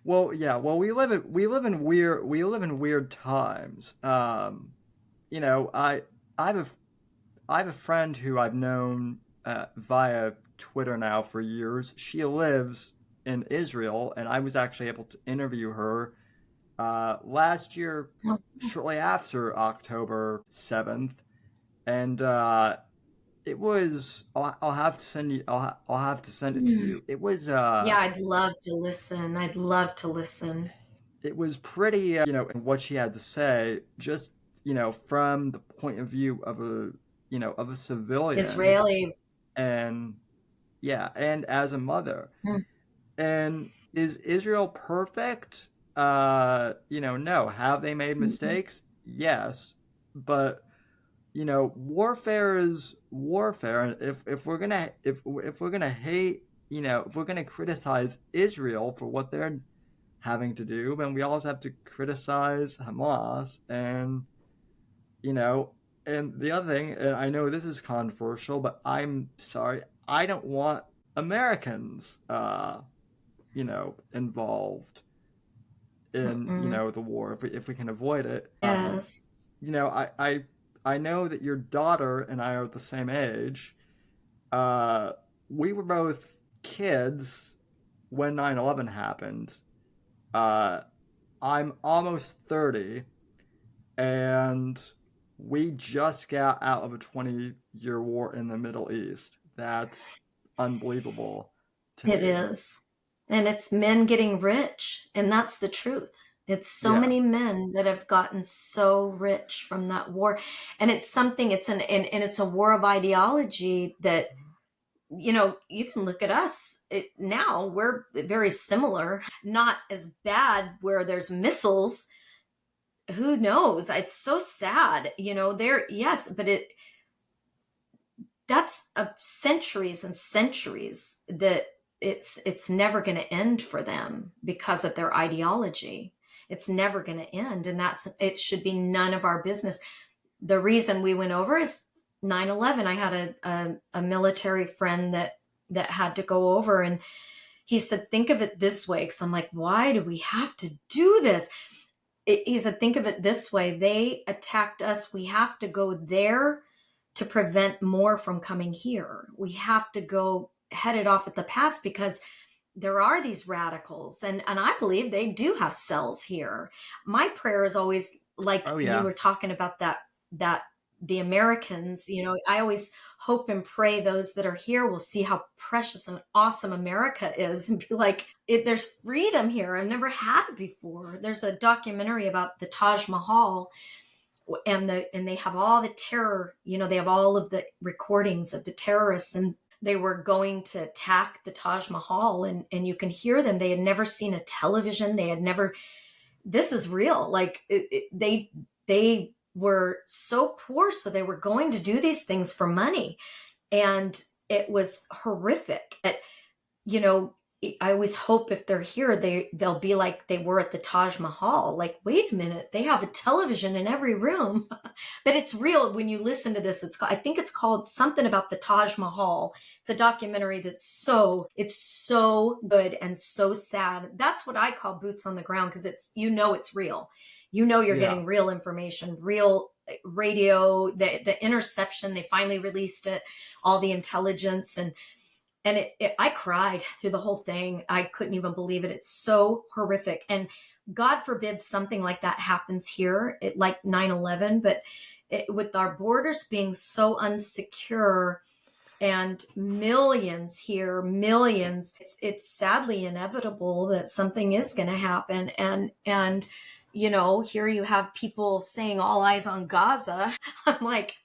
we live in weird times. I have a friend who I've known via Twitter now for years. She lives in Israel, and I was actually able to interview her last year, shortly after October 7th. And it was. I'll have to send you. I'll have to send it to Hmm. you. It was. Yeah, I'd love to listen. I'd love to listen. It was pretty. And what she had to say, just from the point of view of a civilian, Israeli. and yeah, and as a mother. Hmm. And is Israel perfect? No. Have they made Mm-mm. mistakes? Yes, but warfare is warfare. And if we're gonna hate, if we're gonna criticize Israel for what they're having to do, then we also have to criticize Hamas. You know, and the other thing, and I know this is controversial, but I'm sorry, I don't want Americans, involved in Mm-mm. the war if we can avoid it. Yes. I know that your daughter and I are the same age. Uh, we were both kids when 9/11 happened. Uh, I'm almost 30, and we just got out of a 20-year war in the Middle East. That's unbelievable to It me. is. And it's men getting rich. And that's the truth. It's so Yeah. many men that have gotten so rich from that war. And it's something, and it's a war of ideology that, you can look at us now, we're very similar, not as bad where there's missiles. Who knows? It's so sad, yes, but that's centuries and centuries that it's never going to end for them because of their ideology. It's never going to end, and it should be none of our business. The reason we went over is 9/11. I had a military friend that had to go over, and he said, think of it this way, because I'm like, why do we have to do this? He said, think of it this way, they attacked us, we have to go there to prevent more from coming here. We have to go head it off at the pass because there are these radicals, and I believe they do have cells here. My prayer is always, like Oh you yeah. were talking about, that the Americans, I always hope and pray those that are here will see how precious and awesome America is and be like, there's freedom here. I've never had it before. There's a documentary about the Taj Mahal, and they have all the terror, they have all of the recordings of the terrorists, and they were going to attack the Taj Mahal, and you can hear them. They had never seen a television. They had never, this is real. Like they were so poor, so they were going to do these things for money, and it was horrific. you know, I always hope if they're here, they'll be like they were at the Taj Mahal. Like, wait a minute, they have a television in every room, but it's real. When you listen to this, I think it's called something about the Taj Mahal. It's a documentary it's so good and so sad. That's what I call boots on the ground, because it's real. You're Yeah. getting real information, real radio, the interception. They finally released it, all the intelligence, and I cried through the whole thing. I couldn't even believe it. It's so horrific. And God forbid something like that happens here, like 9/11, but with our borders being so unsecure and millions here, millions, it's sadly inevitable that something is going to happen. And here you have people saying all eyes on Gaza. I'm like,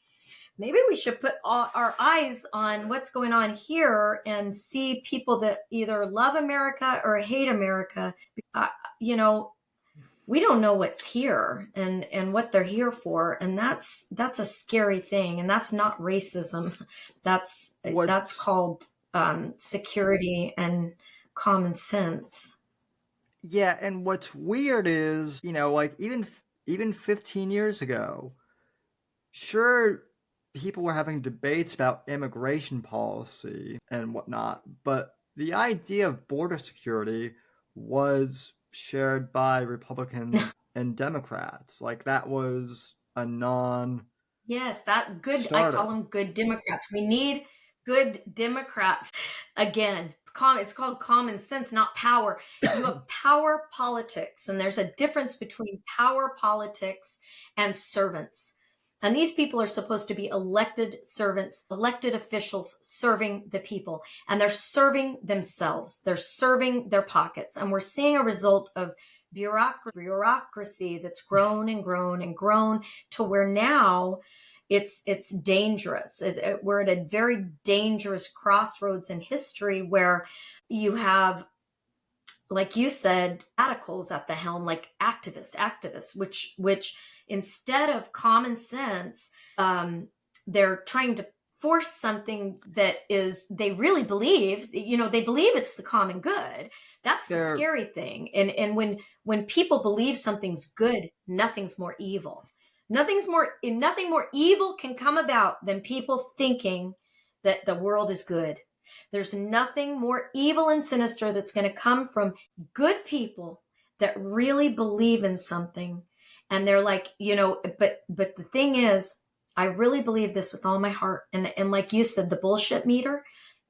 maybe we should put all our eyes on what's going on here and see people that either love America or hate America. Uh, you know, we don't know what's here and what they're here for, and that's a scary thing. And that's not racism. That's What called security and common sense. Yeah, and what's weird is, like even 15 years ago, sure, people were having debates about immigration policy and whatnot, but the idea of border security was shared by Republicans and Democrats. Like that was a Yes, that good. I call non-starter. them good Democrats. We need good Democrats. Again, it's called common sense, not power. You have power politics, and there's a difference between power politics and servants. And these people are supposed to be elected servants, elected officials serving the people. And they're serving themselves. They're serving their pockets. And we're seeing a result of bureaucracy that's grown and grown and grown to where now it's dangerous. We're at a very dangerous crossroads in history where you have, like you said, radicals at the helm, like activists, which instead of common sense, they're trying to force something that is, they really believe, they believe it's the common good. That's the scary thing. And when people believe something's good, nothing's more evil. Nothing more evil can come about than people thinking that the world is good. There's nothing more evil and sinister that's going to come from good people that really believe in something. And they're like, but the thing is, I really believe this with all my heart. And like you said, the bullshit meter,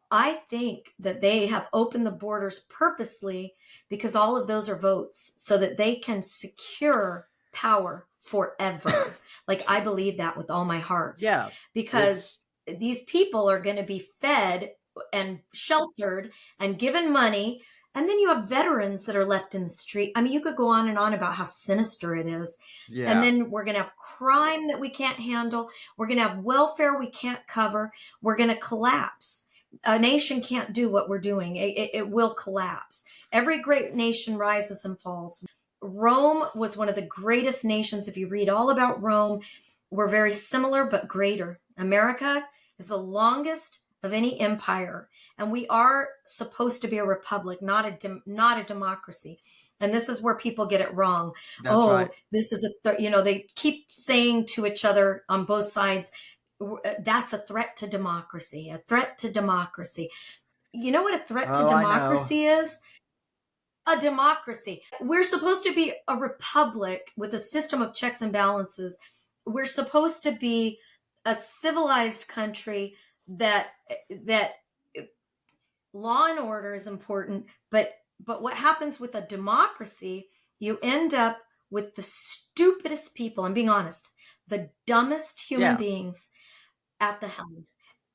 I think that they have opened the borders purposely because all of those are votes so that they can secure power forever. Like, I believe that with all my heart. Yeah. Because these people are going to be fed and sheltered and given money. And then you have veterans that are left in the street. I mean, you could go on and on about how sinister it is. Yeah. And then we're going to have crime that we can't handle. We're going to have welfare we can't cover. We're going to collapse. A nation can't do what we're doing. It will collapse. Every great nation rises and falls. Rome was one of the greatest nations. If you read all about Rome, we're very similar but greater. America is the longest of any empire, and we are supposed to be a republic, not a democracy. And this is where people get it wrong. That's right. This is they keep saying to each other on both sides, that's a threat to democracy, a threat to democracy. You know what a threat to democracy is? A democracy. We're supposed to be a republic with a system of checks and balances. We're supposed to be a civilized country that law and order is important, but what happens with a democracy, you end up with the stupidest people, I'm being honest, the dumbest human beings at the helm,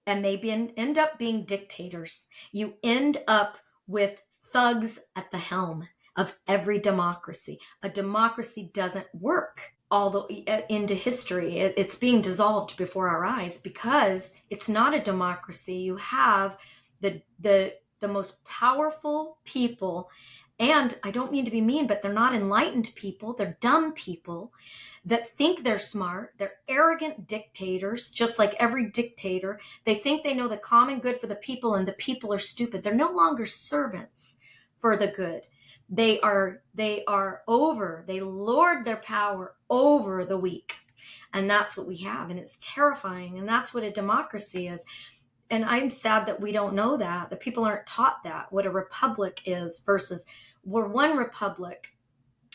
and they end up being dictators. You end up with thugs at the helm of every democracy. A democracy doesn't work into history. It's being dissolved before our eyes because it's not a democracy. You have the most powerful people, and I don't mean to be mean, but they're not enlightened people. They're dumb people that think they're smart. They're arrogant dictators, just like every dictator. They think they know the common good for the people, and the people are stupid. They're no longer servants for the good. They lord their power over the weak. And that's what we have. And it's terrifying. And that's what a democracy is. And I'm sad that we don't know that. The people aren't taught that, what a republic is versus we're one republic.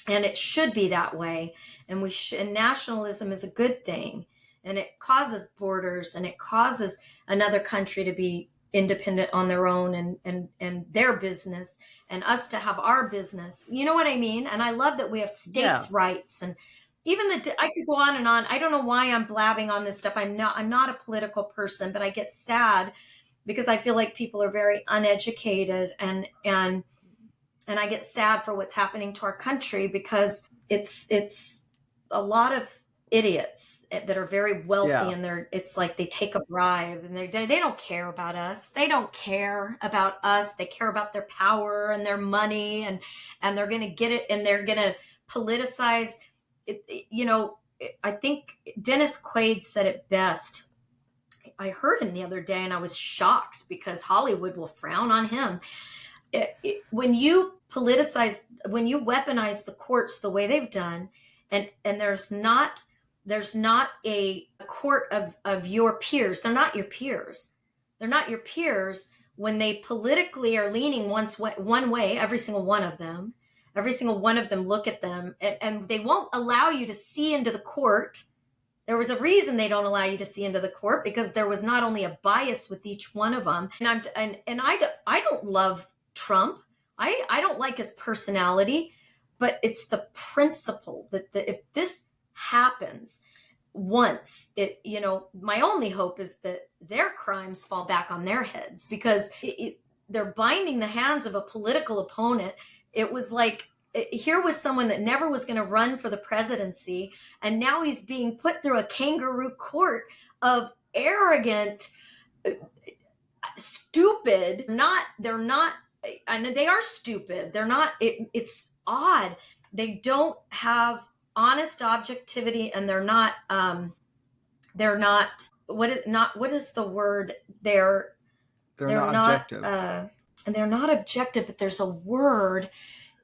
And it should be that way. And and nationalism is a good thing. And it causes borders, and it causes another country to be independent on their own and their business, and us to have our business. You know what I mean? And I love that we have states' rights, and even I could go on and on. I don't know why I'm blabbing on this stuff. I'm not a political person, but I get sad because I feel like people are very uneducated, and I get sad for what's happening to our country because it's a lot of idiots that are very wealthy, and it's like they take a bribe, and they don't care about us. They don't care about us. They care about their power and their money, and they're going to get it, and they're going to politicize it. I think Dennis Quaid said it best. I heard him the other day, and I was shocked because Hollywood will frown on him. When you politicize, when you weaponize the courts the way they've done, and there's not a court of your peers. They're not your peers. They're not your peers when they politically are leaning one way, every single one of them. Every single one of them look at them, and they won't allow you to see into the court. There was a reason they don't allow you to see into the court, because there was not only a bias with each one of them. And I don't love Trump. I don't like his personality, but it's the principle that if this happens, once my only hope is that their crimes fall back on their heads, because they're binding the hands of a political opponent. It was like, here was someone that never was going to run for the presidency, and now he's being put through a kangaroo court of arrogant, stupid, they're not, and they are stupid. They're not, it's odd. They don't have honest objectivity, and they're not what is the word? They're not objective. And they're not objective, but there's a word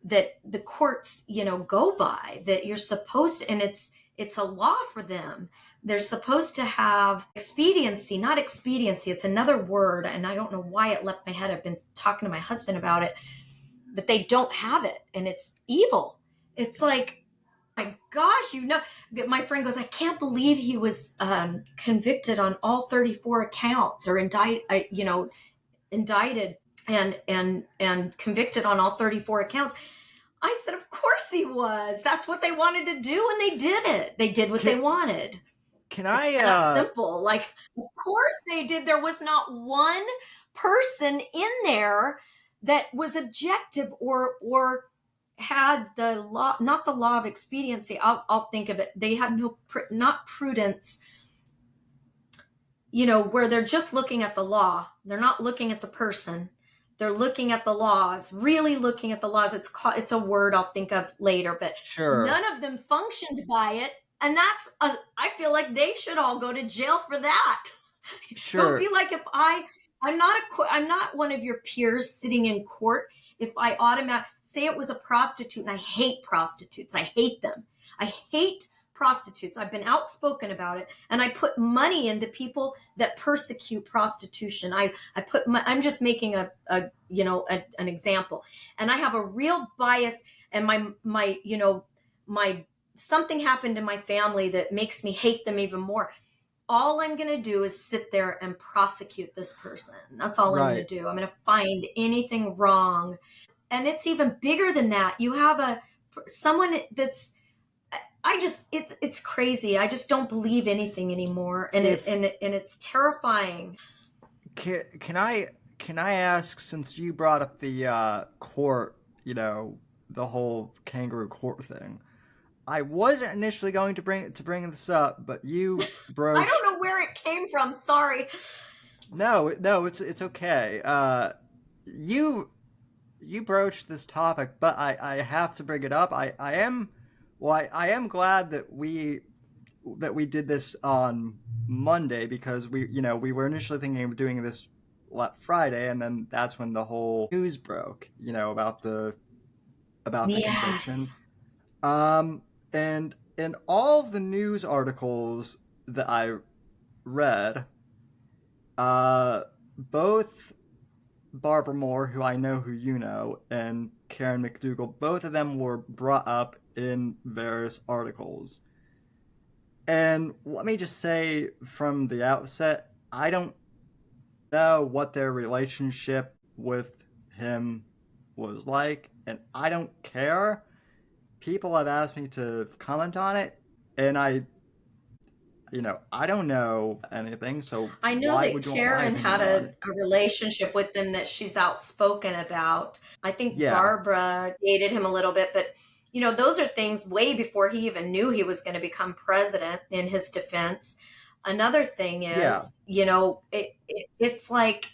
that the courts, go by, that you're supposed to, and it's a law for them. They're supposed to have expediency, not expediency. It's another word, and I don't know why it left my head. I've been talking to my husband about it, but they don't have it, and it's evil. It's like, my gosh, my friend goes, I can't believe he was convicted on all 34 accounts, or indicted and convicted on all 34 accounts. I said, of course he was. That's what they wanted to do, and they did it. They did what they wanted. It's that simple. Like, of course they did. There was not one person in there that was objective or had the law, not the law of expediency. I'll think of it. They had not prudence, where they're just looking at the law. They're not looking at the person. They're looking at the laws, really looking at the laws. It's a word I'll think of later, but sure, none of them functioned by it. And I feel like they should all go to jail for that. Sure. It would be like if I'm not one of your peers sitting in court. If I say it was a prostitute, and I hate prostitutes. I hate them. I hate prostitutes. I've been outspoken about it, and I put money into people that persecute prostitution. I'm just making an example, and I have a real bias, and my something happened in my family that makes me hate them even more. All I'm going to do is sit there and prosecute this person. That's all I'm going to do. I'm going to find anything wrong. And it's even bigger than that. You have someone that's, it's crazy. I just don't believe anything anymore. And it's terrifying. Can I ask, since you brought up the court, the whole kangaroo court thing, I wasn't initially going to bring this up, but you broached... I don't know where it came from. Sorry. No, it's okay. You broached this topic, but I have to bring it up. I am glad that we did this on Monday, because we were initially thinking of doing this Friday, and then that's when the whole news broke, about the conviction. And in all of the news articles that I read, both Barbara Moore, who I know who you know, and Karen McDougal, both of them were brought up in various articles. And let me just say from the outset, I don't know what their relationship with him was like, and I don't care. People have asked me to comment on it, and I don't know anything, so I know that Karen had a relationship with him that she's outspoken about. I think Barbara dated him a little bit, but those are things way before he even knew he was going to become president, in his defense. Another thing is, it's like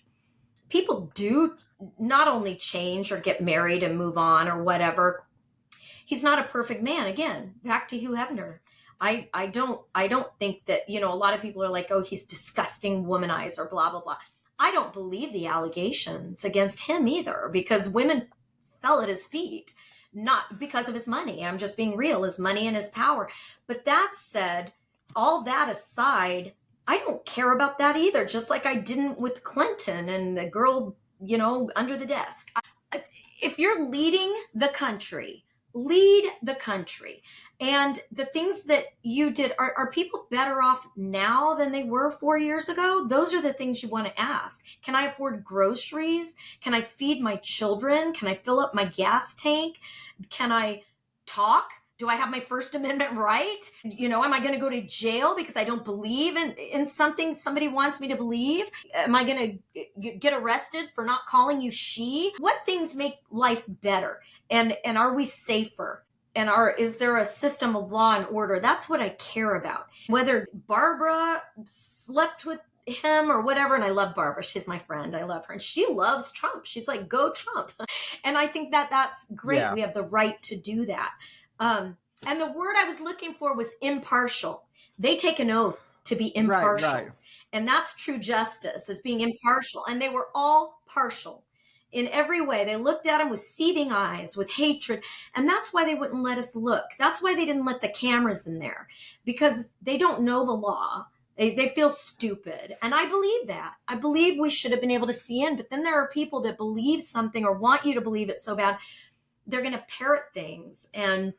people do not only change or get married and move on or whatever. He's not a perfect man. Again, back to Hugh Hefner. I don't think that, a lot of people are like, oh, he's disgusting womanizer, blah, blah, blah. I don't believe the allegations against him either, because women fell at his feet, not because of his money. I'm just being real, his money and his power. But that said, all that aside, I don't care about that either. Just like I didn't with Clinton and the girl, under the desk. If you're leading the country, lead the country. And the things that you did, are people better off now than they were 4 years ago? Those are the things you want to ask. Can I afford groceries? Can I feed my children? Can I fill up my gas tank? Can I talk? Do I have my First Amendment right? Am I going to go to jail because I don't believe in something somebody wants me to believe? Am I going to get arrested for not calling you she? What things make life better? And are we safer? And is there a system of law and order? That's what I care about. Whether Barbara slept with him or whatever, and I love Barbara. She's my friend. I love her. And she loves Trump. She's like, go Trump. And I think that's great. Yeah. We have the right to do that. And the word I was looking for was impartial. They take an oath to be impartial. Right. And that's true justice, is being impartial. And they were all partial in every way. They looked at him with seething eyes, with hatred. And that's why they wouldn't let us look. That's why they didn't let the cameras in there, because they don't know the law. They feel stupid. And I believe that. I believe we should have been able to see in. But then there are people that believe something or want you to believe it so bad, they're going to parrot things and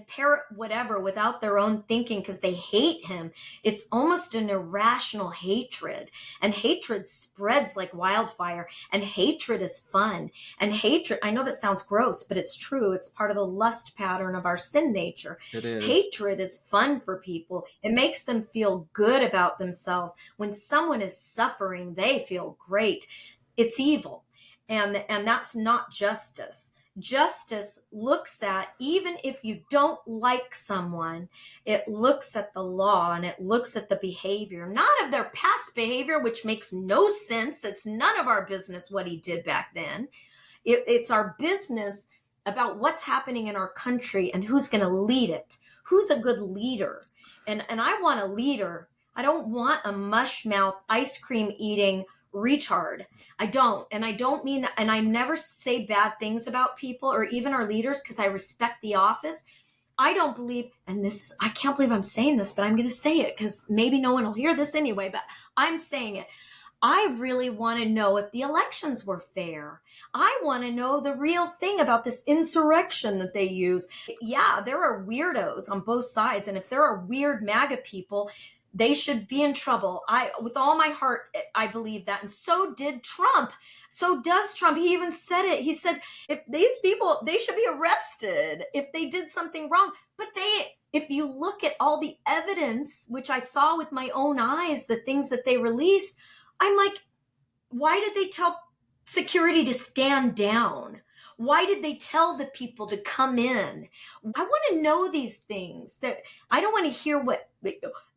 parrot whatever without their own thinking because they hate him. It's almost an irrational hatred. And hatred spreads like wildfire. And hatred is fun. And hatred, I know that sounds gross, but it's true. It's part of the lust pattern of our sin nature. It is. Hatred is fun for people. It makes them feel good about themselves. When someone is suffering, they feel great. It's evil. And that's not justice. Justice looks at, even if you don't like someone, it looks at the law and it looks at the behavior, not of their past behavior, which makes no sense. It's none of our business what he did back then. It's our business about what's happening in our country and who's going to lead it. Who's a good leader? And I want a leader. I don't want a mush mouth, ice cream eating retard. I don't. And I don't mean that. And I never say bad things about people or even our leaders because I respect the office. I don't believe, and I can't believe I'm saying this, but I'm going to say it because maybe no one will hear this anyway, but I'm saying it. I really want to know if the elections were fair. I want to know the real thing about this insurrection that they use. Yeah, there are weirdos on both sides. And if there are weird MAGA people, they should be in trouble. With all my heart, I believe that. And so did Trump. So does Trump. He even said it. He said, if these people, they should be arrested if they did something wrong. But if you look at all the evidence, which I saw with my own eyes, the things that they released, I'm like, why did they tell security to stand down? Why did they tell the people to come in? I want to know these things. That I don't want to hear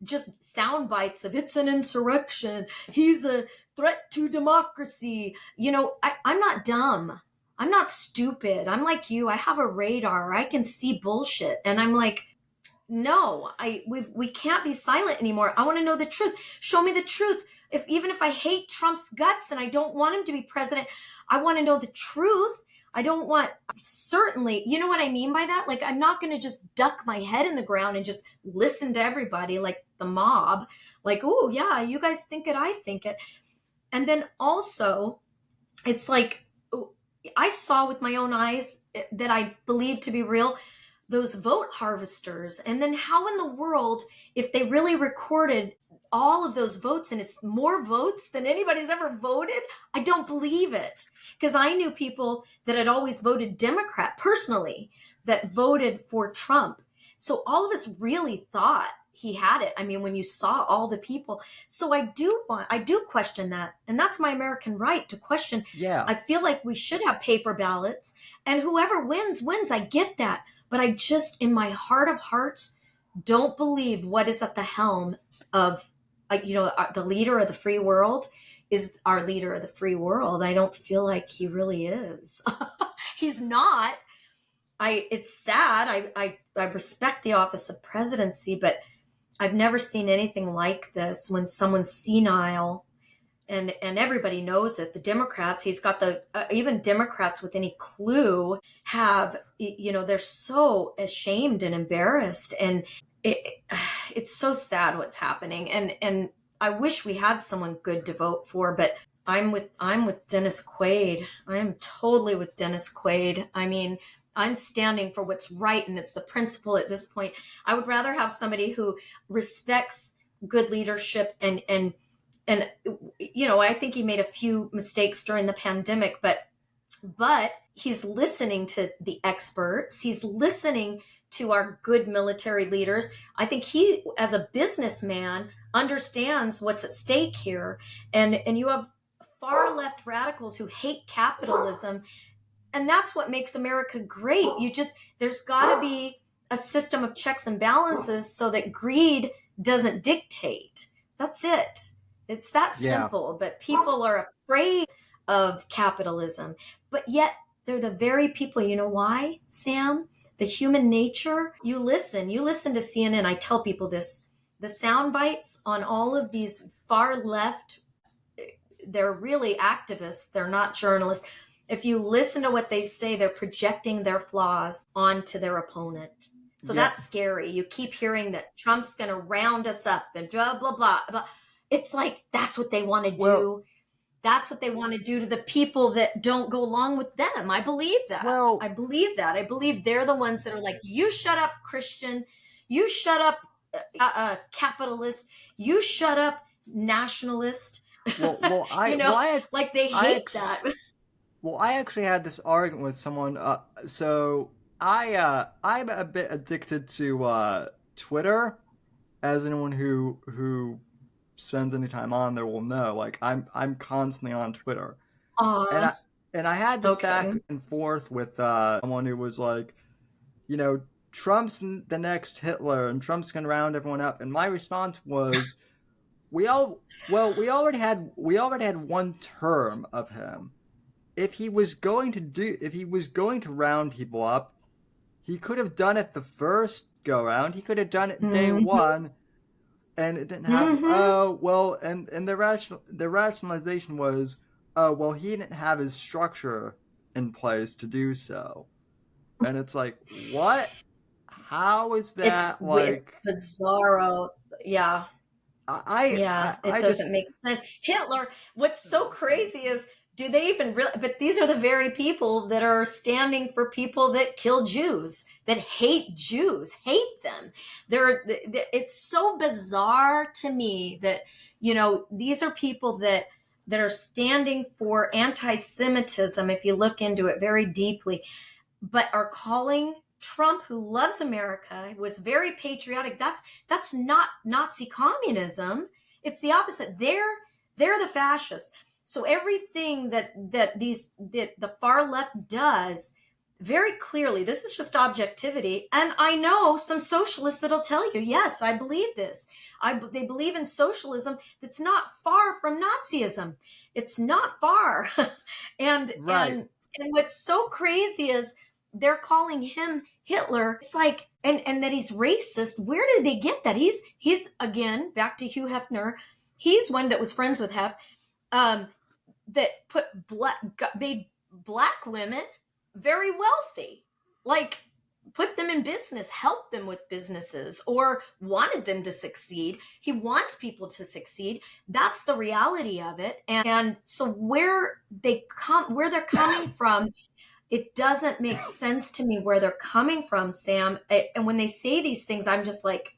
just sound bites of it's an insurrection. He's a threat to democracy. I'm not dumb. I'm not stupid. I'm like you. I have a radar. I can see bullshit. And I'm like, no, we can't be silent anymore. I want to know the truth. Show me the truth. Even if I hate Trump's guts and I don't want him to be president, I want to know the truth. I don't want, certainly, you know what I mean by that? Like, I'm not going to just duck my head in the ground and just listen to everybody like the mob. Like, oh, yeah, you guys think it, I think it. And then also, it's like, I saw with my own eyes that I believe to be real, those vote harvesters. And then how in the world, if they really recorded all of those votes and it's more votes than anybody's ever voted, I don't believe it. Because I knew people that had always voted Democrat personally that voted for Trump. So all of us really thought he had it. I mean, when you saw all the people. So I do question that. And that's my American right to question. Yeah. I feel like we should have paper ballots and whoever wins. I get that. But I just, in my heart of hearts, don't believe what is at the helm of, the leader of the free world is our leader of the free world. I don't feel like he really is. He's not. It's sad. I respect the office of presidency, but I've never seen anything like this when someone's senile and everybody knows it. The Democrats, he's got even Democrats with any clue have, they're so ashamed and embarrassed. And it's so sad what's happening. And I wish we had someone good to vote for, but I'm with Dennis Quaid. I am totally with Dennis Quaid. I mean, I'm standing for what's right, and it's the principle at this point. I would rather have somebody who respects good leadership and I think he made a few mistakes during the pandemic, but he's listening to the experts. He's listening to our good military leaders. I think he, as a businessman, understands what's at stake here. And you have far left radicals who hate capitalism, and that's what makes America great. There's got to be a system of checks and balances so that greed doesn't dictate. That's it. It's that simple. But people are afraid of capitalism. But yet they're the very people, you know why, Sam? The human nature. You listen to CNN. I tell people this. The sound bites on all of these far left, they're really activists. They're not journalists. If you listen to what they say, they're projecting their flaws onto their opponent. So that's scary. You keep hearing that Trump's going to round us up and blah, blah, blah, blah. It's like, that's what they want to do. That's what they want to do to the people that don't go along with them. I believe that. I believe that. I believe they're the ones that are like, you shut up, Christian. You shut up, capitalist. You shut up, nationalist. Like they hate that. Well, I actually had this argument with someone. So I'm a bit addicted to Twitter, as anyone who spends any time on there will know. Like I'm constantly on Twitter, and I had this back and forth with someone who was like, Trump's the next Hitler, and Trump's gonna round everyone up. And my response was, we already had one term of him. If he was going to round people up, he could have done it the first go round. He could have done it day one, and it didn't happen. And the rationalization was, he didn't have his structure in place to do so. And it's like, what? How is that? It's bizarro. Yeah. It doesn't make sense. Hitler, what's so crazy is, do they even really? But these are the very people that are standing for people that kill Jews, that hate Jews, hate them. It's so bizarre to me that, these are people that are standing for anti-Semitism, if you look into it very deeply, but are calling Trump, who loves America, was very patriotic. That's not Nazi communism. It's the opposite. They're the fascists. So everything that the far left does, very clearly, this is just objectivity. And I know some socialists that'll tell you, yes, I believe this. They believe in socialism that's not far from Nazism. It's not far. and what's so crazy is they're calling him Hitler. It's like, and that he's racist. Where did they get that? He's again, back to Hugh Hefner. He's one that was friends with Hef. That made black women very wealthy, like put them in business, helped them with businesses, or wanted them to succeed. He wants people to succeed. That's the reality of it. And so where they're coming from, it doesn't make sense to me where they're coming from, Sam. And when they say these things, I'm just like,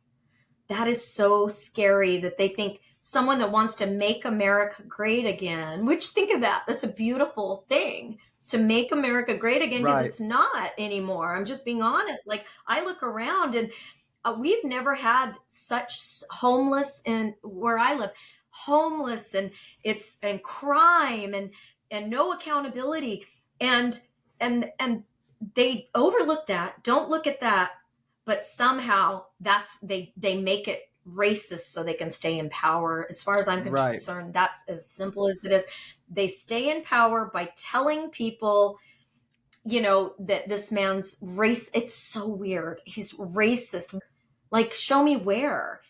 that is so scary that they think someone that wants to make America great again, which, think of that. That's a beautiful thing, to make America great again, because it's not anymore. I'm just being honest. Like, I look around and we've never had such homeless in where I live, homeless and crime and no accountability. And they overlook that, don't look at that, but somehow they make it racist so they can stay in power. As far as I'm concerned, that's as simple as it is. They stay in power by telling people, that this man's race. It's so weird. He's racist. Like, show me where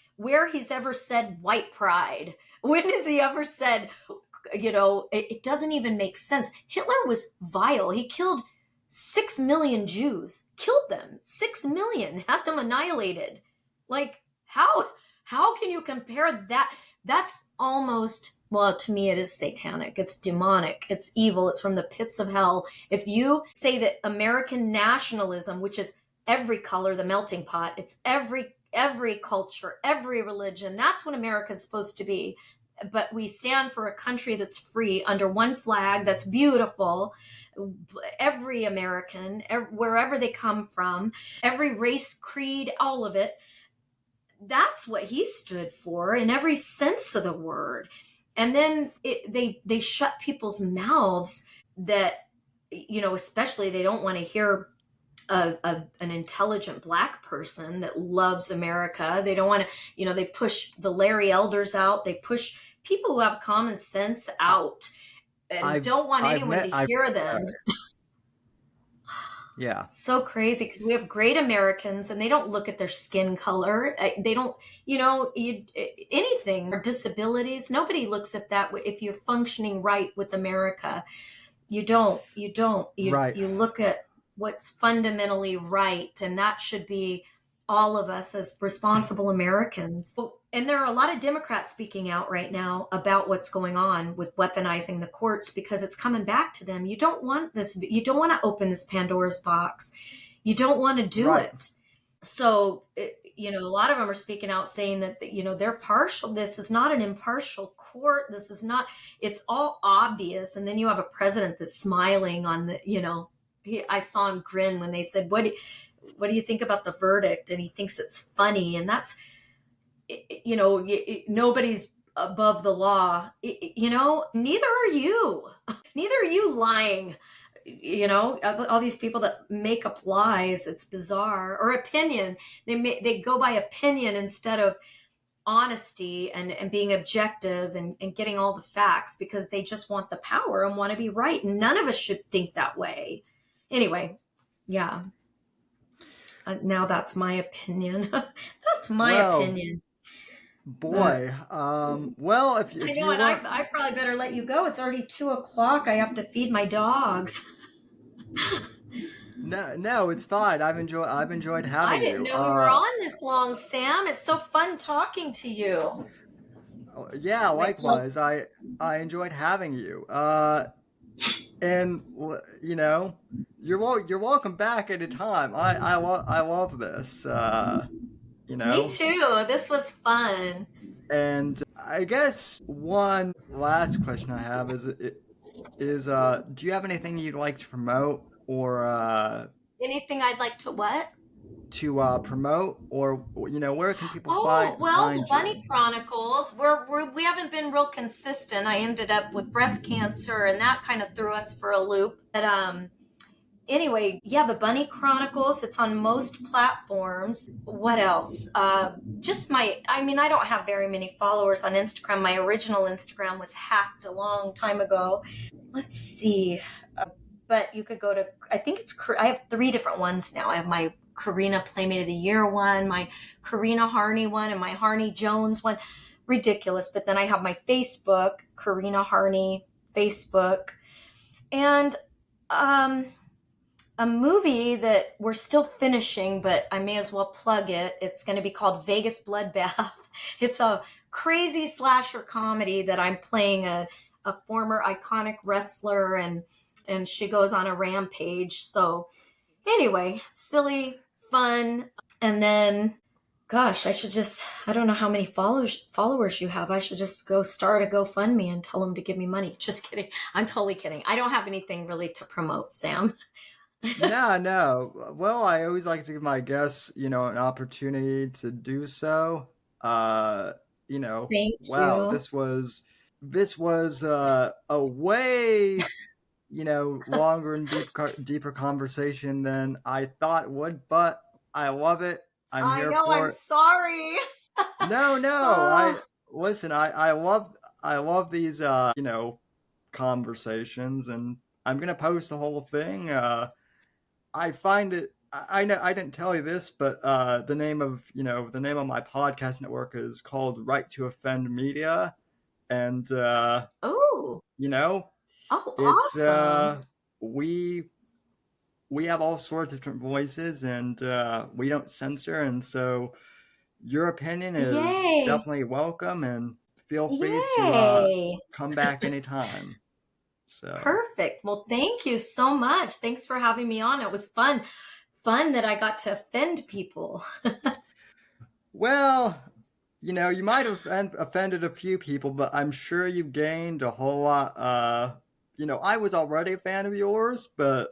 he's ever said white pride. When has he ever said, it doesn't even make sense. Hitler was vile. He killed 6 million Jews, killed them, 6 million, had them annihilated. Like, how can you compare that? That's almost, well, to me, it is satanic. It's demonic. It's evil. It's from the pits of hell. If you say that American nationalism, which is every color, the melting pot, it's every culture, every religion, that's what America is supposed to be. but we stand for a country that's free under one flag, that's beautiful. Every American, wherever they come from, every race, creed, all of it. That's what he stood for in every sense of the word. And then they shut people's mouths that, especially they don't want to hear an intelligent Black person that loves America. They don't want to, they push the Larry Elders out. They push people who have common sense out and don't want anyone to hear them. Yeah. So crazy, because we have great Americans and they don't look at their skin color. They don't, anything, or disabilities. Nobody looks at that. If you're functioning right with America, you don't. Right. You look at what's fundamentally right, and that should be all of us as responsible Americans. And there are a lot of Democrats speaking out right now about what's going on with weaponizing the courts, because it's coming back to them. You don't want this. You don't want to open this Pandora's box. You don't want to do it. So, a lot of them are speaking out saying that, they're partial. This is not an impartial court. This is not, it's all obvious. And then you have a president that's smiling on the, I saw him grin when they said, what do you think about the verdict? And he thinks it's funny. And that's, nobody's above the law. Neither are you. Neither are you lying. All these people that make up lies. It's bizarre. Or opinion. They go by opinion instead of honesty and being objective and getting all the facts, because they just want the power and want to be right. And none of us should think that way. Anyway, yeah. Now that's my opinion. That's my opinion. Boy, well, if I know, you and want... I probably better let you go. It's already 2:00. I have to feed my dogs. No, it's fine. I've enjoyed having you. I didn't know we were on this long, Sam. It's so fun talking to you. Yeah, likewise. I enjoyed having you. And you're welcome back anytime. I love this. Me too. This was fun. And I guess one last question I have is do you have anything you'd like to promote, or anything I'd like to what? To promote, or where can people find the Bunny you? Chronicles. We haven't been real consistent. I ended up with breast cancer, and that kind of threw us for a loop. But anyway, yeah, the Bunny Chronicles. It's on most platforms. What else? I don't have very many followers on Instagram. My original Instagram was hacked a long time ago. Let's see. But you could go to, I have 3 different ones now. I have my Corinna Playmate of the Year one, my Corinna Harney one, and my Harney Jones one. Ridiculous. But then I have my Facebook, Corinna Harney Facebook. And a movie that we're still finishing, but I may as well plug it. It's going to be called Vegas Bloodbath. It's a crazy slasher comedy that I'm playing a former iconic wrestler, and she goes on a rampage. So anyway, silly, fun. And then, gosh, I don't know how many followers you have. I should just go start a GoFundMe and tell them to give me money. Just kidding. I'm totally kidding. I don't have anything really to promote, Sam. No. Well, I always like to give my guests, an opportunity to do so. Thank wow, you. this was a way, longer and deeper conversation than I thought it would, but I love it. I'm here for it. I'm sorry. No. I love these, conversations, and I'm gonna post the whole thing. I find it. I know I didn't tell you this, but the name of my podcast network is called Right to Offend Media, and it's awesome. We have all sorts of different voices, and we don't censor, and so your opinion is definitely welcome, and feel free to come back anytime. So perfect. Well, thank you so much. Thanks for having me on. It was fun that I got to offend people. Well, you might have offended a few people, but I'm sure you gained a whole lot. I was already a fan of yours, but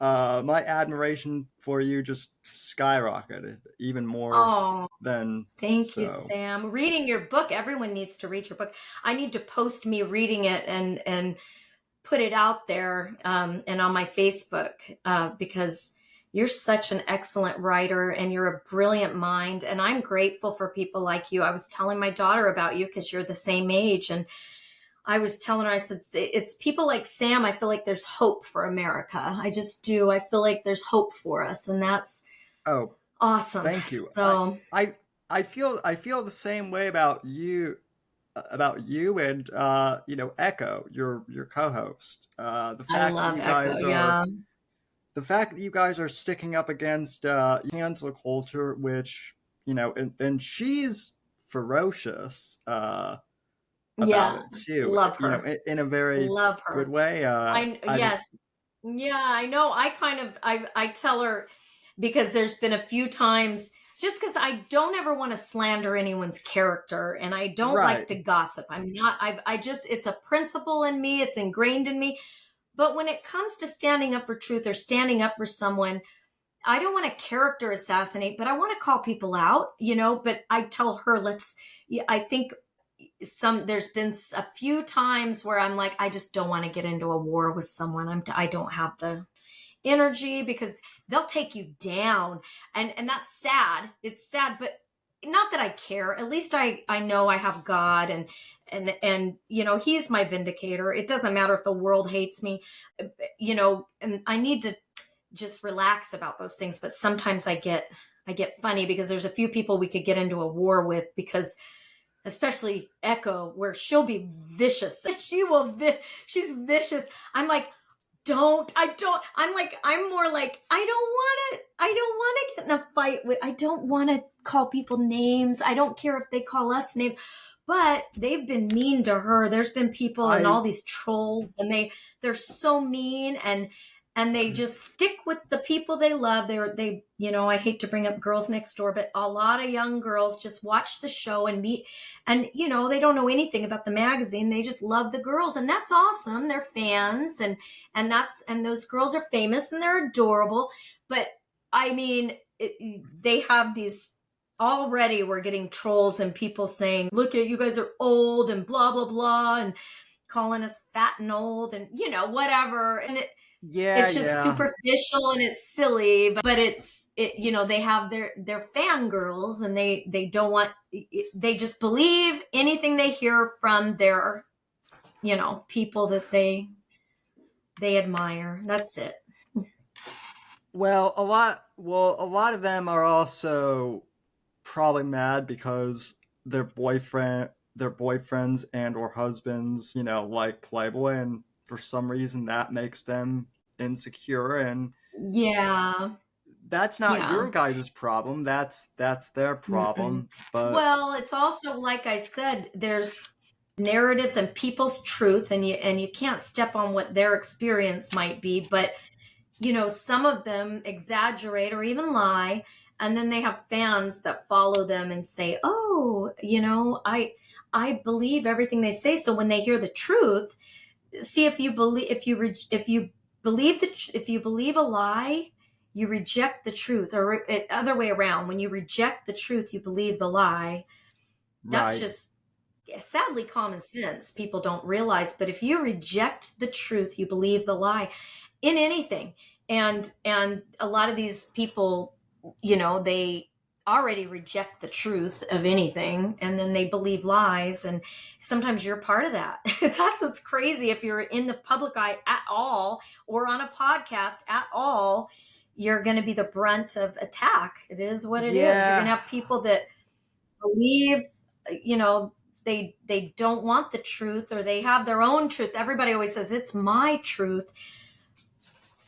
my admiration for you just skyrocketed even more Oh, than thank you, so. Sam. Reading your book, everyone needs to read your book. I need to post me reading it and put it out there and on my Facebook because you're such an excellent writer and you're a brilliant mind. And I'm grateful for people like you. I was telling my daughter about you because you're the same age. And I was telling her, I said, it's people like Sam. I feel like there's hope for America. I just do. I feel like there's hope for us. And that's Oh, awesome. thank you. So I feel the same way about you and Echo, your co-host. The I fact that love you Echo. guys are Yeah. the fact that you guys are sticking up against cancel culture, which and she's ferocious about Yeah. it too. Love her. In a very Love good her. way. I Yes. Yeah, I know. I tell her because there's been a few times just because I don't ever want to slander anyone's character and I don't like right. to gossip. I'm not, I just, it's a principle in me. It's ingrained in me. But when it comes to standing up for truth or standing up for someone, I don't want to character assassinate, but I want to call people out, but I tell her, yeah, I think there's been a few times where I'm like, I just don't want to get into a war with someone. I don't have the energy because they'll take you down. And that's sad. It's sad, but not that I care. At least I know I have God and he's my vindicator. It doesn't matter if the world hates me, and I need to just relax about those things. But sometimes I get funny because there's a few people we could get into a war with because especially Echo, where she'll be vicious. She's vicious. I'm like, I'm more like, I don't want to get in a fight with, I don't want to call people names. I don't care if they call us names, but they've been mean to her. There's been people and I all these trolls and they're so mean and they just stick with the people they love. I hate to bring up Girls Next Door, but a lot of young girls just watch the show and meet, and they don't know anything about the magazine. They just love the girls, and that's awesome. They're fans, and those girls are famous and they're adorable. But I mean, they have these. Already, we're getting trolls and people saying, "Look at you guys are old," and blah blah blah, and calling us fat and old, and whatever. And yeah, it's just yeah. superficial and it's silly, but they have their fangirls and they don't want, they just believe anything they hear from their people that they admire. That's it. Well, a lot of them are also probably mad because their boyfriends and or husbands, like Playboy, and for some reason that makes them insecure, and Yeah. that's not Yeah. your guys' problem. That's their Mm-mm. problem. But Well, it's also like I said, there's narratives and people's truth, and you can't step on what their experience might be, but some of them exaggerate or even lie, and then they have fans that follow them and say, "Oh, I believe everything they say." So when they hear the truth, see if you believe a lie, you reject the truth, or other way around. When you reject the truth, you believe the lie. That's right. just sadly common sense. People don't realize, but if you reject the truth, you believe the lie in anything. And a lot of these people, they already reject the truth of anything and then they believe lies, and sometimes you're part of that. That's what's crazy. If you're in the public eye at all or on a podcast at all, you're going to be the brunt of attack. It is what it is. You're going Yeah. to have people that believe, you know they don't want the truth, or they have their own truth. Everybody always says it's my truth,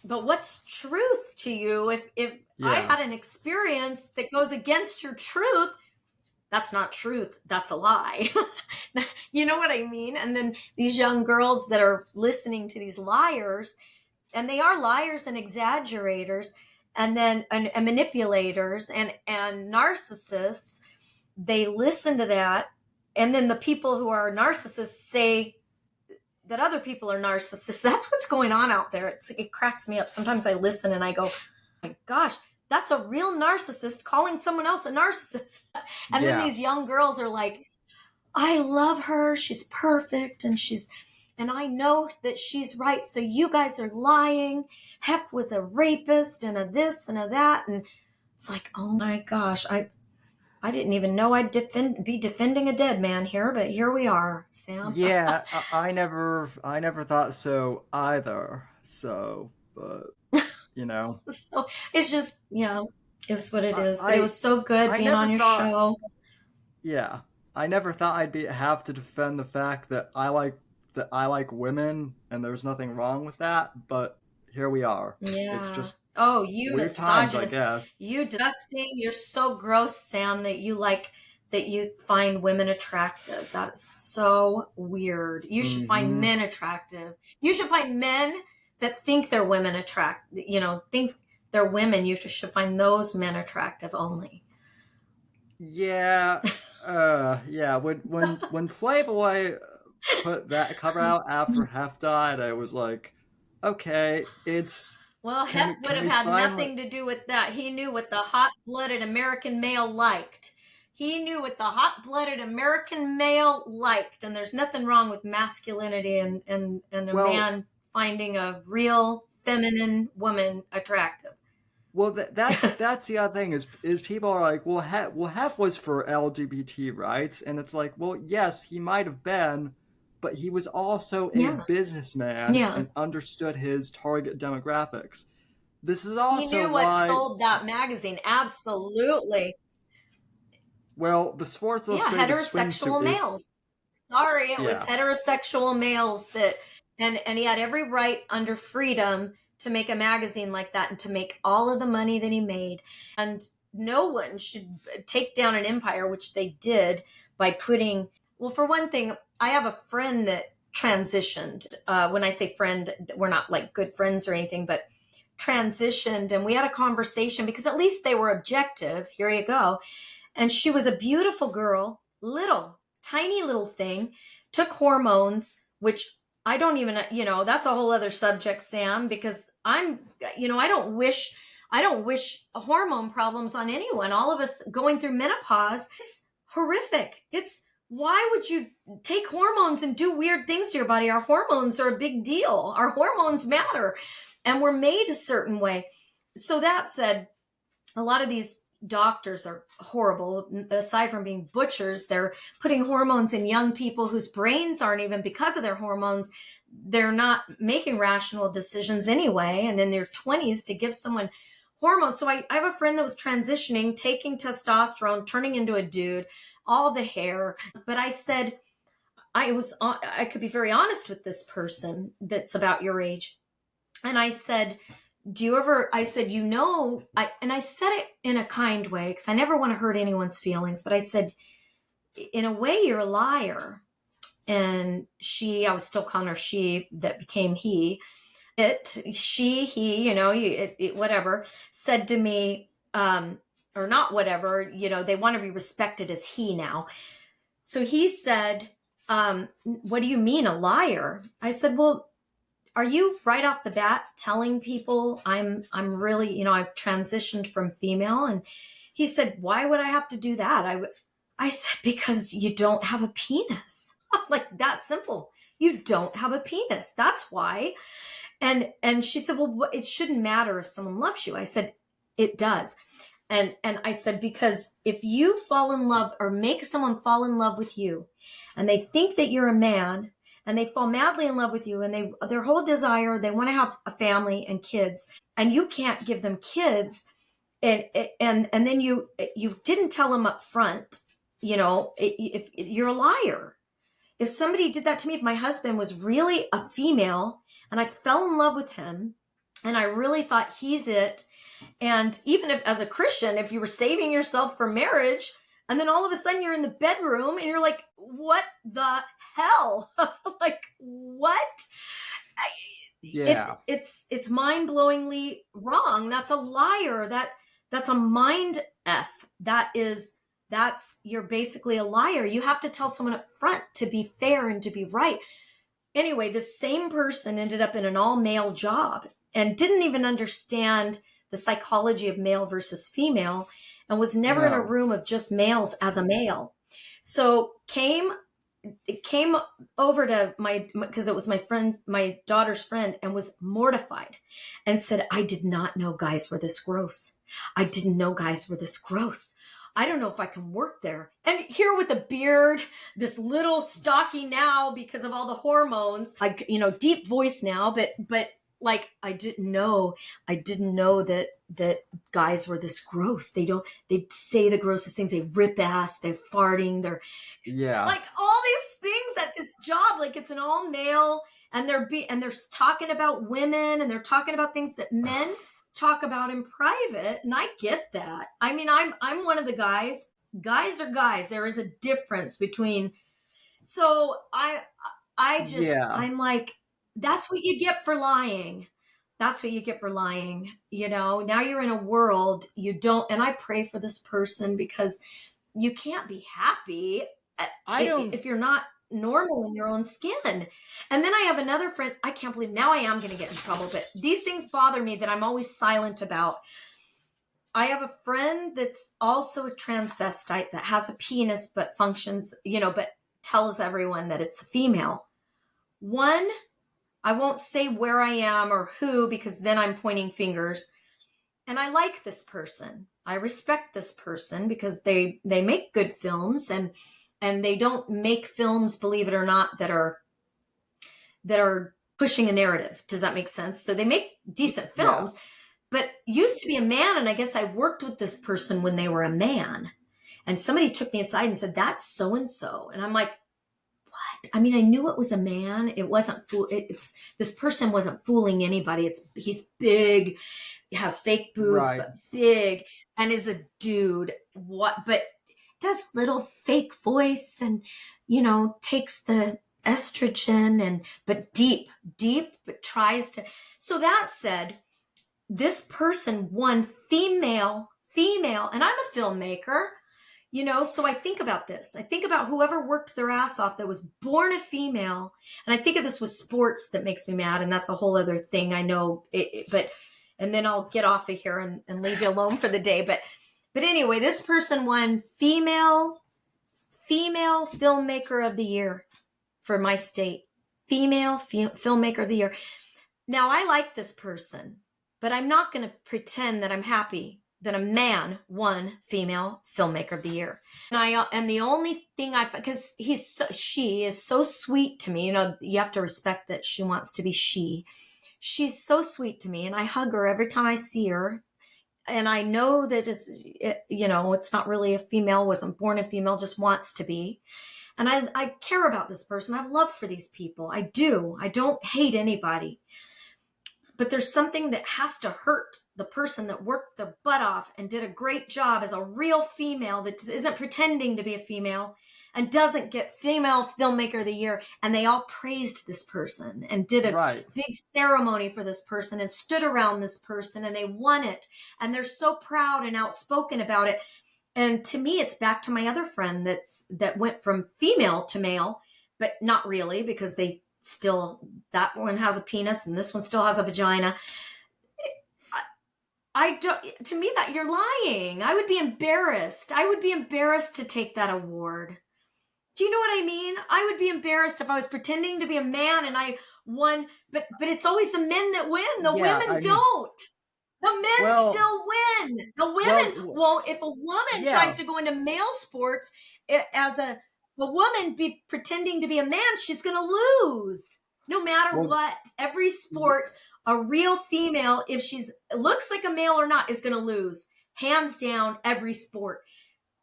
but what's truth to you? If I Yeah. had an experience that goes against your truth, that's not truth, that's a lie. You know what I mean? And then these young girls that are listening to these liars, and they are liars and exaggerators, and then and manipulators and narcissists, they listen to that, and then the people who are narcissists say that other people are narcissists. That's what's going on out there. It cracks me up. Sometimes I listen and I go, oh my gosh, that's a real narcissist calling someone else a narcissist. And then these young girls are like, I love her. She's perfect. And I know that she's right. So you guys are lying. Hef was a rapist and a this and a that. And it's like, oh my gosh, I didn't even know I'd be defending a dead man here, but here we are, Sam. Yeah, I never thought so either. So, but So it's just, is what it is. But I it was so good being on your show. Yeah, I never thought have to defend the fact that I like women, and there's nothing wrong with that. But here we are. Yeah. It's just you weird times, I guess. You disgusting. You're so gross, Sam, that you find women attractive. That's so weird. You should find men attractive. You should find men that think they're women think they're women. You should find those men attractive only. Yeah. Yeah. When Playboy put that cover out after Hef died, I was like, okay, it's. Well, Hef would have had nothing to do with that. He knew what the hot-blooded American male liked. He knew what the hot-blooded American male liked, and there's nothing wrong with masculinity and a man finding a real feminine woman attractive. Well, that's the other thing is people are like, well, Hef was for LGBT rights, and it's like, well, yes, he might have been, but he was also a businessman and understood his target demographics. This is also he knew what sold that magazine. Absolutely. Well, the Sports Illustrated heterosexual males. Sorry, it was heterosexual males and he had every right under freedom to make a magazine like that and to make all of the money that he made. And no one should take down an empire, which they did by putting, well, for one thing, I have a friend that transitioned. When I say friend, we're not like good friends or anything, but transitioned. And we had a conversation because at least they were objective. Here you go. And she was a beautiful girl, tiny little thing, took hormones, which I don't even, that's a whole other subject, Sam, because I don't wish hormone problems on anyone. All of us going through menopause, it's horrific. Why would you take hormones and do weird things to your body? Our hormones are a big deal. Our hormones matter, and we're made a certain way. So that said, a lot of these doctors are horrible. Aside from being butchers, they're putting hormones in young people whose brains aren't even, because of their hormones, they're not making rational decisions anyway. And in their 20s to give someone hormones. So I have a friend that was transitioning, taking testosterone, turning into a dude, all the hair. But I said, I could be very honest with this person that's about your age. And I said, I said, and I said it in a kind way, because I never want to hurt anyone's feelings, but I said, in a way, you're a liar. And I was still calling her she, that became he. He, whatever, said to me, or not whatever, they want to be respected as he now. So he said, what do you mean a liar? I said, well, are you right off the bat telling people I'm really, I've transitioned from female? And he said, why would I have to do that? I said, because you don't have a penis. Like, that simple. You don't have a penis. That's why. And she said, well, it shouldn't matter if someone loves you. I said, it does. And I said, because if you fall in love or make someone fall in love with you and they think that you're a man and they fall madly in love with you and their whole desire, they want to have a family and kids, and you can't give them kids, and then you didn't tell them up front, if you're a liar. If somebody did that to me, if my husband was really a female and I fell in love with him and I really thought he's it, and even if as a Christian, if you were saving yourself for marriage, and then all of a sudden you're in the bedroom and you're like, what the hell? Like, what? Yeah. It's mind-blowingly wrong. That's a liar. That's a mind F. That is you're basically a liar. You have to tell someone up front to be fair and to be right. Anyway, this same person ended up in an all-male job and didn't even understand the psychology of male versus female, and was never in a No. room of just males as a male. So it came over to because it was my daughter's friend, and was mortified and said, I did not know guys were this gross. I didn't know guys were this gross. I don't know if I can work there. And here with a beard, this little stocky now because of all the hormones, like, deep voice now, but like, I didn't know that guys were this gross. They say the grossest things. They rip ass, they're farting, they're like all these things at this job, like it's an all male, and they're talking about women, and they're talking about things that men talk about in private. And I get that. I mean, I'm one of the guys. Guys are guys. There is a difference between. So I'm like, that's what you get for lying. That's what you get for lying. Now you're in a world you don't, and I pray for this person, because you can't be happy if you're not normal in your own skin. And then I have another friend, I can't believe, now I am going to get in trouble, but these things bother me that I'm always silent about. I have a friend that's also a transvestite that has a penis but functions, but tells everyone that it's a female. One, I won't say where I am or who, because then I'm pointing fingers. And I like this person. I respect this person because they make good films, and they don't make films, believe it or not, that are pushing a narrative. Does that make sense? So they make decent films, but used to be a man. And I guess I worked with this person when they were a man, and somebody took me aside and said, that's so-and-so. And I'm like, what? I mean, I knew it was a man. It wasn't this person wasn't fooling anybody. He's big, he has fake boobs, but big, and is a dude. But does little fake voice, and takes the estrogen, but deep, but tries to. So that said, this person, one female, and I'm a filmmaker, so I think about this. I think about whoever worked their ass off that was born a female. And I think of this with sports that makes me mad. And that's a whole other thing, I know. And then I'll get off of here and leave you alone for the day. But anyway, this person won female filmmaker of the year for my state. Female filmmaker of the year. Now, I like this person, but I'm not going to pretend that I'm happy that a man won female filmmaker of the year. And the only thing because she is so sweet to me. You have to respect that she wants to be she. She's so sweet to me, and I hug her every time I see her. And I know that it's not really a female, wasn't born a female, just wants to be. And I care about this person. I have love for these people. I do. I don't hate anybody. But there's something that has to hurt the person that worked their butt off and did a great job as a real female that isn't pretending to be a female and doesn't get female filmmaker of the year. And they all praised this person and did a big ceremony for this person and stood around this person, and they won it. And they're so proud and outspoken about it. And to me, it's back to my other friend that went from female to male, but not really, because that one has a penis and this one still has a vagina. To me, that you're lying. I would be embarrassed. I would be embarrassed to take that award. Do you know what I mean? I would be embarrassed if I was pretending to be a man and I won, but it's always the men that win. The women don't. The men still win. The women won't. If a woman tries to go into male sports as a woman be pretending to be a man, she's going to lose no matter what. Every sport, a real female, if she's looks like a male or not, is going to lose. Hands down, every sport.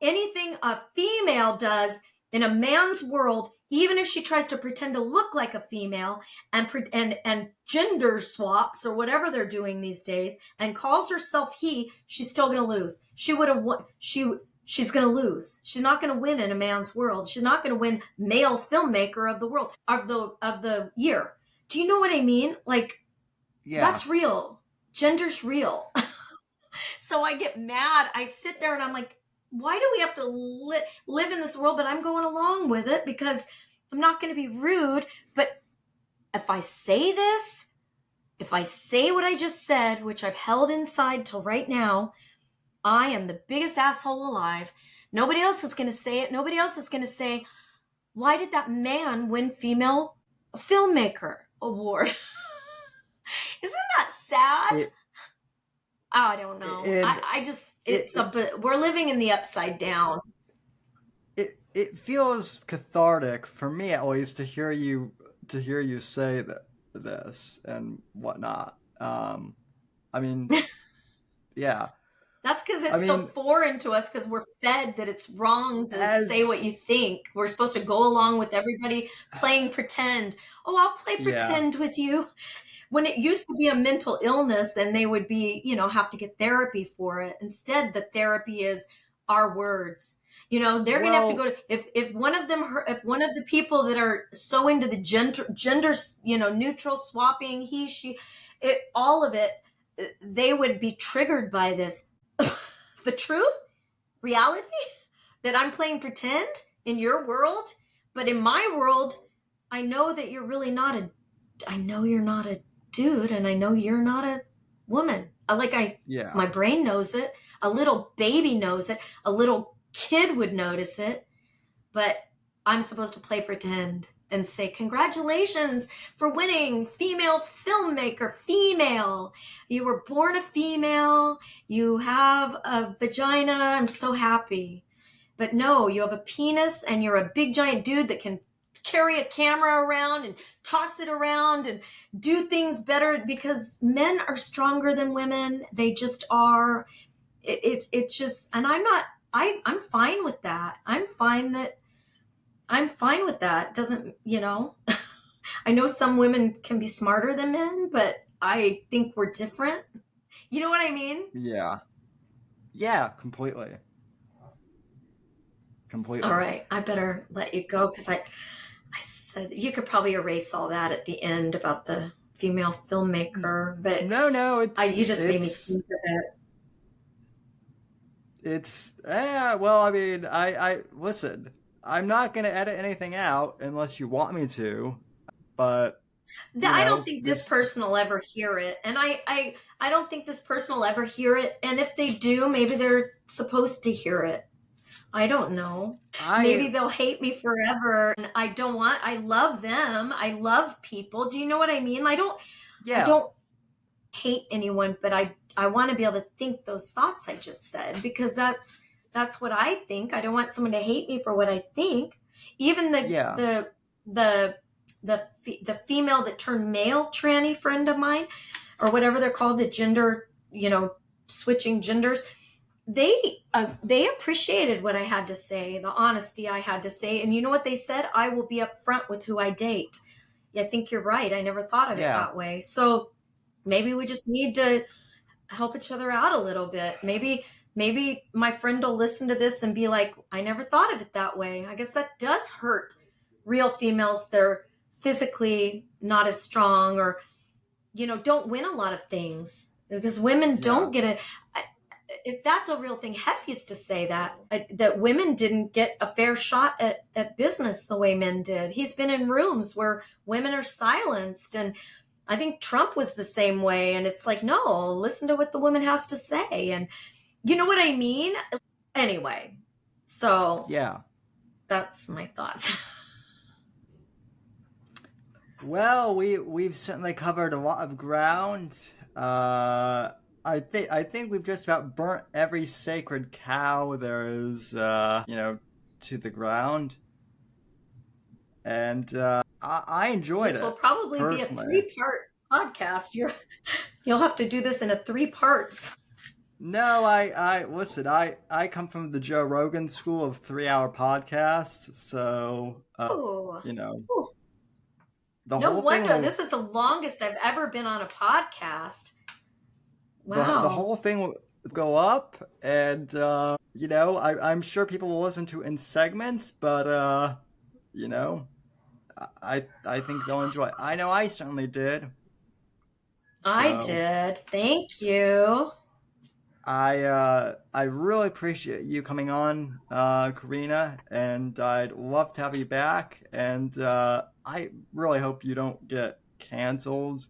Anything a female does in a man's world, even if she tries to pretend to look like a female and gender swaps or whatever they're doing these days and calls herself he, she's still going to lose. She would have won. She's going to lose. She's not going to win in a man's world. She's not going to win male filmmaker of the world of the year. Do you know what I mean? Like, that's real. Gender's real. So I get mad. I sit there and I'm like, why do we have to live in this world? But I'm going along with it because I'm not going to be rude. But if I say this, if I say what I just said, which I've held inside till right now, I am the biggest asshole alive. Nobody else is going to say it. Nobody else is going to say, why did that man win Female Filmmaker Award? Isn't that sad? It, I don't know. it, I just, it, we're living in the upside down. it feels cathartic for me, at least, to hear you say this and whatnot. I mean, yeah. That's because I it's so mean, foreign to us because we're fed that it's wrong to say what as you think. We're supposed to go along with everybody playing pretend. Oh, I'll play yeah, pretend with you. When it used to be a mental illness and they would be, have to get therapy for it. Instead, the therapy is our words. They're going to have to go well, to, if one of them, if one of the people that are so into the gender, neutral swapping, he, she, all of it, they would be triggered by this. The truth, reality, that I'm playing pretend in your world, but in my world, I know that you're really not I know you're not a dude, and I know you're not a woman. yeah, My brain knows it. A little baby knows it. A little kid would notice it, but I'm supposed to play pretend and say, congratulations for winning Female Filmmaker, female. You were born a female. You have a vagina. I'm so happy. But no, you have a penis and you're a big giant dude that can carry a camera around and toss it around and do things better because men are stronger than women. They just are. It just, and I'm fine with that. I'm fine with that. Doesn't, I know some women can be smarter than men, but I think we're different. You know what I mean? yeah, yeah, completely, All completely. right. I better let you go because I said you could probably erase all that at the end about the female filmmaker, but No, no, you just made me think of it. yeah. Well, I mean, I listen. I'm not gonna edit anything out unless you want me to. But I don't think this this person will ever hear it, and I don't think this person will ever hear it. And if they do, maybe they're supposed to hear it. I don't know. I Maybe they'll hate me forever. And I love them. I love people. Do you know what I mean? I yeah, don't hate anyone, but I want to be able to think those thoughts I just said because that's what I think. I don't want someone to hate me for what I think. Even yeah, the the female that turned male tranny friend of mine or whatever they're called, the gender, switching genders, they appreciated what I had to say, the honesty I had to say. And you know what they said? I will be upfront with who I date. Yeah, I think you're right. I never thought of it yeah, that way. So maybe we just need to help each other out a little bit. Maybe my friend will listen to this and be like, I never thought of it that way. I guess that does hurt real females. They're physically not as strong or, don't win a lot of things because women yeah, don't get it. If that's a real thing, Hef used to say that women didn't get a fair shot at business the way men did. He's been in rooms where women are silenced, and I think Trump was the same way. And it's like, no, listen to what the woman has to say. And you know what I mean? Anyway, so yeah. that's my thoughts. Well, we've certainly covered a lot of ground. I think we've just about burnt every sacred cow there is, to the ground, and I enjoyed This will it probably be a personally. 3-part podcast. You'll have to do this in a 3 parts. No, I listen. I come from the Joe Rogan school of 3 hour podcast, so Oh, you know oh, the no whole thing wonder. will This is the longest I've ever been on a podcast. the Wow. whole thing will go up, and I'm sure people will listen to it in segments, but you know I think they'll enjoy it. I know I certainly did. I So did. Thank you. I really appreciate you coming on, Corinna, and I'd love to have you back. And I really hope you don't get canceled.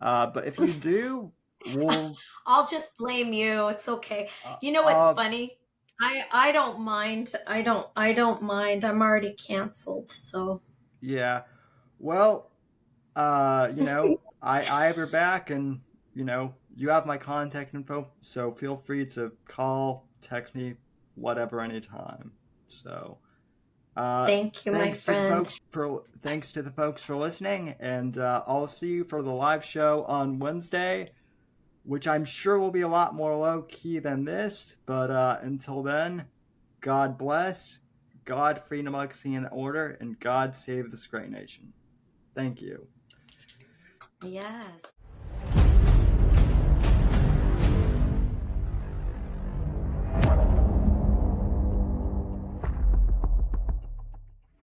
But if you do, we'll. I'll just blame you. It's okay. Uh, You know what's uh, funny? I don't mind. I don't mind. I'm already canceled. So yeah. Well, I have your back, and you have my contact info, so feel free to call, text me, whatever, anytime. So. thank you, my friend. Thanks to the folks for listening, and I'll see you for the live show on Wednesday, which I'm sure will be a lot more low key than this. But until then, God bless, God free democracy and order, and God save this great nation. Thank you. Yes.